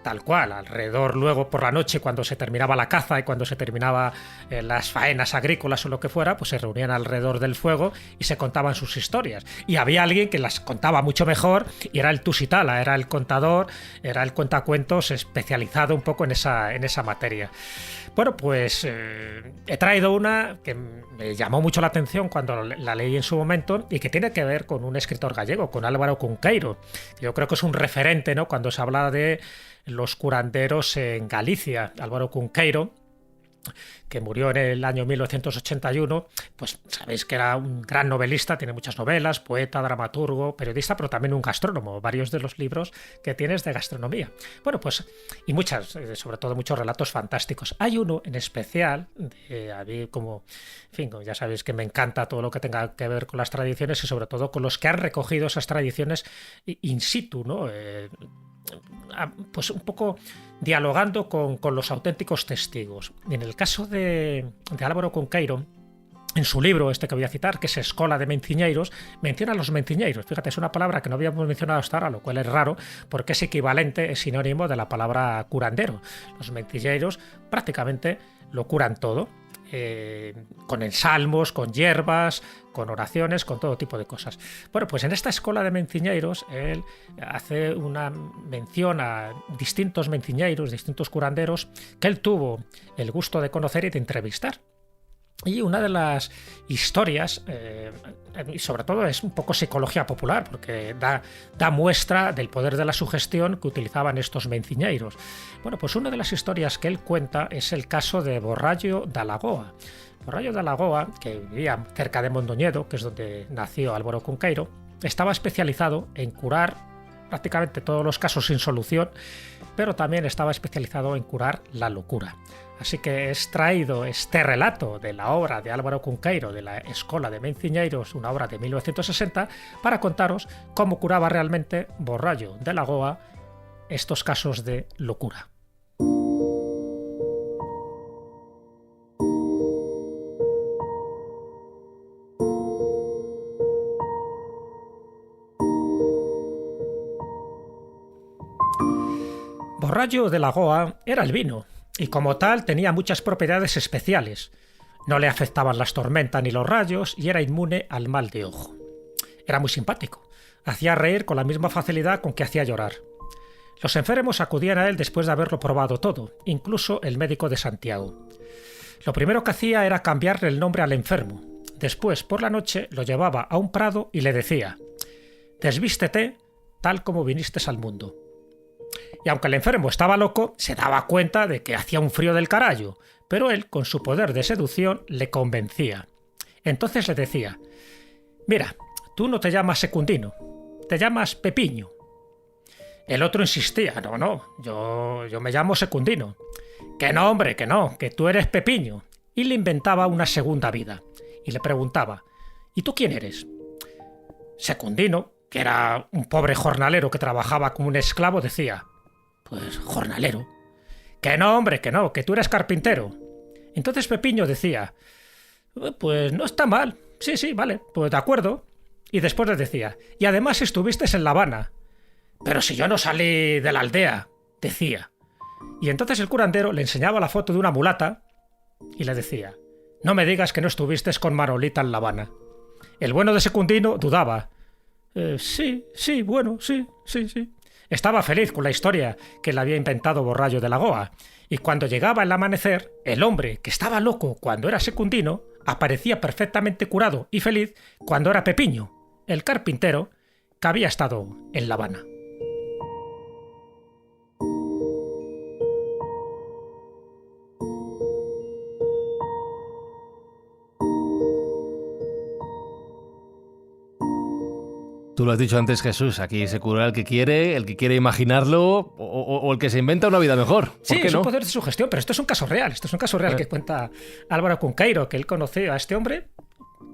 Speaker 6: tal cual. Alrededor luego por la noche, cuando se terminaba la caza y cuando se terminaba las faenas agrícolas o lo que fuera, pues se reunían alrededor del fuego y se contaban sus historias. Y había alguien que las contaba mucho mejor y era el tusitala, era el contador, era el cuentacuentos especializado un poco en esa materia. Bueno, pues he traído una que me llamó mucho la atención cuando la leí en su momento y que tiene que ver con un escritor gallego, con Álvaro Cunqueiro. Yo creo que es un referente, ¿no? Cuando se habla de los curanderos en Galicia. Álvaro Cunqueiro, que murió en el año 1981, pues sabéis que era un gran novelista, tiene muchas novelas, poeta, dramaturgo, periodista, pero también un gastrónomo, varios de los libros que tienes de gastronomía. Bueno, pues, y muchas, sobre todo muchos relatos fantásticos. Hay uno en especial, a mí como, en fin, como ya sabéis que me encanta todo lo que tenga que ver con las tradiciones y sobre todo con los que han recogido esas tradiciones in situ, ¿no? Pues un poco dialogando con los auténticos testigos. En el caso de Álvaro Cunqueiro, en su libro este que voy a citar, que es Escola de Menciñeiros, menciona a los menciñeiros. Fíjate, es una palabra que no habíamos mencionado hasta ahora, lo cual es raro, porque es equivalente, es sinónimo de la palabra curandero. Los menciñeiros prácticamente lo curan todo. Con ensalmos, con hierbas, con oraciones, con todo tipo de cosas. Bueno, pues en esta escuela de menciñeiros él hace una mención a distintos menciñeiros, distintos curanderos que él tuvo el gusto de conocer y de entrevistar. Y una de las historias, y sobre todo es un poco psicología popular, porque da muestra del poder de la sugestión que utilizaban estos menciñeiros. Bueno, pues una de las historias que él cuenta es el caso de Borrallo da Lagoa. Borrallo da Lagoa, que vivía cerca de Mondoñedo, que es donde nació Álvaro Cunqueiro, estaba especializado en curar prácticamente todos los casos sin solución, pero también estaba especializado en curar la locura. Así que he extraído este relato de la obra de Álvaro Cunqueiro, de la Escola de Menciñeiros, una obra de 1960, para contaros cómo curaba realmente Borrallo de Lagoa estos casos de locura. Borrallo de Lagoa era el vino, y como tal tenía muchas propiedades especiales. No le afectaban las tormentas ni los rayos y era inmune al mal de ojo. Era muy simpático. Hacía reír con la misma facilidad con que hacía llorar. Los enfermos acudían a él después de haberlo probado todo, incluso el médico de Santiago. Lo primero que hacía era cambiarle el nombre al enfermo. Después, por la noche, lo llevaba a un prado y le decía: «Desvístete tal como viniste al mundo». Y aunque el enfermo estaba loco, se daba cuenta de que hacía un frío del carallo, pero él, con su poder de seducción, le convencía. Entonces le decía: «Mira, tú no te llamas Secundino, te llamas Pepiño». El otro insistía: «No, yo me llamo Secundino». «Que no, hombre, que no, que tú eres Pepiño». Y le inventaba una segunda vida. Y le preguntaba: «¿Y tú quién eres?». Secundino, que era un pobre jornalero que trabajaba como un esclavo, decía: «Pues jornalero». «Que no, hombre, que no, que tú eres carpintero». Entonces Pepiño decía: «Pues no está mal, sí, vale, pues de acuerdo». Y después le decía: «Y además estuviste en La Habana». «Pero si yo no salí de la aldea», decía. Y entonces el curandero le enseñaba la foto de una mulata y le decía: «No me digas que no estuviste con Manolita en La Habana». El bueno de Secundino dudaba. Sí. Estaba feliz con la historia que le había inventado Borrallo de Lagoa, y cuando llegaba el amanecer, el hombre que estaba loco cuando era Secundino aparecía perfectamente curado y feliz cuando era Pepiño, el carpintero que había estado en La Habana.
Speaker 3: Tú lo has dicho antes, Jesús, aquí se cura el que quiere imaginarlo o el que se inventa una vida mejor. ¿Por
Speaker 6: sí,
Speaker 3: qué
Speaker 6: es
Speaker 3: no?
Speaker 6: un poder de sugestión, pero esto es un caso real. Esto es un caso real que cuenta Álvaro Cunqueiro, que él conoció a este hombre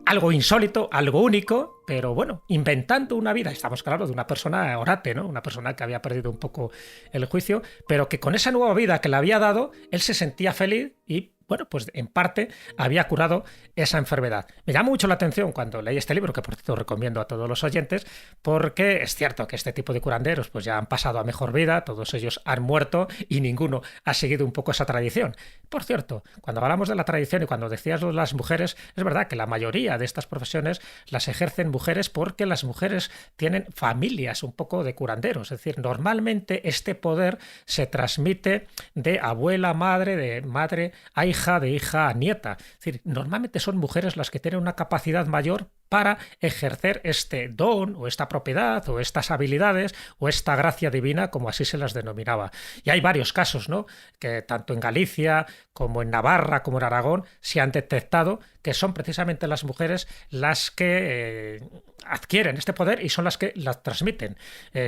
Speaker 6: algo insólito, algo único, pero bueno, inventando una vida. Estamos claro de una persona orate, ¿no? Una persona que había perdido un poco el juicio, pero que con esa nueva vida que le había dado, él se sentía feliz y bueno, pues en parte había curado esa enfermedad. Me llama mucho la atención cuando leí este libro, que por cierto recomiendo a todos los oyentes, porque es cierto que este tipo de curanderos pues ya han pasado a mejor vida, todos ellos han muerto y ninguno ha seguido un poco esa tradición. Por cierto, cuando hablamos de la tradición y cuando decías lo de las mujeres, es verdad que la mayoría de estas profesiones las ejercen mujeres porque las mujeres tienen familias un poco de curanderos. Es decir, normalmente este poder se transmite de abuela a madre, de madre a hija, de hija a nieta. Es decir, normalmente son mujeres las que tienen una capacidad mayor para ejercer este don o esta propiedad o estas habilidades o esta gracia divina, como así se las denominaba. Y hay varios casos, ¿no? Que tanto en Galicia como en Navarra como en Aragón se han detectado que son precisamente las mujeres las que adquieren este poder y son las que las transmiten.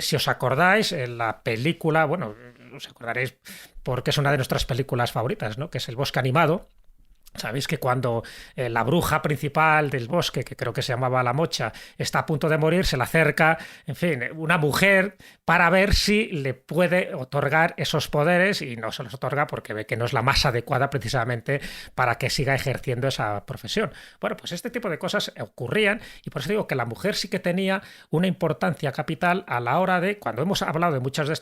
Speaker 6: Si os acordáis, en la película, bueno, os acordaréis porque es una de nuestras películas favoritas, ¿no? Que es El bosque animado. Sabéis que cuando la bruja principal del bosque, que creo que se llamaba La Mocha, está a punto de morir, se le acerca, en fin, una mujer para ver si le puede otorgar esos poderes y no se los otorga porque ve que no es la más adecuada precisamente para que siga ejerciendo esa profesión. Bueno, pues este tipo de cosas ocurrían y por eso digo que la mujer sí que tenía una importancia capital a la hora de, cuando hemos hablado de muchas de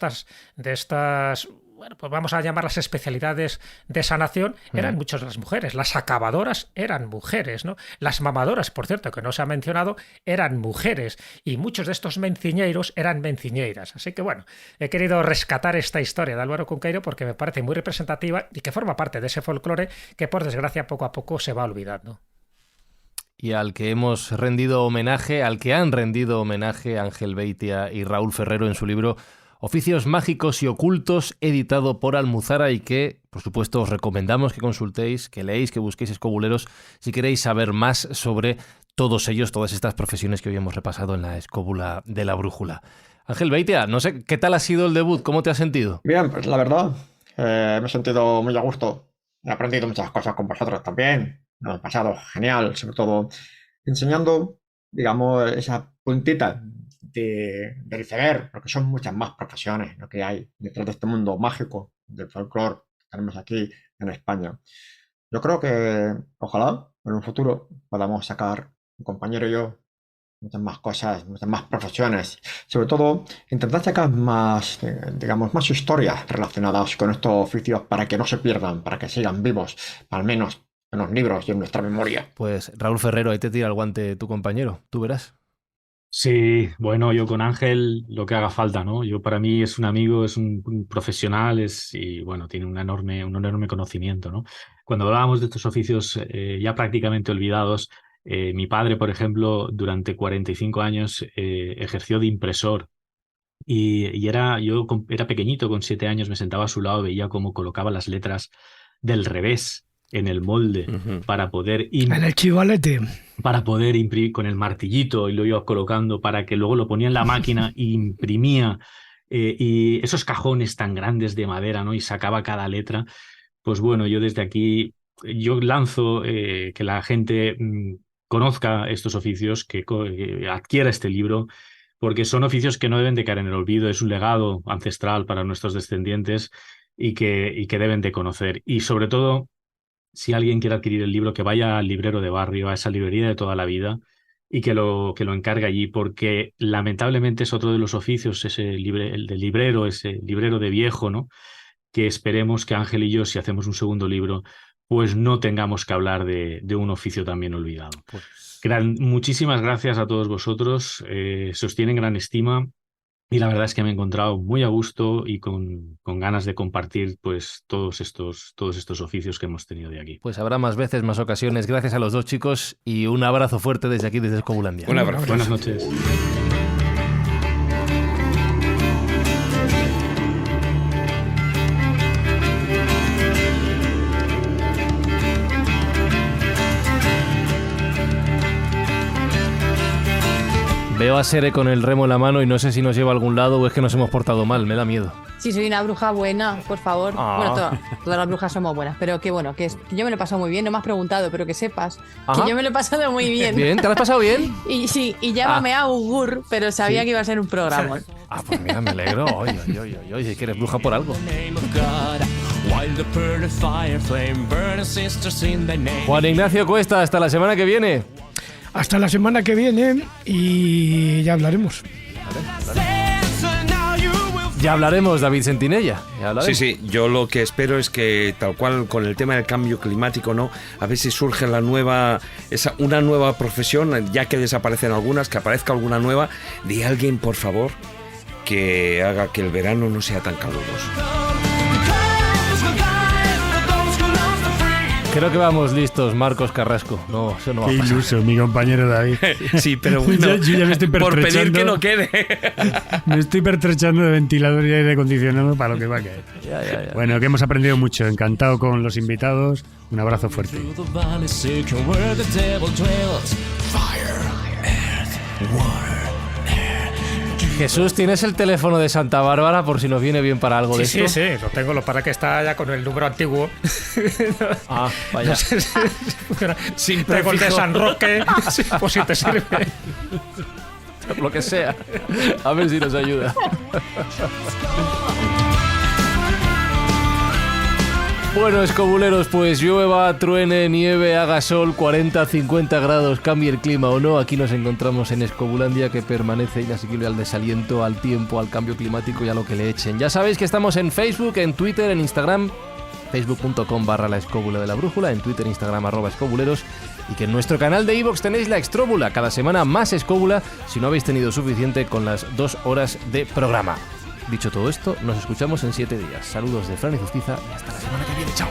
Speaker 6: estas bueno, pues vamos a llamar las especialidades de sanación, eran muchas las mujeres. Las acabadoras eran mujeres, ¿no? Las mamadoras, por cierto, que no se ha mencionado, eran mujeres. Y muchos de estos menciñeiros eran menciñeiras. Así que, bueno, he querido rescatar esta historia de Álvaro Cunqueiro porque me parece muy representativa y que forma parte de ese folclore que, por desgracia, poco a poco se va olvidando.
Speaker 3: Y al que hemos rendido homenaje, al que han rendido homenaje Ángel Beitia y Raúl Ferrero en su libro Oficios mágicos y ocultos, editado por Almuzara y que, por supuesto, os recomendamos que consultéis, que leéis, que busquéis escobuleros si queréis saber más sobre todos ellos, todas estas profesiones que hoy hemos repasado en la escóbula de la brújula. Ángel Beitia, no sé, ¿qué tal ha sido el debut? ¿Cómo te has sentido?
Speaker 9: Bien, pues la verdad, me he sentido muy a gusto. He aprendido muchas cosas con vosotros también. Me he pasado genial, sobre todo enseñando, digamos, esa puntita del iceberg, porque son muchas más profesiones lo que hay detrás de este mundo mágico del folclore que tenemos aquí en España. Yo creo que ojalá en un futuro podamos sacar, un compañero y yo, muchas más cosas, muchas más profesiones. Sobre todo, intentar sacar más, digamos, más historias relacionadas con estos oficios para que no se pierdan, para que sigan vivos, al menos en los libros y en nuestra memoria.
Speaker 3: Pues Raúl Ferrero, ahí te tira el guante tu compañero, tú verás.
Speaker 8: Sí, bueno, yo con Ángel lo que haga falta, ¿no? Yo para mí es un amigo, es un profesional, y bueno, tiene un enorme conocimiento, ¿no? Cuando hablábamos de estos oficios ya prácticamente olvidados, mi padre, por ejemplo, durante 45 años ejerció de impresor y yo era pequeñito, con 7 años, me sentaba a su lado, veía cómo colocaba las letras del revés en el molde para poder
Speaker 10: en el chivalete,
Speaker 8: para poder imprimir con el martillito y lo iba colocando para que luego lo ponía en la máquina e imprimía y esos cajones tan grandes de madera, ¿no? Y sacaba cada letra. Pues bueno, yo desde aquí yo lanzo que la gente conozca estos oficios, que adquiera este libro, porque son oficios que no deben de caer en el olvido, es un legado ancestral para nuestros descendientes y que deben de conocer. Y sobre todo, si alguien quiere adquirir el libro, que vaya al librero de barrio, a esa librería de toda la vida, y que lo encargue allí, porque lamentablemente es otro de los oficios, el del librero, ese librero de viejo, ¿no? Que esperemos que Ángel y yo, si hacemos un segundo libro, pues no tengamos que hablar de un oficio también olvidado. Pues... muchísimas gracias a todos vosotros, se os tiene en gran estima. Y la verdad es que me he encontrado muy a gusto y con ganas de compartir pues todos estos oficios que hemos tenido de aquí.
Speaker 3: Pues habrá más veces, más ocasiones. Gracias a los dos chicos y un abrazo fuerte desde aquí, desde Escobulandia.
Speaker 5: Un abrazo.
Speaker 8: Buenas noches.
Speaker 3: Veo a Sere con el remo en la mano y no sé si nos lleva a algún lado o es que nos hemos portado mal, me da miedo.
Speaker 4: Sí, soy una bruja buena, por favor. Bueno, todas las brujas somos buenas, pero que bueno, que yo me lo he pasado muy bien, no me has preguntado, pero que sepas que yo me lo he pasado muy bien.
Speaker 3: Bien, ¿te lo has pasado bien?
Speaker 4: Y sí, y llámame a Ugur, pero sabía que iba a ser un programa.
Speaker 3: Pues mira, me alegro. Oye, que eres bruja por algo. Juan Ignacio Cuesta, hasta la semana que viene.
Speaker 10: Hasta la semana que viene y ya hablaremos.
Speaker 3: Ya hablaremos, David Sentinella.
Speaker 5: Sí, yo lo que espero es que, tal cual con el tema del cambio climático, ¿no? A ver si surge una nueva profesión, ya que desaparecen algunas, que aparezca alguna nueva, de alguien, por favor, que haga que el verano no sea tan caluroso.
Speaker 3: Creo que vamos listos, Marcos Carrasco. No, eso no va a pasar.
Speaker 7: Qué iluso, mi compañero David.
Speaker 5: Sí, pero bueno,
Speaker 7: yo ya me estoy
Speaker 5: por pedir que no quede.
Speaker 7: Me estoy pertrechando de ventilador y aire acondicionado para lo que va a caer.
Speaker 3: Ya.
Speaker 7: Bueno, que hemos aprendido mucho. Encantado con los invitados. Un abrazo fuerte.
Speaker 3: Jesús, ¿tienes el teléfono de Santa Bárbara por si nos viene bien para algo de esto?
Speaker 6: Sí, lo tengo, lo para que está ya con el número antiguo.
Speaker 3: Vaya.
Speaker 6: No sé si sin tengo el de San Roque, pues si te sirve.
Speaker 3: Lo que sea. A ver si nos ayuda. Bueno, escobuleros, pues llueva, truene, nieve, haga sol, 40, 50 grados, cambie el clima o no, aquí nos encontramos en Escobulandia, que permanece inasequible al desaliento, al tiempo, al cambio climático y a lo que le echen. Ya sabéis que estamos en Facebook, en Twitter, en Instagram, facebook.com/la escóbula de la brújula, en Twitter, Instagram, @escobuleros, y que en nuestro canal de iVoox tenéis la Extróbula, cada semana más escóbula, si no habéis tenido suficiente con las 2 horas de programa. Dicho todo esto, nos escuchamos en 7 días. Saludos de Fran y Justiza y hasta la semana que viene. ¡Chao!